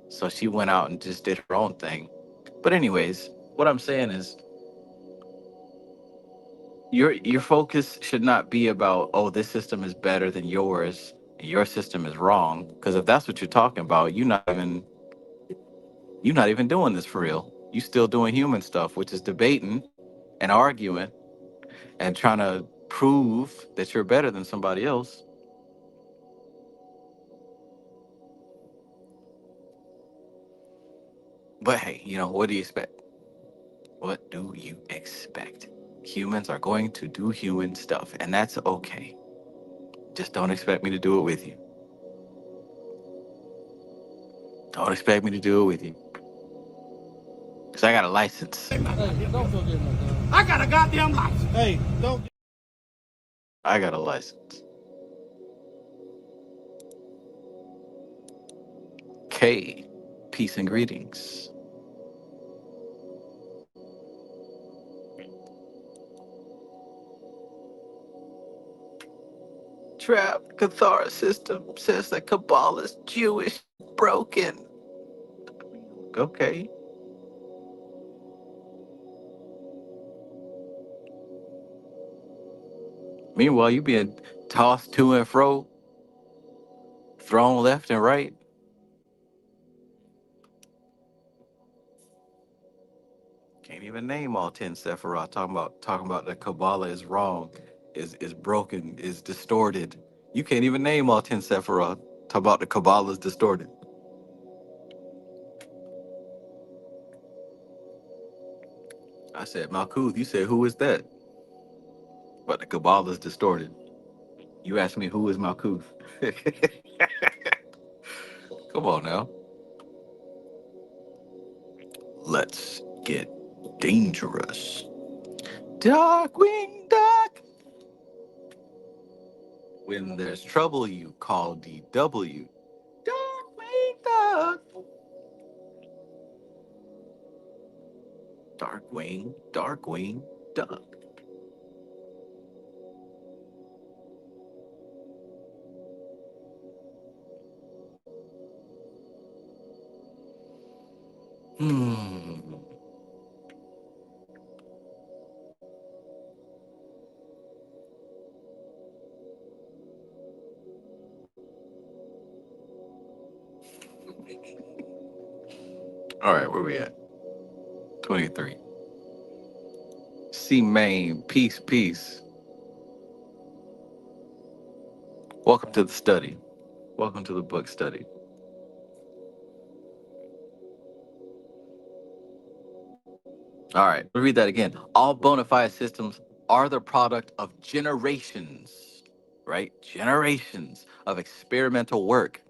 so she went out and just did her own thing. But anyways, what I'm saying is, your focus should not be about, oh, this system is better than yours and your system is wrong, because if that's what you're talking about, you're not even doing this for real. You still doing human stuff, which is debating and arguing and trying to prove that you're better than somebody else. But hey, what do you expect? What do you expect? Humans are going to do human stuff, and that's okay. Just don't expect me to do it with you. Don't expect me to do it with you. Because I got a license. Hey, don't forget my gun. I got a goddamn license. Hey, don't. I got a license. K, peace and greetings. Trapped Cathara system says that Kabbalah is Jewish, broken. Okay. Meanwhile, you being tossed to and fro, thrown left and right. Can't even name all 10 Sephiroth. Talking about the Kabbalah is wrong, is broken, is distorted. You can't even name all 10 Sephiroth. Talk about the Kabbalah's distorted. I said, Malkuth, you said, who is that? But the Kabbalah's distorted. You asked me, who is Malkuth? Come on now. Let's get dangerous. Darkwing Duck. When there's trouble, you call DW. Darkwing Duck. Darkwing Duck. Hmm. All right, where we at? 23. C Main, peace, peace. Welcome to the study. Welcome to the book study. All right, we'll read that again. All bona fide systems are the product of generations, right? Generations of experimental work,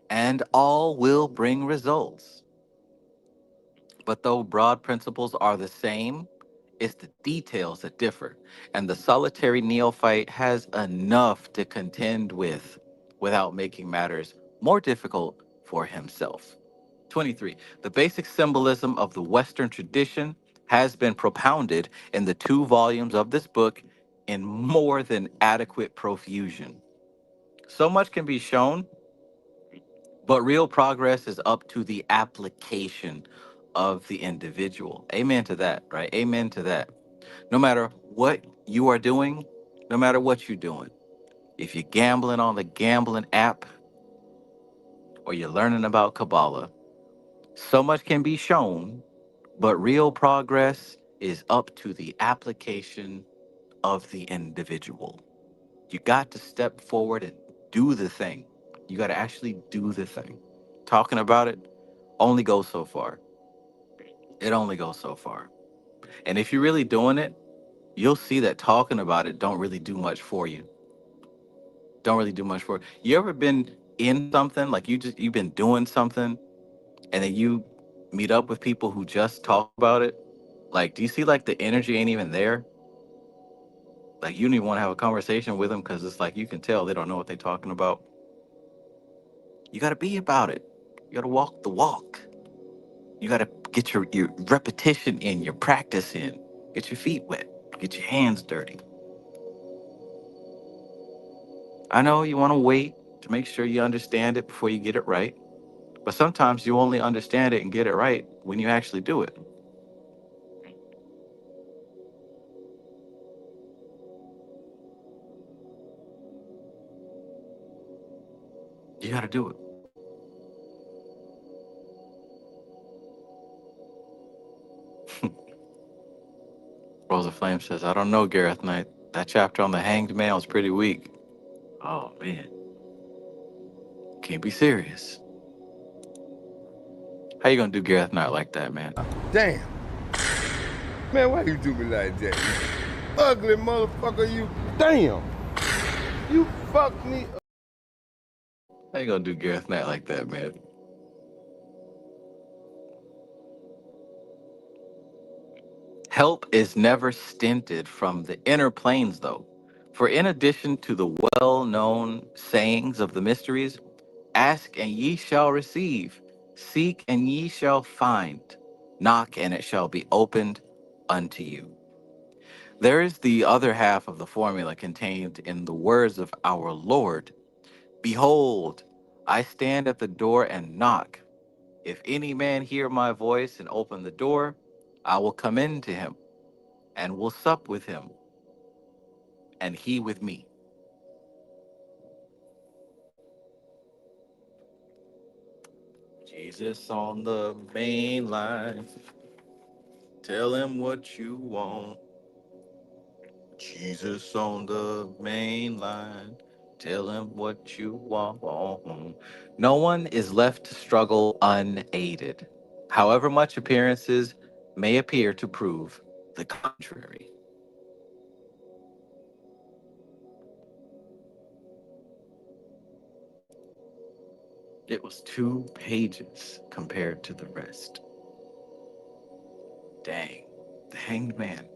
and all will bring results. But though broad principles are the same, it's the details that differ. And the solitary neophyte has enough to contend with without making matters more difficult for himself. 23. The basic symbolism of the Western tradition has been propounded in the 2 volumes of this book in more than adequate profusion. So much can be shown, but real progress is up to the application of the individual. Amen to that, right? Amen to that. No matter what you are doing, no matter what you're doing, if you're gambling on the gambling app or you're learning about Kabbalah, so much can be shown, but real progress is up to the application of the individual. You got to step forward and do the thing. You got to actually do the thing. Talking about it only goes so far. It only goes so far. And if you're really doing it, you'll see that talking about it don't really do much for you. Don't really do much for you. You ever been in something like you've been doing something and then you meet up with people who just talk about it? Like, do you see like the energy ain't even there? Like, you don't even want to have a conversation with them because it's like you can tell they don't know what they're talking about. You got to be about it. You got to walk the walk. You got to get your repetition in, your practice in. Get your feet wet. Get your hands dirty. I know you want to wait to make sure you understand it before you get it right. But sometimes you only understand it and get it right when you actually do it. You got to do it. Rosa Flame says, I don't know, Gareth Knight. That chapter on the hanged man was pretty weak. Oh, man. Can't be serious. How you gonna do Gareth Knight like that, man? Damn. Man, why you do me like that? You ugly motherfucker, you. Damn. You fucked me up. How you gonna do Gareth Knight like that, man? Help is never stinted from the inner planes, though. For in addition to the well-known sayings of the mysteries, ask and ye shall receive, seek and ye shall find, knock and it shall be opened unto you. There is the other half of the formula contained in the words of our Lord. Behold, I stand at the door and knock. If any man hear my voice and open the door, I will come in to him and will sup with him, and he with me. Jesus on the main line. Tell him what you want. Jesus on the main line. Tell him what you want. No one is left to struggle unaided, however much appearances may appear to prove the contrary. It was 2 pages compared to the rest. Dang. The Hanged Man.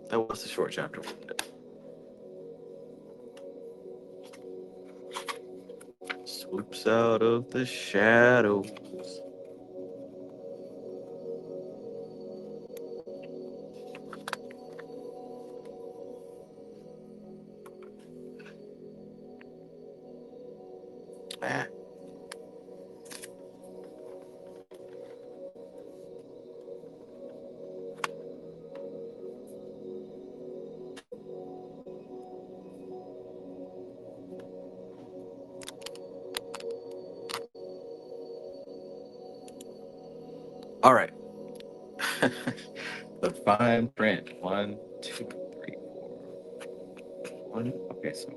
That was a short chapter, wasn't it? Swoops out of the shadows. Ah. All right. The fine print. 1, 2, 3, 4. One. Okay, so.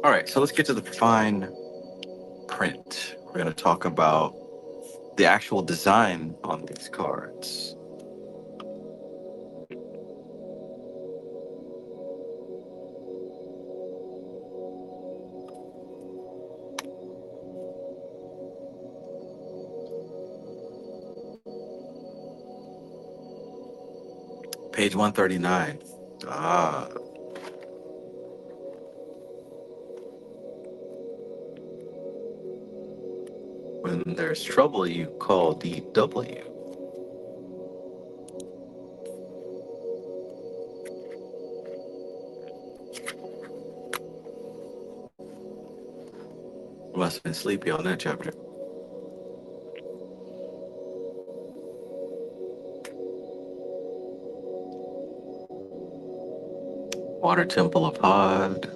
All right, so let's get to the fine print. We're going to talk about the actual design on these cards. Page 139. Ah. When there's trouble, you call DW. Must have been sleepy on that chapter. Water Temple of Pod.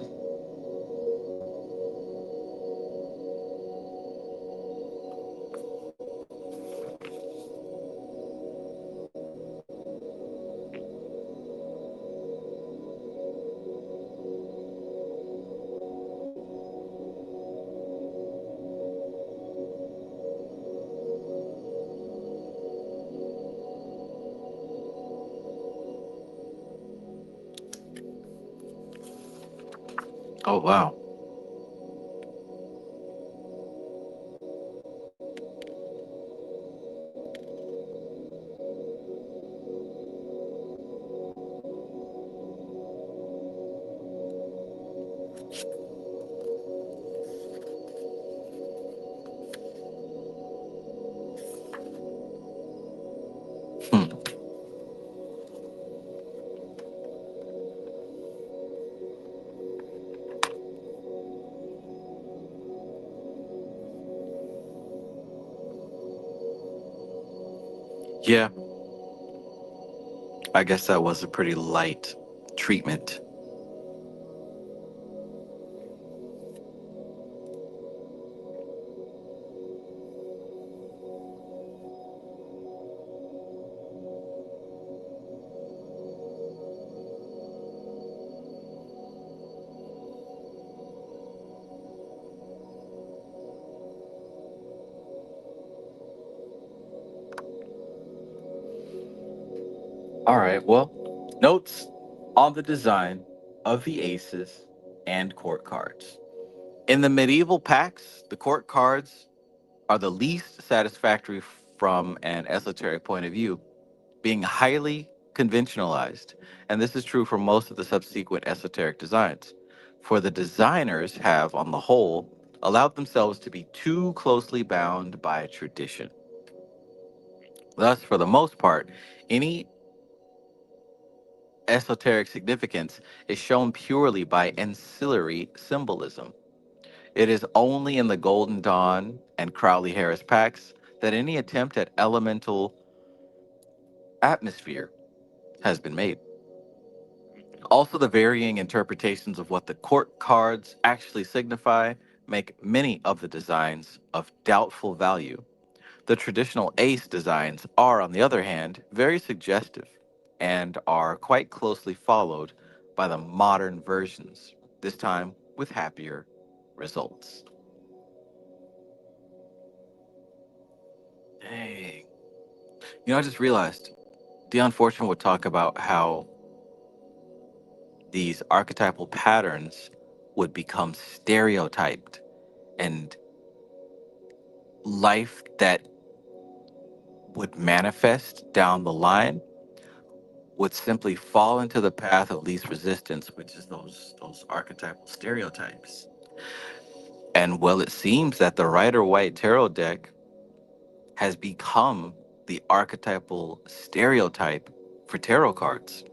Oh, wow. Hmm. Yeah, I guess that was a pretty light treatment. All right, well, notes on the design of the aces and court cards. In the medieval packs, the court cards are the least satisfactory from an esoteric point of view, being highly conventionalized. And this is true for most of the subsequent esoteric designs. For the designers have, on the whole, allowed themselves to be too closely bound by tradition. Thus, for the most part, any esoteric significance is shown purely by ancillary symbolism. It is only in the Golden Dawn and Crowley Harris packs that any attempt at elemental atmosphere has been made. Also, the varying interpretations of what the court cards actually signify make many of the designs of doubtful value. The traditional ace designs are, on the other hand, very suggestive and are quite closely followed by the modern versions, this time with happier results. Dang. I just realized the unfortunate would talk about how these archetypal patterns would become stereotyped and life that would manifest down the line would simply fall into the path of least resistance, which is those archetypal stereotypes. And well, it seems that the Rider White Tarot deck has become the archetypal stereotype for tarot cards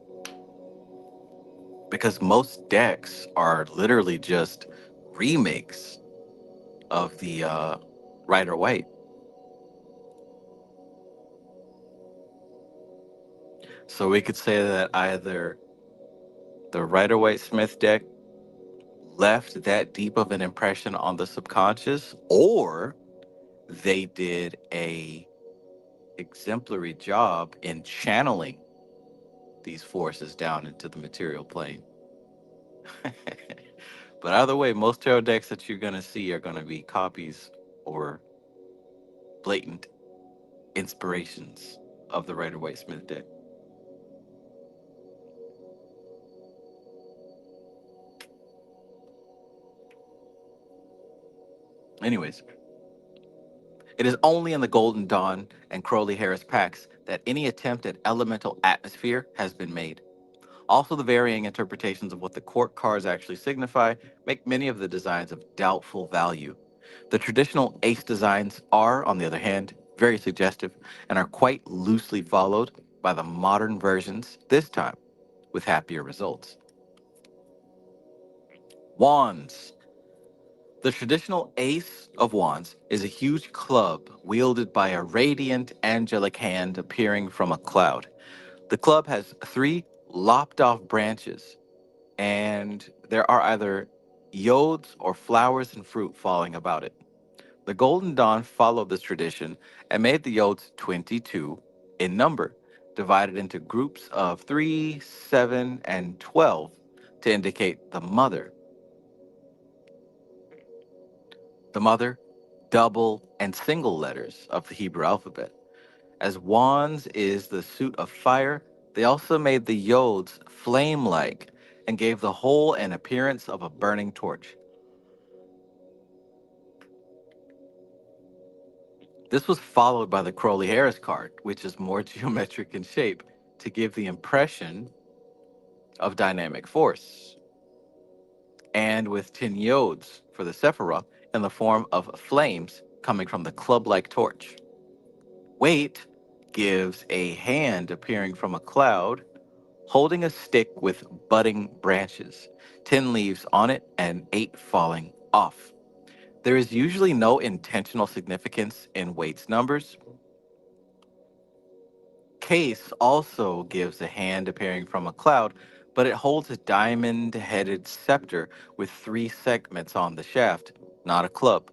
because most decks are literally just remakes of the Rider White. So we could say that either the Rider Waite Smith deck left that deep of an impression on the subconscious, or they did a exemplary job in channeling these forces down into the material plane. But either way, most tarot decks that you're going to see are going to be copies or blatant inspirations of the Rider Waite Smith deck. Anyways, it is only in the Golden Dawn and Crowley Harris packs that any attempt at elemental atmosphere has been made. Also, the varying interpretations of what the court cards actually signify make many of the designs of doubtful value. The traditional ace designs are, on the other hand, very suggestive and are quite loosely followed by the modern versions, this time with happier results. Wands. The traditional Ace of Wands is a huge club wielded by a radiant angelic hand appearing from a cloud. The club has three lopped off branches, and there are either yods or flowers and fruit falling about it. The Golden Dawn followed this tradition and made the yods 22 in number, divided into groups of 3, 7, and 12 to indicate the mother. The mother, double, and single letters of the Hebrew alphabet. As wands is the suit of fire, they also made the yods flame like and gave the whole an appearance of a burning torch. This was followed by the Crowley Harris card, which is more geometric in shape to give the impression of dynamic force, and with 10 yods for the Sephiroth in the form of flames coming from the club like torch. Weight gives a hand appearing from a cloud, holding a stick with budding branches, 10 leaves on it, and 8 falling off. There is usually no intentional significance in Waite's numbers. Case also gives a hand appearing from a cloud, but it holds a diamond headed scepter with 3 segments on the shaft, not a club.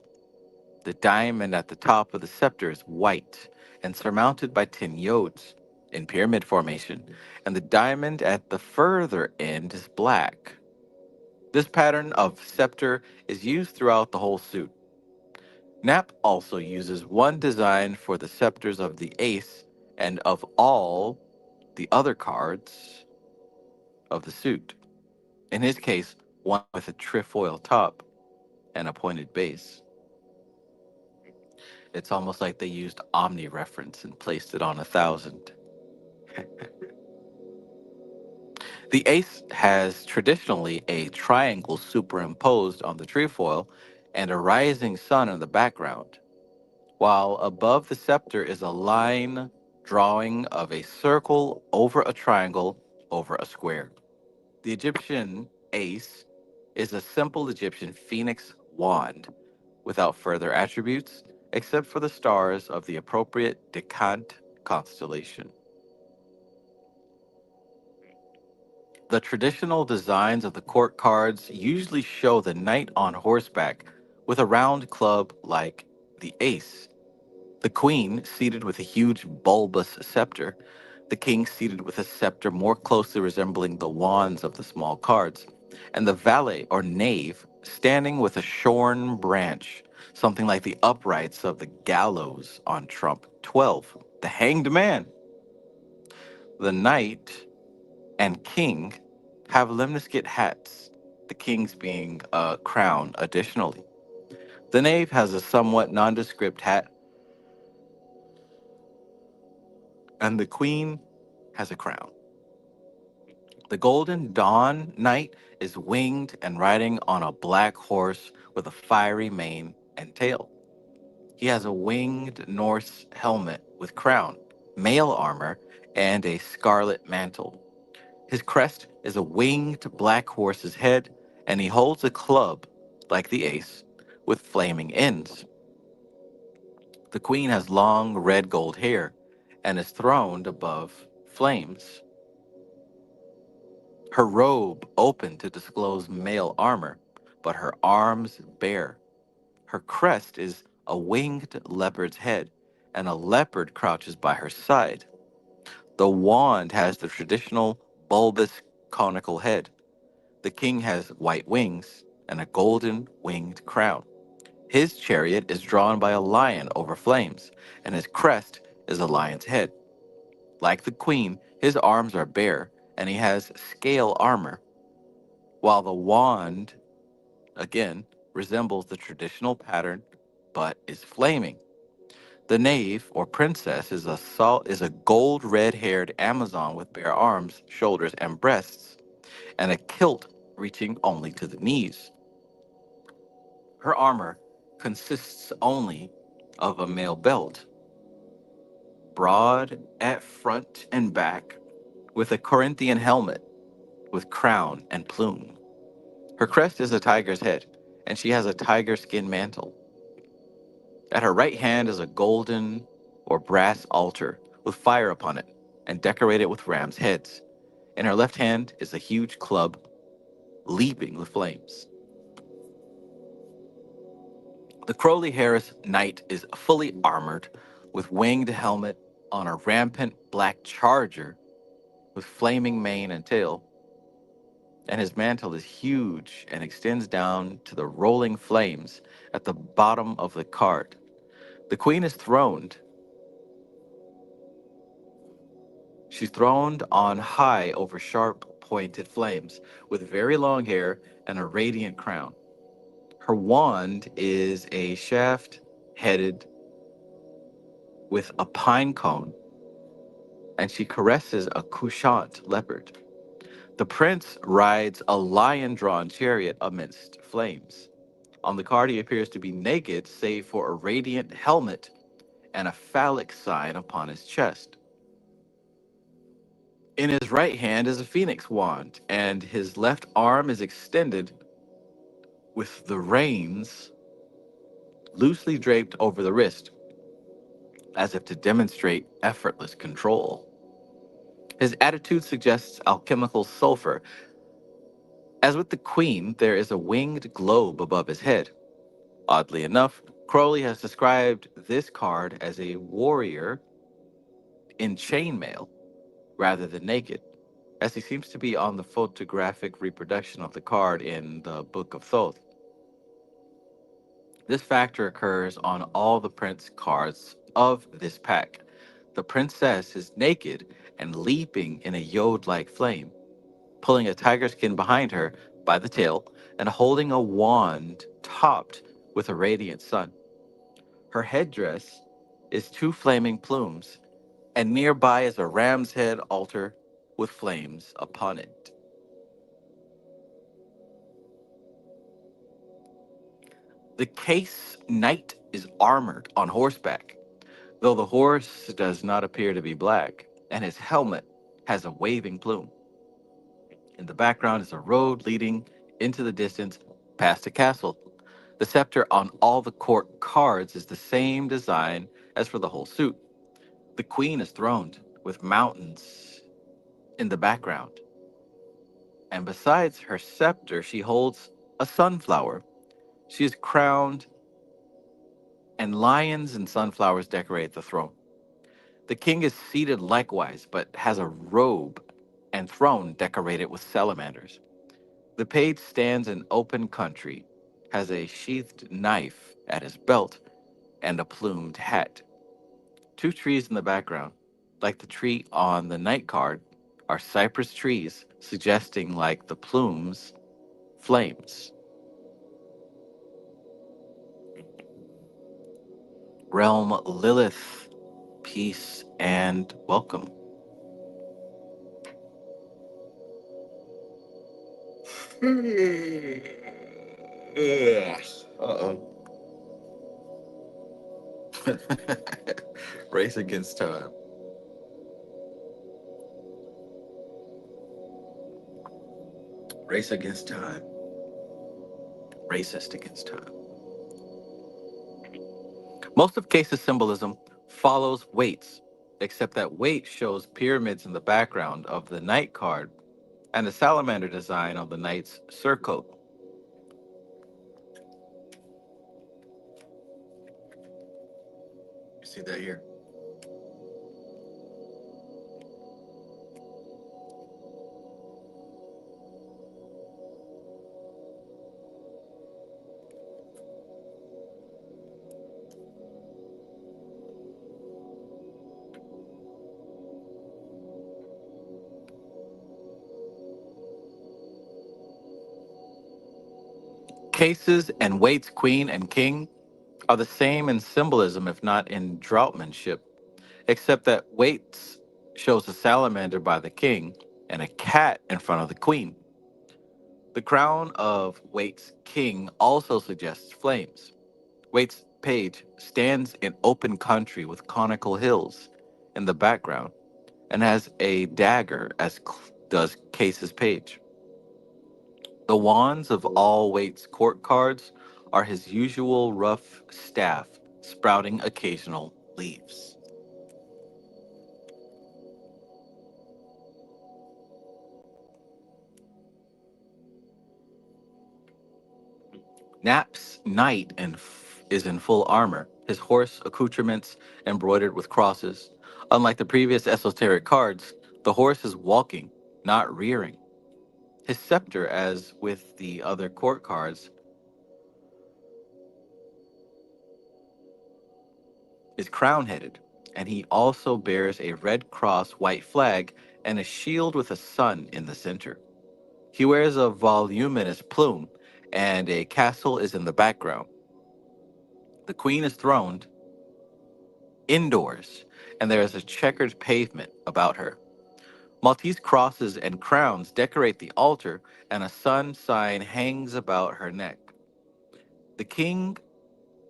The diamond at the top of the scepter is white and surmounted by 10 yods in pyramid formation, and the diamond at the further end is black. This pattern of scepter is used throughout the whole suit. Knapp also uses one design for the scepters of the ace and of all the other cards of the suit. In his case, one with a trefoil top and a pointed base. It's almost like they used omni reference and placed it on 1,000. The ace has traditionally a triangle superimposed on the trefoil and a rising sun in the background, while above the scepter is a line drawing of a circle over a triangle over a square. The Egyptian ace is a simple Egyptian phoenix wand without further attributes except for the stars of the appropriate Decant constellation. The traditional designs of the court cards usually show the knight on horseback with a round club like the ace. The queen seated with a huge bulbous scepter, the king seated with a scepter more closely resembling the wands of the small cards, and the valet or knave standing with a shorn branch, something like the uprights of the gallows on Trump 12, the hanged man. The knight and king have lemniscate hats, the king's being a crown additionally. The knave has a somewhat nondescript hat, and the queen has a crown. The Golden Dawn Knight is winged and riding on a black horse with a fiery mane and tail. He has a winged Norse helmet with crown, mail armor, and a scarlet mantle. His crest is a winged black horse's head, and he holds a club, like the ace, with flaming ends. The queen has long red gold hair and is throned above flames. Her robe open to disclose mail armor, but her arms bare. Her crest is a winged leopard's head, and a leopard crouches by her side. The wand has the traditional bulbous conical head. The king has white wings and a golden winged crown. His chariot is drawn by a lion over flames, and his crest is a lion's head. Like the queen, his arms are bare, and he has scale armor, while the wand, again, resembles the traditional pattern but is flaming. The knave, or princess, is a gold red-haired Amazon with bare arms, shoulders, and breasts, and a kilt reaching only to the knees. Her armor consists only of a mail belt, broad at front and back, with a Corinthian helmet with crown and plume. Her crest is a tiger's head, and she has a tiger skin mantle. At her right hand is a golden or brass altar with fire upon it, and decorated with ram's heads. In her left hand is a huge club, leaping with flames. The Crowley Harris knight is fully armored, with winged helmet on a rampant black charger with flaming mane and tail, and his mantle is huge and extends down to the rolling flames at the bottom of the cart. The queen is throned. She's throned on high over sharp pointed flames, with very long hair and a radiant crown. Her wand is a shaft headed with a pine cone, and she caresses a couchant leopard. The prince rides a lion-drawn chariot amidst flames. On the card, he appears to be naked, save for a radiant helmet and a phallic sign upon his chest. In his right hand is a phoenix wand, and his left arm is extended with the reins loosely draped over the wrist, as if to demonstrate effortless control. His attitude suggests alchemical sulfur. As with the queen, there is a winged globe above his head. Oddly enough, Crowley has described this card as a warrior in chainmail rather than naked, as he seems to be on the photographic reproduction of the card in the Book of Thoth. This factor occurs on all the prince cards of this pack. The princess is naked and leaping in a yod-like flame, pulling a tiger skin behind her by the tail and holding a wand topped with a radiant sun. Her headdress is two flaming plumes, and nearby is a ram's head altar with flames upon it. The case knight is armored on horseback, though the horse does not appear to be black, and his helmet has a waving plume. In the background is a road leading into the distance past a castle. The scepter on all the court cards is the same design as for the whole suit. The queen is throned with mountains in the background, and besides her scepter, she holds a sunflower. She is crowned, and lions and sunflowers decorate the throne. The king is seated likewise, but has a robe and throne decorated with salamanders. The page stands in open country, has a sheathed knife at his belt, and a plumed hat. Two trees in the background, like the tree on the night card, are cypress trees, suggesting, like the plumes, flames. Realm Lilith, peace and welcome. Uh-oh. Race against time. Race against time. Racist against time. Most of Case's symbolism follows weights, except that weight shows pyramids in the background of the knight card and the salamander design on the knight's surcoat. You see that here? Cases and weights, queen and king, are the same in symbolism, if not in draughtsmanship, except that weights shows a salamander by the king and a cat in front of the queen. The crown of Waite's king also suggests flames. Waite's page stands in open country with conical hills in the background and has a dagger, as does Case's page. The wands of all Waite's court cards are his usual rough staff, sprouting occasional leaves. Nap's knight is in full armor, his horse accoutrements embroidered with crosses. Unlike the previous esoteric cards, the horse is walking, not rearing. His scepter, as with the other court cards, is crown headed, and he also bears a red cross white flag and a shield with a sun in the center. He wears a voluminous plume, and a castle is in the background. The queen is throned indoors, and there is a checkered pavement about her. Maltese crosses and crowns decorate the altar, and a sun sign hangs about her neck. The king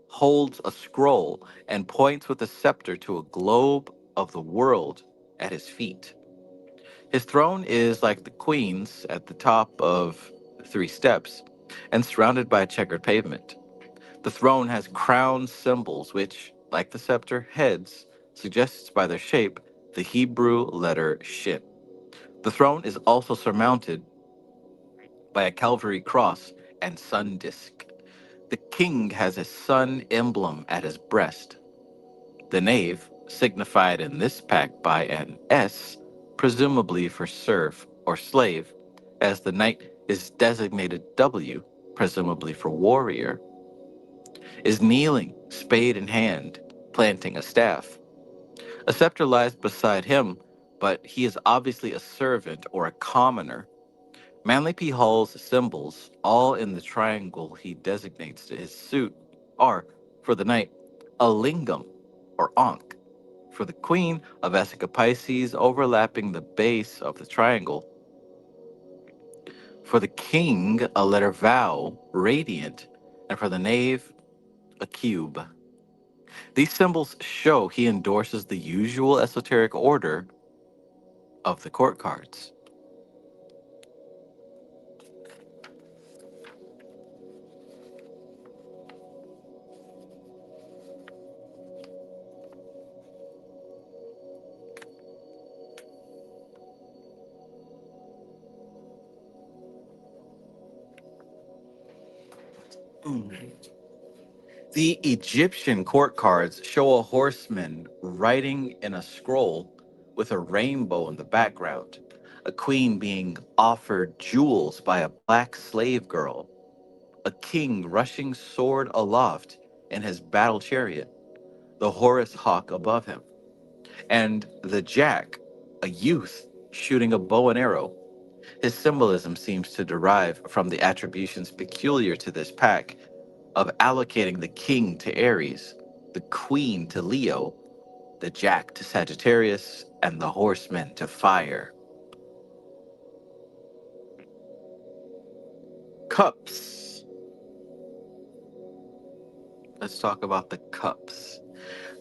holds a scroll and points with a scepter to a globe of the world at his feet. His throne is like the queen's at the top of 3 steps and surrounded by a checkered pavement. The throne has crown symbols, which, like the scepter heads, suggests by their shape the Hebrew letter Shin. The throne is also surmounted by a Calvary cross and sun disk. The king has a sun emblem at his breast. The knave, signified in this pack by an S, presumably for serf or slave, as the knight is designated W, presumably for warrior, is kneeling, spade in hand, planting a staff. A scepter lies beside him, but he is obviously a servant or a commoner. Manly P. Hall's symbols, all in the triangle he designates to his suit, are, for the knight, a lingam or ankh. For the queen, a vesica Pisces overlapping the base of the triangle. For the king, a letter vowel, radiant, and for the knave, a cube. These symbols show he endorses the usual esoteric order of the court cards. The Egyptian court cards show a horseman writing in a scroll with a rainbow in the background, a queen being offered jewels by a black slave girl, a king rushing sword aloft in his battle chariot, the Horus hawk above him, and the Jack, a youth shooting a bow and arrow. His symbolism seems to derive from the attributions peculiar to this pack of allocating the king to Aries, the queen to Leo, the Jack to Sagittarius, and the horseman to fire. Cups. Let's talk about the cups.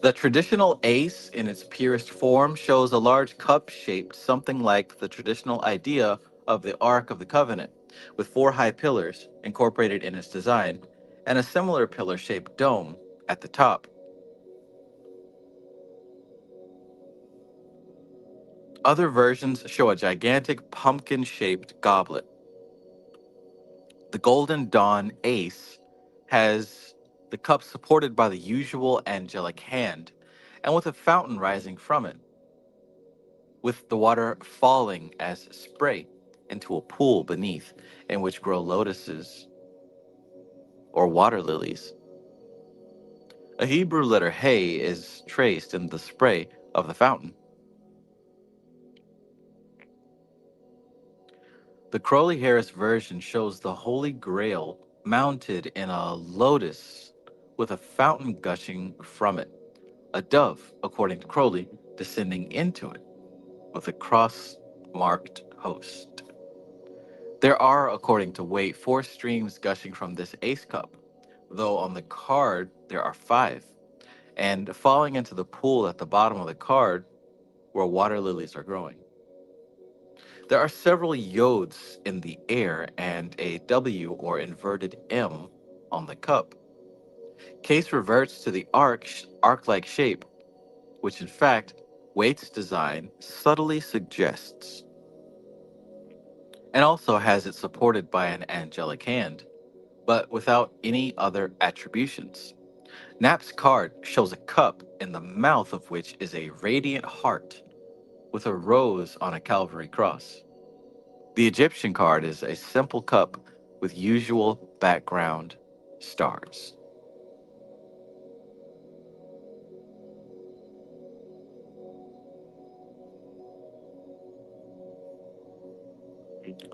The traditional ace in its purest form shows a large cup shaped something like the traditional idea of the Ark of the Covenant, with four high pillars incorporated in its design, and a similar pillar shaped dome at the top. Other versions show a gigantic pumpkin shaped goblet. The Golden Dawn ace has the cup supported by the usual angelic hand, and with a fountain rising from it, with the water falling as spray into a pool beneath, in which grow lotuses or water lilies. A Hebrew letter Hey is traced in the spray of the fountain. The Crowley Harris version shows the Holy Grail mounted in a lotus with a fountain gushing from it, a dove, according to Crowley, descending into it with a cross marked host. There are, according to Waite, 4 streams gushing from this ace cup, though on the card there are 5, and falling into the pool at the bottom of the card where water lilies are growing. There are several yods in the air and a W or inverted M on the cup. Case reverts to the arc-like shape, which in fact Waite's design subtly suggests, and also has it supported by an angelic hand, but without any other attributions. Knapp's card shows a cup in the mouth of which is a radiant heart with a rose on a Calvary cross. The Egyptian card is a simple cup with usual background stars.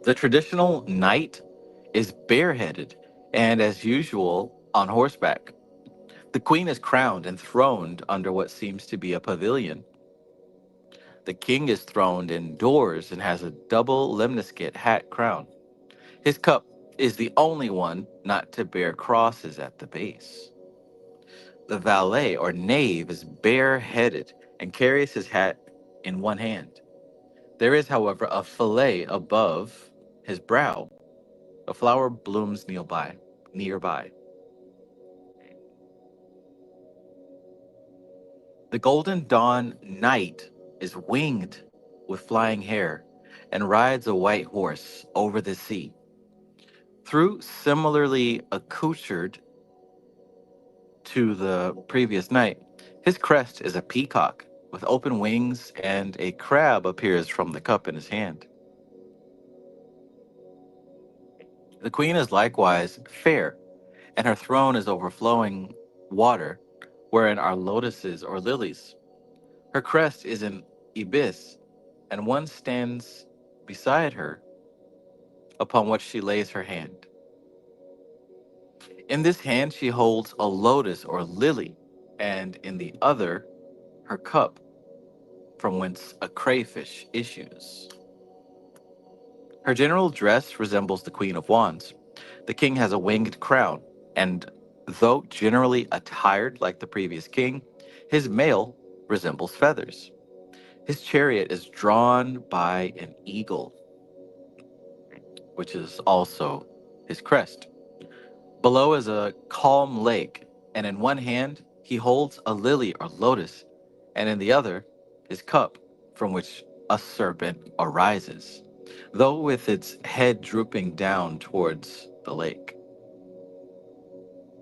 The traditional knight is bareheaded and, as usual, on horseback. The queen is crowned and throned under what seems to be a pavilion. The king is throned indoors and has a double lemniscate hat crown. His cup is the only one not to bear crosses at the base. The valet or knave is bareheaded and carries his hat in one hand. There is, however, a fillet above his brow. A flower blooms nearby. The Golden Dawn Knight is winged with flying hair and rides a white horse over the sea. Through similarly accoutred to the previous night, his crest is a peacock with open wings, and a crab appears from the cup in his hand. The queen is likewise fair, and her throne is overflowing water, wherein are lotuses or lilies. Her crest is an ibis, and one stands beside her, upon which she lays her hand. In this hand she holds a lotus or lily, and in the other her cup, from whence a crayfish issues. Her general dress resembles the Queen of Wands. The king has a winged crown, and though generally attired like the previous king, his mail resembles feathers. His chariot is drawn by an eagle, which is also his crest. Below is a calm lake, and in one hand he holds a lily or lotus, and in the other his cup, from which a serpent arises, though with its head drooping down towards the lake.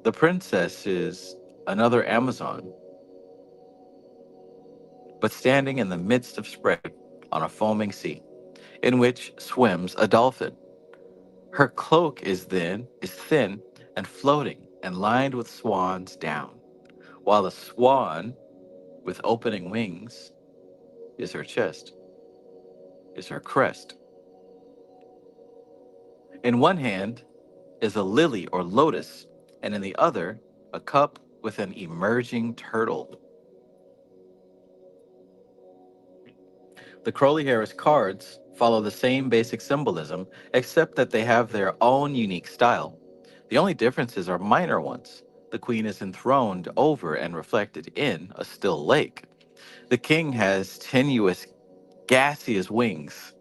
The princess is another Amazon, but standing in the midst of spray on a foaming sea, in which swims a dolphin. Her cloak is thin and floating and lined with swan's down, while the swan, with opening wings, is her chest, is her crest. In one hand is a lily or lotus, and in the other, a cup with an emerging turtle. The Crowley Harris cards follow the same basic symbolism, except that they have their own unique style. The only differences are minor ones. The queen is enthroned over and reflected in a still lake. The king has tenuous, gaseous wings,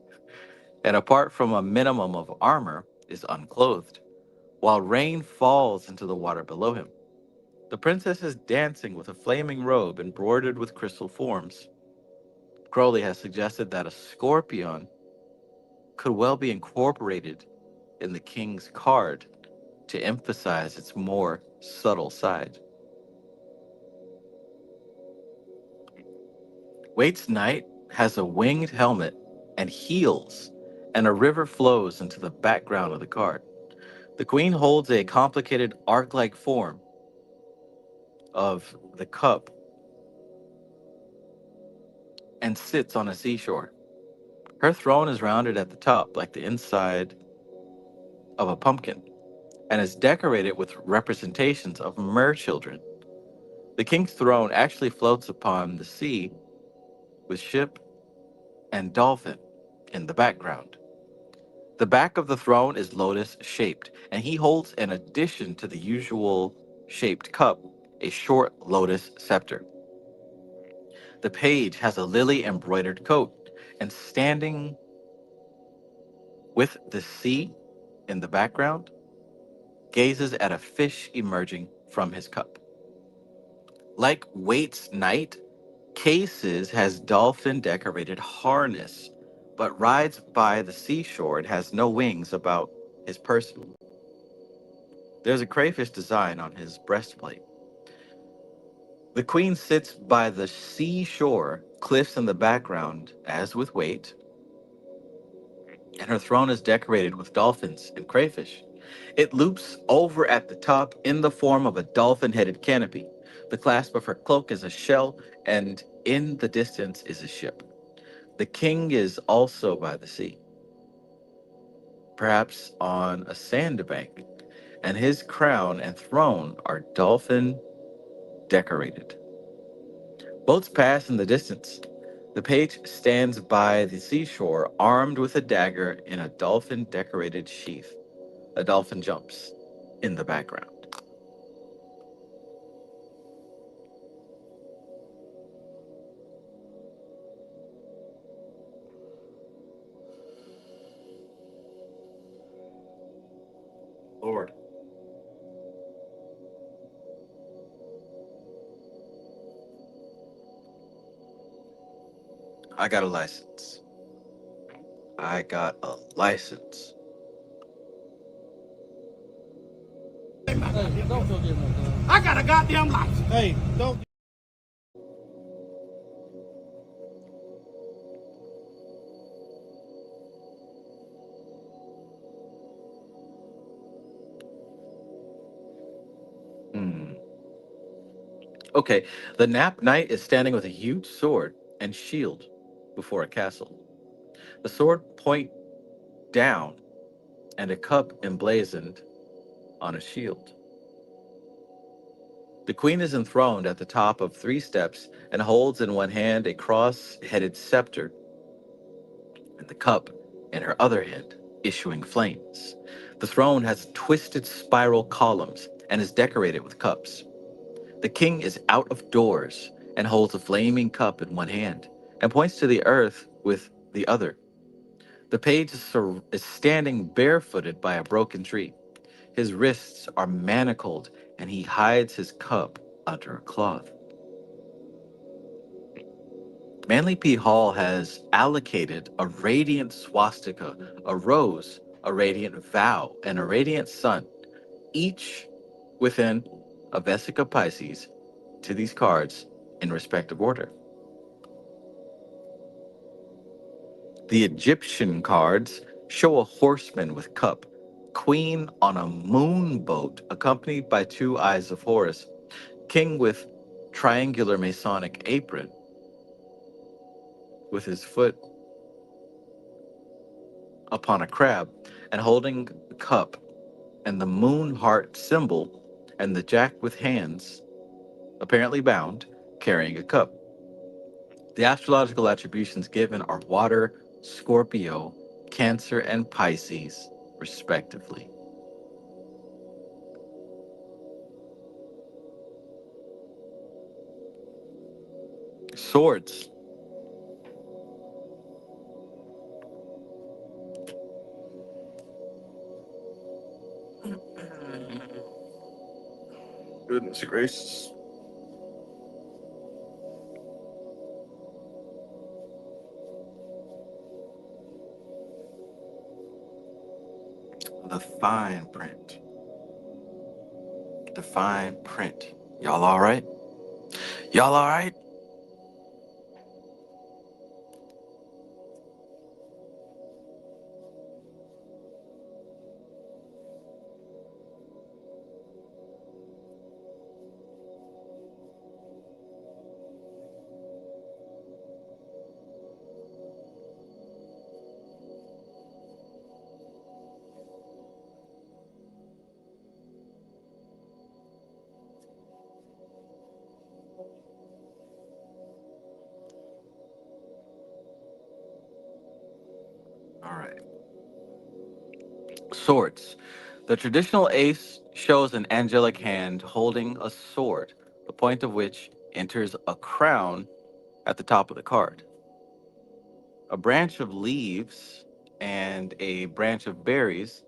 and apart from a minimum of armor, is unclothed, while rain falls into the water below him. The princess is dancing with a flaming robe embroidered with crystal forms. Crowley has suggested that a scorpion could well be incorporated in the king's card to emphasize its more subtle side. Waite's knight has a winged helmet and heels, and a river flows into the background of the card. The queen holds a complicated arc-like form of the cup and sits on a seashore. Her throne is rounded at the top like the inside of a pumpkin and is decorated with representations of mer children. The king's throne actually floats upon the sea with ship and dolphin in the background. The back of the throne is lotus shaped, and he holds, in addition to the usual shaped cup, a short lotus scepter. The page has a lily embroidered coat, and standing with the sea in the background, gazes at a fish emerging from his cup. Like Waite's knight, Cases has dolphin decorated harness, but rides by the seashore and has no wings about his person. There's a crayfish design on his breastplate. The queen sits by the seashore, cliffs in the background, as with Waite, and her throne is decorated with dolphins and crayfish. It loops over at the top in the form of a dolphin-headed canopy. The clasp of her cloak is a shell, and in the distance is a ship. The king is also by the sea, perhaps on a sandbank, and his crown and throne are dolphin decorated. Boats pass in the distance. The page stands by the seashore, armed with a dagger in a dolphin decorated sheath. A dolphin jumps in the background. Lord. I got a license. I got a license. I got a goddamn license. Hey, don't. Okay, the Nap Knight is standing with a huge sword and shield before a castle. The sword point down and a cup emblazoned on a shield. The queen is enthroned at the top of 3 steps and holds in one hand a cross-headed scepter and the cup in her other hand, issuing flames. The throne has twisted spiral columns and is decorated with cups. The king is out of doors and holds a flaming cup in one hand and points to the earth with the other. The page is standing barefooted by a broken tree. His wrists are manacled and he hides his cup under a cloth. Manly P. Hall has allocated a radiant swastika, a rose, a radiant vow, and a radiant sun, each within a Vesica Pisces to these cards in respective order. The Egyptian cards show a horseman with cup, queen on a moon boat accompanied by two eyes of Horus, king with triangular Masonic apron, with his foot upon a crab, and holding the cup and the moon heart symbol, and the jack with hands, apparently bound, carrying a cup. The astrological attributions given are water, Scorpio, Cancer, and Pisces, respectively. Swords. Goodness gracious. The fine print. The fine print. Y'all all right? Y'all all right? All right. Swords. The traditional ace shows an angelic hand holding a sword, the point of which enters a crown at the top of the card. A branch of leaves and a branch of berries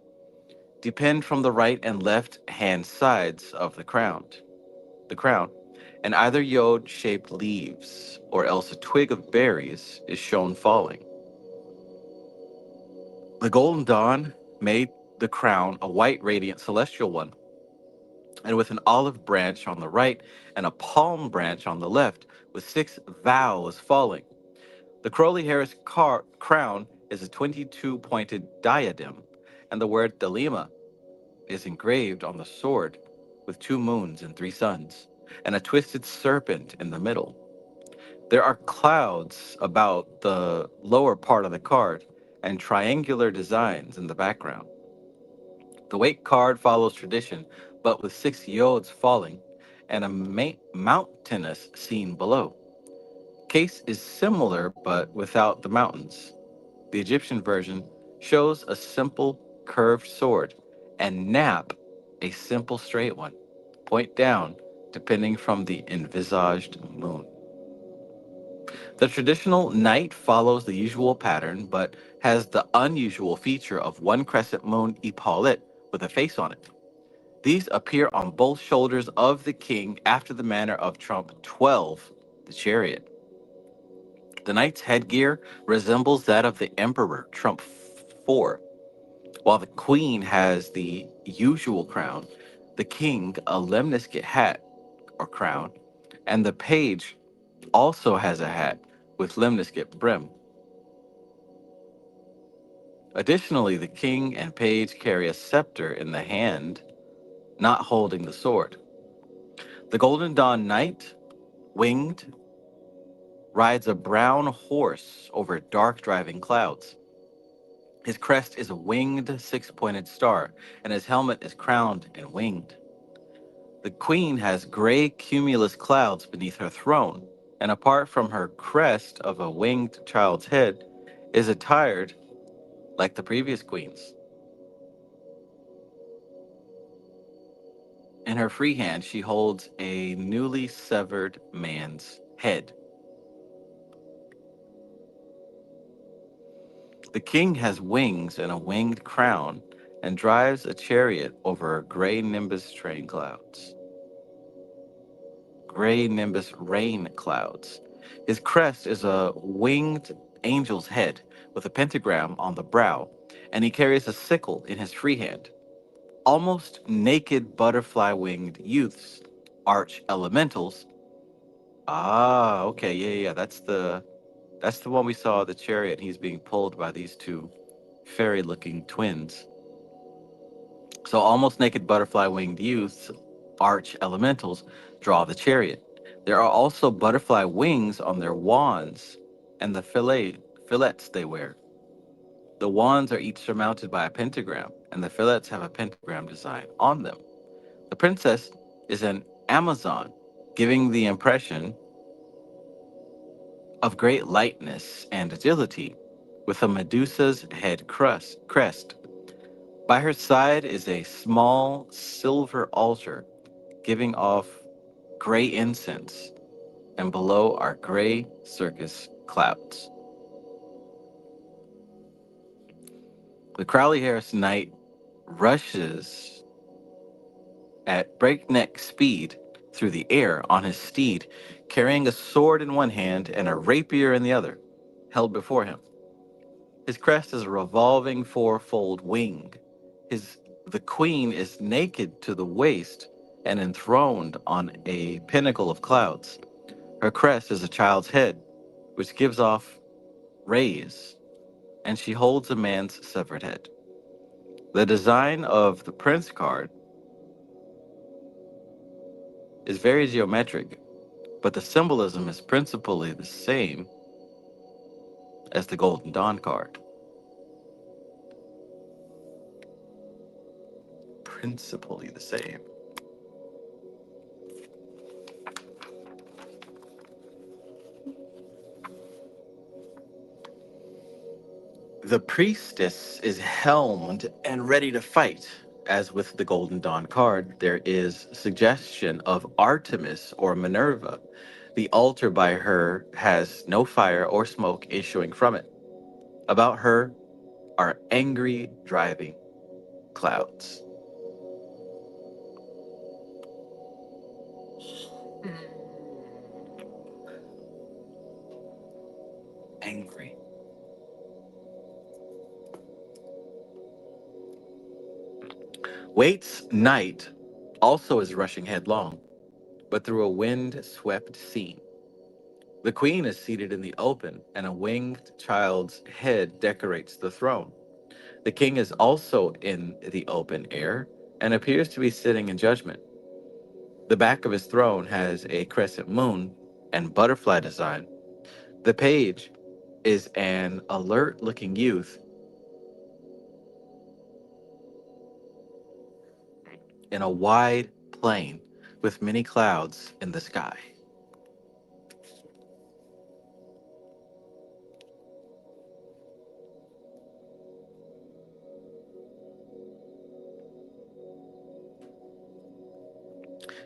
depend from the right and left hand sides of the crown. The crown, and either yod-shaped leaves or else a twig of berries is shown falling. The Golden Dawn made the crown a white, radiant, celestial one, and with an olive branch on the right and a palm branch on the left, with 6 vows falling. The Crowley-Harris crown is a 22-pointed diadem, and the word Delima is engraved on the sword with 2 moons and 3 suns, and a twisted serpent in the middle. There are clouds about the lower part of the card and triangular designs in the background. The weight card follows tradition, but with 6 yods falling and a mountainous scene below. Case is similar, but without the mountains. The Egyptian version shows a simple curved sword, and nap a simple straight one, point down, depending from the envisaged moon. The traditional knight follows the usual pattern, but has the unusual feature of 1 crescent moon epaulet with a face on it. These appear on both shoulders of the king after the manner of Trump 12, the chariot. The knight's headgear resembles that of the emperor, Trump 4, while the queen has the usual crown, the king a lemniscate hat or crown, and the page also has a hat with lemniscate brim. Additionally, the king and page carry a scepter in the hand, not holding the sword. The Golden Dawn Knight, winged, rides a brown horse over dark driving clouds. His crest is a winged 6-pointed star, and his helmet is crowned and winged. The queen has gray cumulus clouds beneath her throne, and apart from her crest of a winged child's head, is attired like the previous queens. In her free hand, she holds a newly severed man's head. The king has wings and a winged crown and drives a chariot over gray nimbus train clouds. Gray nimbus rain clouds. His crest is a winged angel's head with a pentagram on the brow, and he carries a sickle in his free hand. almost naked butterfly-winged youths, arch elementals. Ah, okay, yeah. That's the one we saw the chariot. He's being pulled by these two fairy-looking twins. So almost naked butterfly-winged youths, arch elementals, draw the chariot. There are also butterfly wings on their wands and the fillets they wear. The wands are each surmounted by a pentagram, and the fillets have a pentagram design on them. The princess is an Amazon, giving the impression of great lightness and agility, with a Medusa's head crest. By her side is a small silver altar, giving off gray incense, and below are gray circus clouds. The Crowley Harris Knight rushes at breakneck speed through the air on his steed, carrying a sword in one hand and a rapier in the other, held before him. His crest is a revolving fourfold wing. The queen is naked to the waist and enthroned on a pinnacle of clouds. Her crest is a child's head, which gives off rays, and she holds a man's severed head. The design of the prince card is very geometric, but the symbolism is principally the same as the Golden Dawn card. Principally the same. The priestess is helmed and ready to fight. As with the Golden Dawn card, there is suggestion of Artemis or Minerva. The altar by her has no fire or smoke issuing from it. About her are angry driving clouds. Angry. Waite's Knight also is rushing headlong, but through a wind-swept scene. The queen is seated in the open, and a winged child's head decorates the throne. The king is also in the open air and appears to be sitting in judgment. The back of his throne has a crescent moon and butterfly design. The page is an alert-looking youth in a wide plain with many clouds in the sky.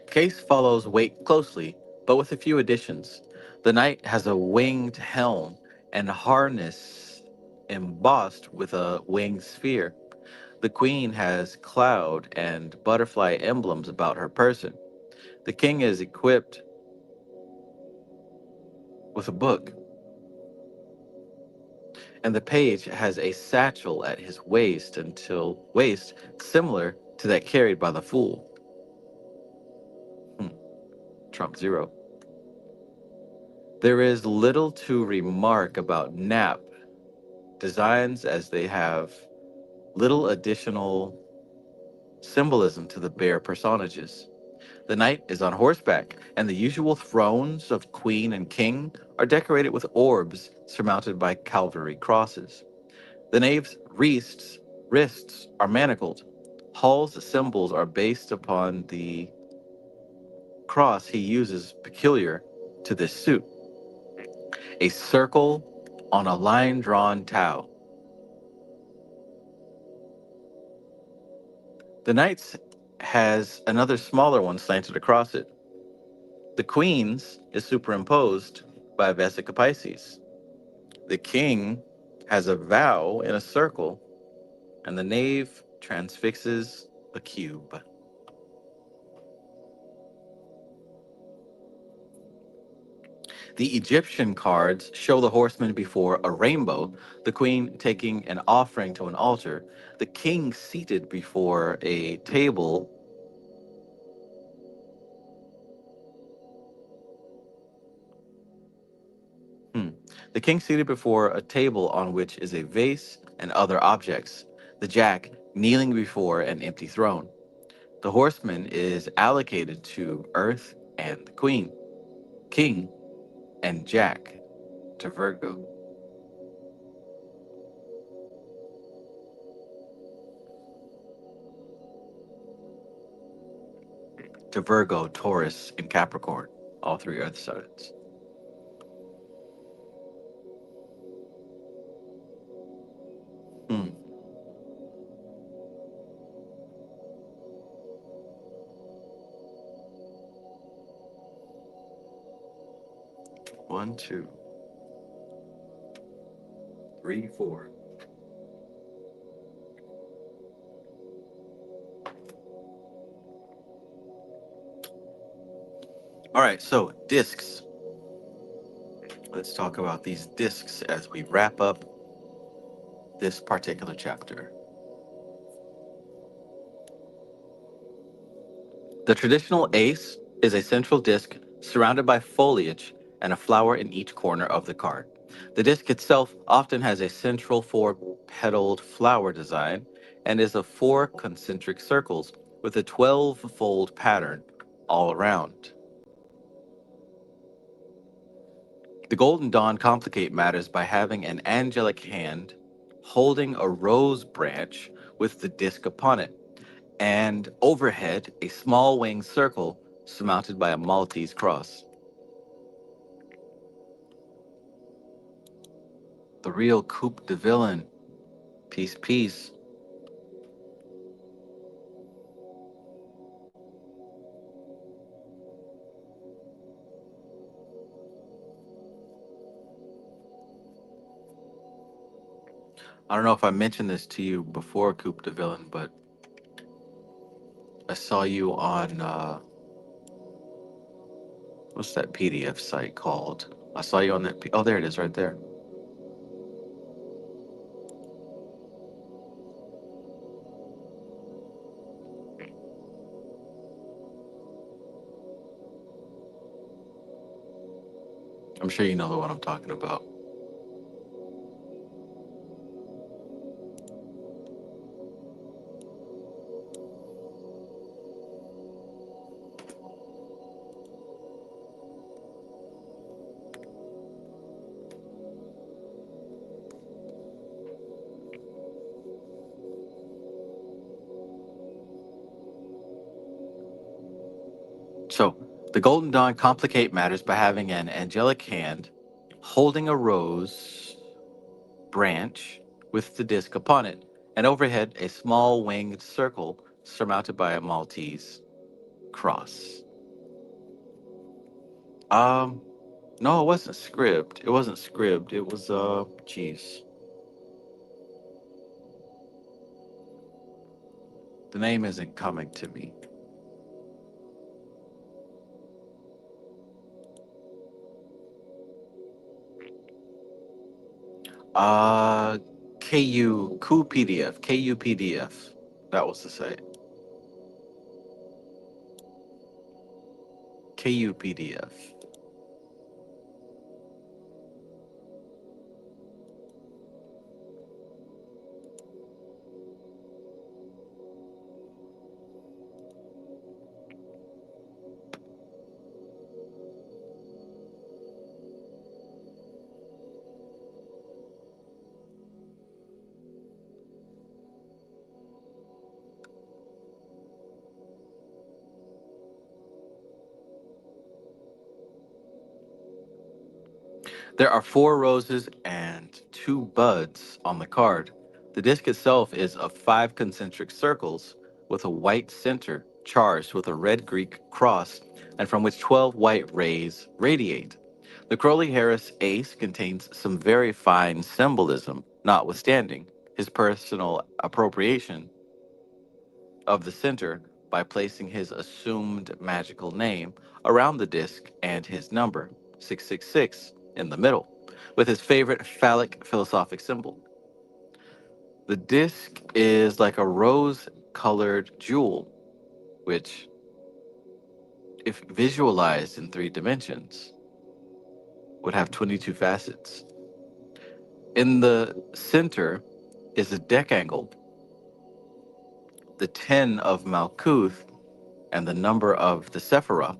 Case follows Wake closely, but with a few additions. The knight has a winged helm and harness embossed with a winged sphere. The queen has cloud and butterfly emblems about her person. The king is equipped with a book, and the page has a satchel at his waist similar to that carried by the fool. Trump zero. There is little to remark about Nap designs, as they have little additional symbolism to the bare personages. The knight is on horseback, and the usual thrones of queen and king are decorated with orbs surmounted by Calvary crosses. The knave's wrists are manacled. Hall's symbols are based upon the cross he uses peculiar to this suit. A circle on a line-drawn tau. The knight's has another smaller one slanted across it. The queen's is superimposed by a Vesica Pisces. The king has a vow in a circle, and the knave transfixes a cube. The Egyptian cards show the horseman before a rainbow, the queen taking an offering to an altar, the king seated before a table. Hmm. The king seated before a table on which is a vase and other objects, the jack kneeling before an empty throne. The horseman is allocated to Earth and the queen, king and jack to Virgo. To Virgo, Taurus, and Capricorn, all three Earth signs. Hmm. One, two, three, four. All right, so discs. Let's talk about these discs as we wrap up this particular chapter. The traditional ace is a central disc surrounded by foliage and a flower in each corner of the card. The disc itself often has a central four-petaled flower design and is of four concentric circles with a 12-fold pattern all around. The Golden Dawn complicate matters by having an angelic hand holding a rose branch with the disc upon it, and overhead a small winged circle surmounted by a Maltese cross. The real Coupe de Villain. Peace, peace. I don't know if I mentioned this to you before, Coupe de Villain, but I saw you on, what's that PDF site called? I saw you on that. Oh, there it is right there. I'm sure you know the one I'm talking about. So, the Golden Dawn complicate matters by having an angelic hand holding a rose branch with the disc upon it, and overhead a small winged circle surmounted by a Maltese cross. Um, no, it wasn't script. It wasn't script. It was jeez. The name isn't coming to me. Uh, KU PDF. KU PDF. That was the site. KU PDF. There are four roses and two buds on the card. The disc itself is of five concentric circles with a white center charged with a red Greek cross and from which 12 white rays radiate. The Crowley Harris ace contains some very fine symbolism, notwithstanding his personal appropriation of the center by placing his assumed magical name around the disc and his number. 666 in the middle, with his favorite phallic philosophic symbol. The disc is like a rose-colored jewel, which, if visualized in 3 dimensions, would have 22 facets. In the center is a decangle, the 10 of Malkuth and the number of the Sephirah,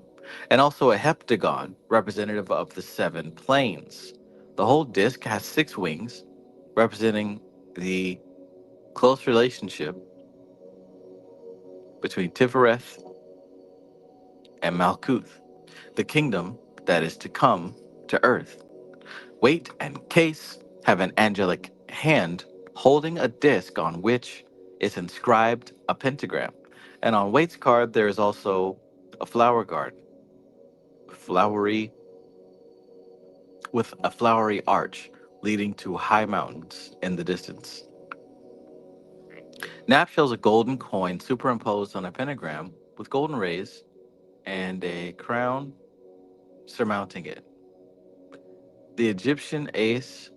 and also a heptagon representative of the 7 planes. The whole disc has 6 wings, representing the close relationship between Tifereth and Malkuth, the kingdom that is to come to earth. Weight and case have an angelic hand holding a disc on which is inscribed a pentagram. And on Waite's card, there is also a flower garden, flowery, with a flowery arch leading to high mountains in the distance. Nap shows a golden coin superimposed on a pentagram with golden rays and a crown surmounting it. The Egyptian ace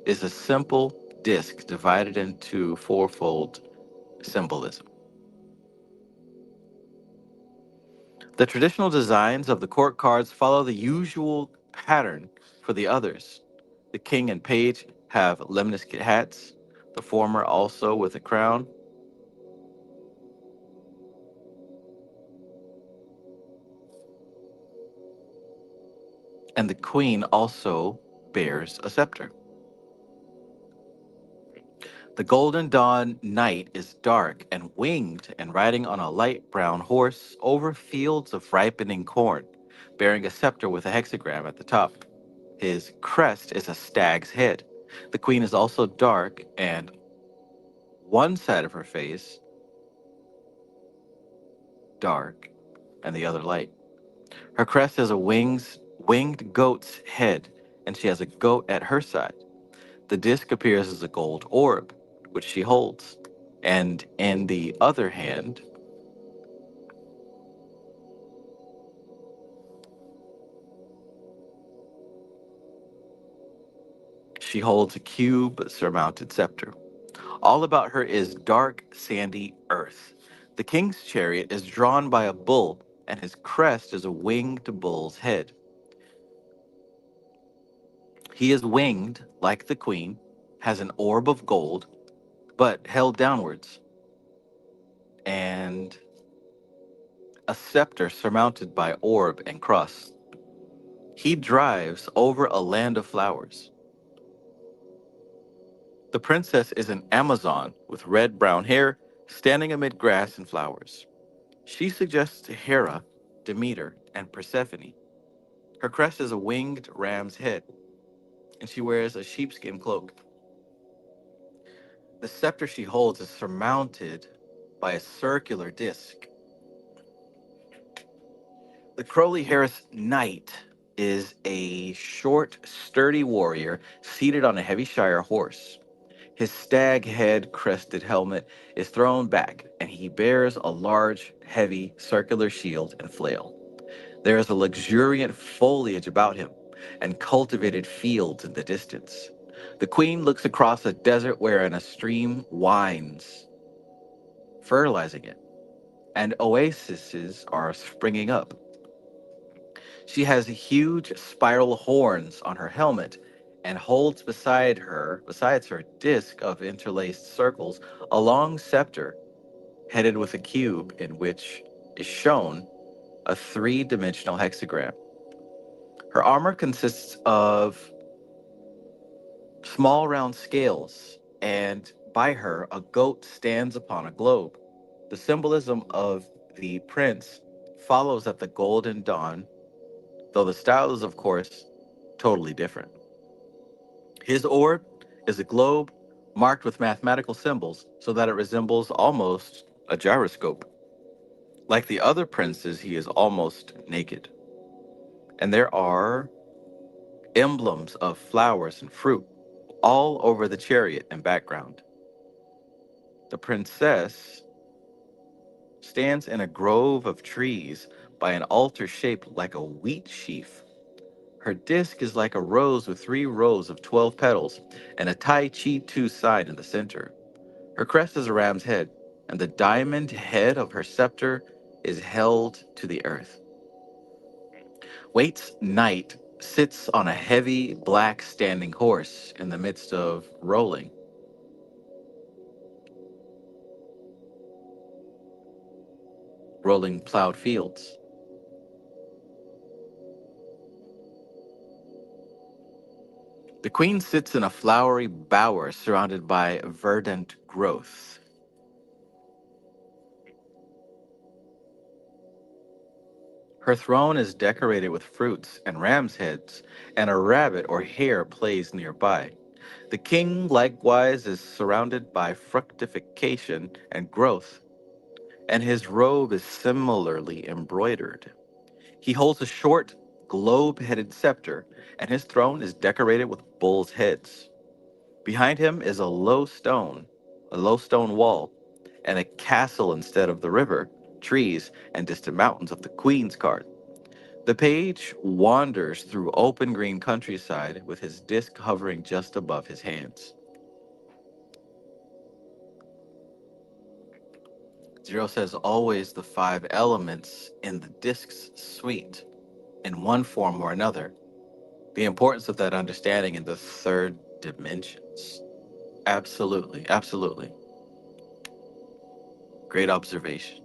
is a simple disc divided into fourfold symbolism. The traditional designs of the court cards follow the usual pattern for the others. The king and page have lemniscate hats, the former also with a crown. And the queen also bears a scepter. The Golden Dawn Knight is dark and winged and riding on a light brown horse over fields of ripening corn, bearing a scepter with a hexagram at the top. His crest is a stag's head. The queen is also dark, and one side of her face dark and the other light. Her crest has a winged goat's head, and she has a goat at her side. The disc appears as a gold orb, which she holds, and in the other hand, she holds a cube-surmounted scepter. All about her is dark, sandy earth. The king's chariot is drawn by a bull, and his crest is a winged bull's head. He is winged like the queen, has an orb of gold, but held downwards, and a scepter surmounted by orb and cross. He drives over a land of flowers. The princess is an Amazon with red-brown hair, standing amid grass and flowers. She suggests Hera, Demeter, and Persephone. Her crest is a winged ram's head, and she wears a sheepskin cloak. The scepter she holds is surmounted by a circular disc. The Crowley Harris Knight is a short, sturdy warrior seated on a heavy Shire horse. His stag head crested helmet is thrown back, and he bears a large, heavy, circular shield and flail. There is a luxuriant foliage about him, and cultivated fields in the distance. The queen looks across a desert wherein a stream winds, fertilizing it, and oases are springing up. She has huge spiral horns on her helmet and holds besides her disc of interlaced circles, a long scepter headed with a cube in which is shown a 3-dimensional hexagram. Her armor consists of small round scales, and by her a goat stands upon a globe. The symbolism of the prince follows at the Golden Dawn, though the style is, of course, totally different. His orb is a globe marked with mathematical symbols so that it resembles almost a gyroscope. Like the other princes, he is almost naked. And there are emblems of flowers and fruit all over the chariot and background. The princess stands in a grove of trees by an altar shaped like a wheat sheaf. Her disc is like a rose with 3 rows of 12 petals and a Tai Chi 2 sign in the center. Her crest is a ram's head, and the diamond head of her scepter is held to the earth. Waite's knight sits on a heavy black standing horse in the midst of rolling plowed fields. The queen sits in a flowery bower surrounded by verdant growth. Her throne is decorated with fruits and ram's heads, and a rabbit or hare plays nearby. The king likewise is surrounded by fructification and growth, and his robe is similarly embroidered. He holds a short, globe-headed scepter, and his throne is decorated with bulls' heads. Behind him is a low stone wall, and a castle instead of the river, trees, and distant mountains of the Queen's card. The page wanders through open green countryside with his disc hovering just above his hands. Zero says always the 5 elements in the disc's suite, in one form or another. The importance of that understanding in the third dimensions. Absolutely, absolutely. Great observation.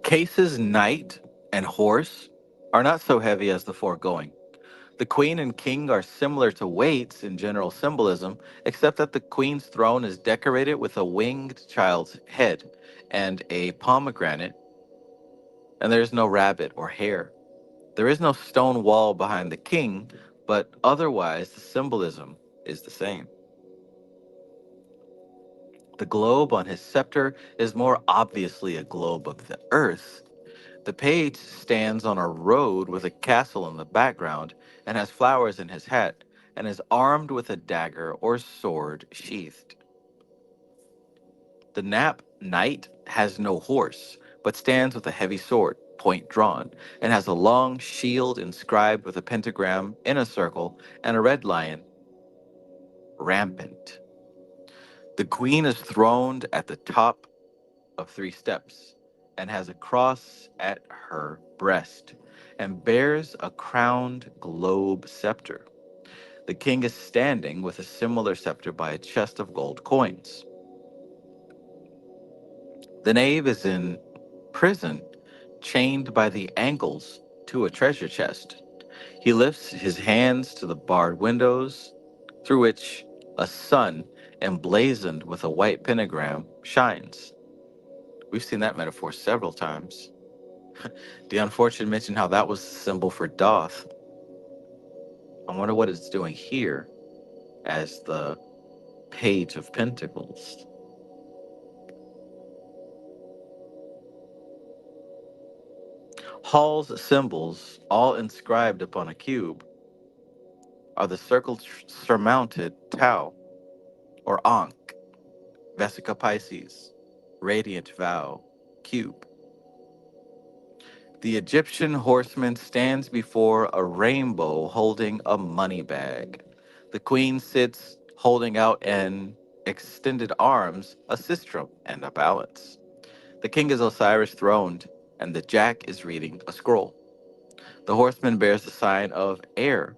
Case's knight and horse are not so heavy as the foregoing. The queen and king are similar to weights in general symbolism, except that the queen's throne is decorated with a winged child's head and a pomegranate, and there is no rabbit or hare. There is no stone wall behind the king, but otherwise the symbolism is the same. The globe on his scepter is more obviously a globe of the earth. The page stands on a road with a castle in the background and has flowers in his hat and is armed with a dagger or sword sheathed. The Nap Knight has no horse, but stands with a heavy sword, point drawn, and has a long shield inscribed with a pentagram in a circle and a red lion, rampant. The queen is throned at the top of 3 steps and has a cross at her breast and bears a crowned globe scepter. The king is standing with a similar scepter by a chest of gold coins. The knave is in prison, chained by the ankles to a treasure chest. He lifts his hands to the barred windows, through which a sun emblazoned with a white pentagram shines. We've seen that metaphor several times. The unfortunate mentioned how that was the symbol for Doth. I wonder what it's doing here as the Page of Pentacles. Hall's symbols, all inscribed upon a cube, are the circle surmounted Tau, or Ankh, Vesica Pisces, Radiant Vow, Cube. The Egyptian horseman stands before a rainbow holding a money bag. The queen sits holding out in extended arms a sistrum and a balance. The king is Osiris throned, and the jack is reading a scroll. The horseman bears the sign of air,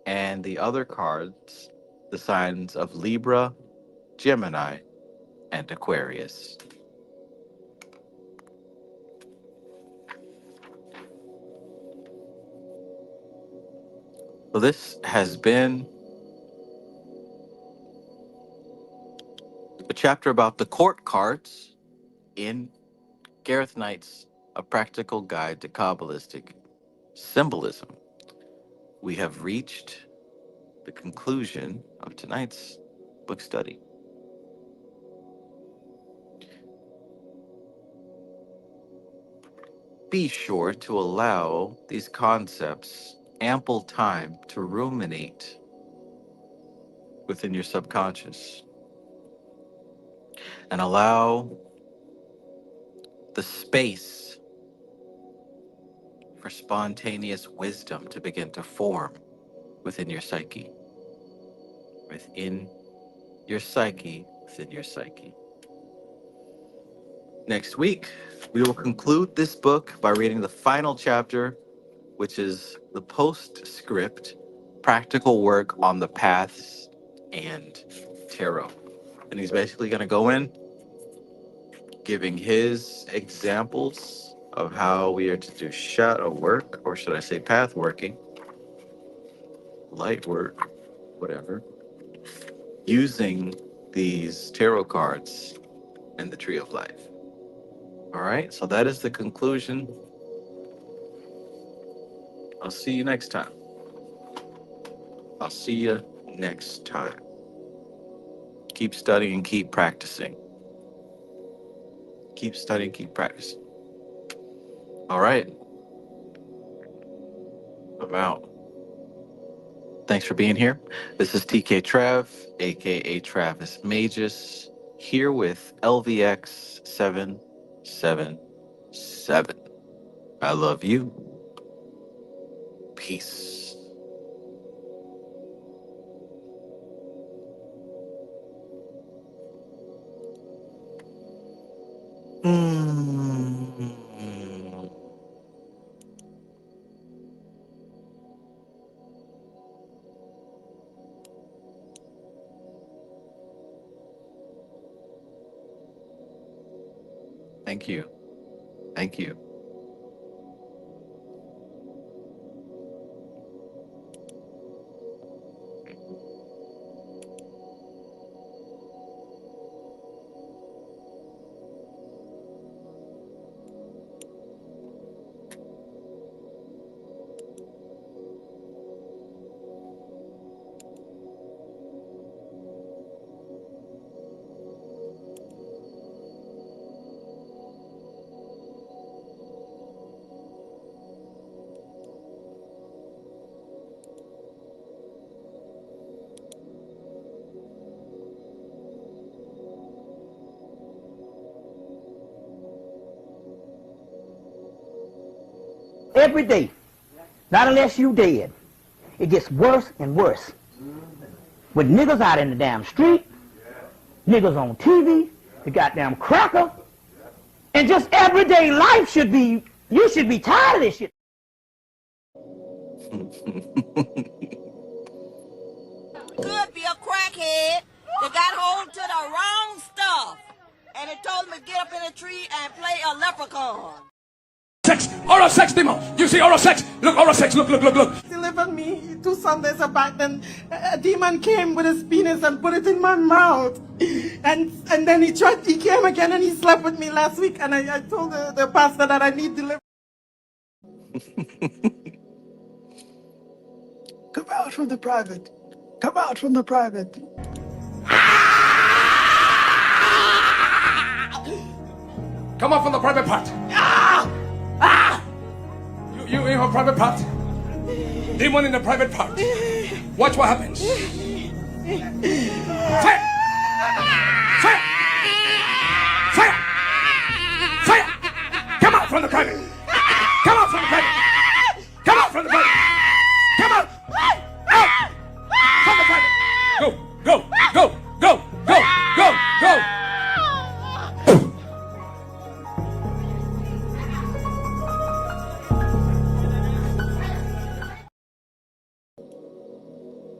and the other cards the signs of Libra, Gemini, and Aquarius. So this has been a chapter about the court cards in Gareth Knight's A Practical Guide to Kabbalistic Symbolism. We have reached the conclusion of tonight's book study. Be sure to allow these concepts ample time to ruminate within your subconscious, and allow the space for spontaneous wisdom to begin to form within your psyche. Within your psyche, within your psyche. Next week, we will conclude this book by reading the final chapter, which is the postscript, practical work on the paths and tarot. And he's basically going to go in, giving his examples of how we are to do shadow work, or should I say path working, light work, whatever, using these tarot cards and the Tree of Life. All right, so that is the conclusion. I'll see you next time. I'll see you next time. Keep studying, keep practicing. Keep studying, keep practicing. All right. I'm out. Thanks for being here. This is TK Trav, aka Travis Magus, here with LVX777. I love you. Peace. Thank you. Thank you. Every day, not unless you dead, it gets worse and worse. With niggas out in the damn street, niggas on TV, the goddamn cracker, and just everyday life should be, you should be tired of this shit. Could be a crackhead that got hold to the wrong stuff, and it told him to get up in a tree and play a leprechaun. Sex, oral sex, demon. You see oral sex? Look, oral sex. Look. Delivered me 2 Sundays back. Then a demon came with his penis and put it in my mouth, and then he came again and he slept with me last week. And I told the pastor that I need deliverance. Come out from the private. Come out from the private. Come up from the private part. You in her private part. Demon in the private part. Watch what happens. Fire! Fire! Fire! Fire! Come out from the private. Come out from the private. Come out from the private. Come out. Out from the private. Go.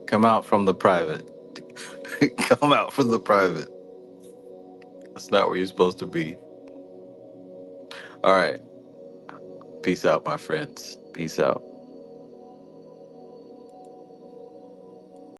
Come out from the private. Come out from the private. That's not where you're supposed to be. All right. Peace out, my friends. Peace out.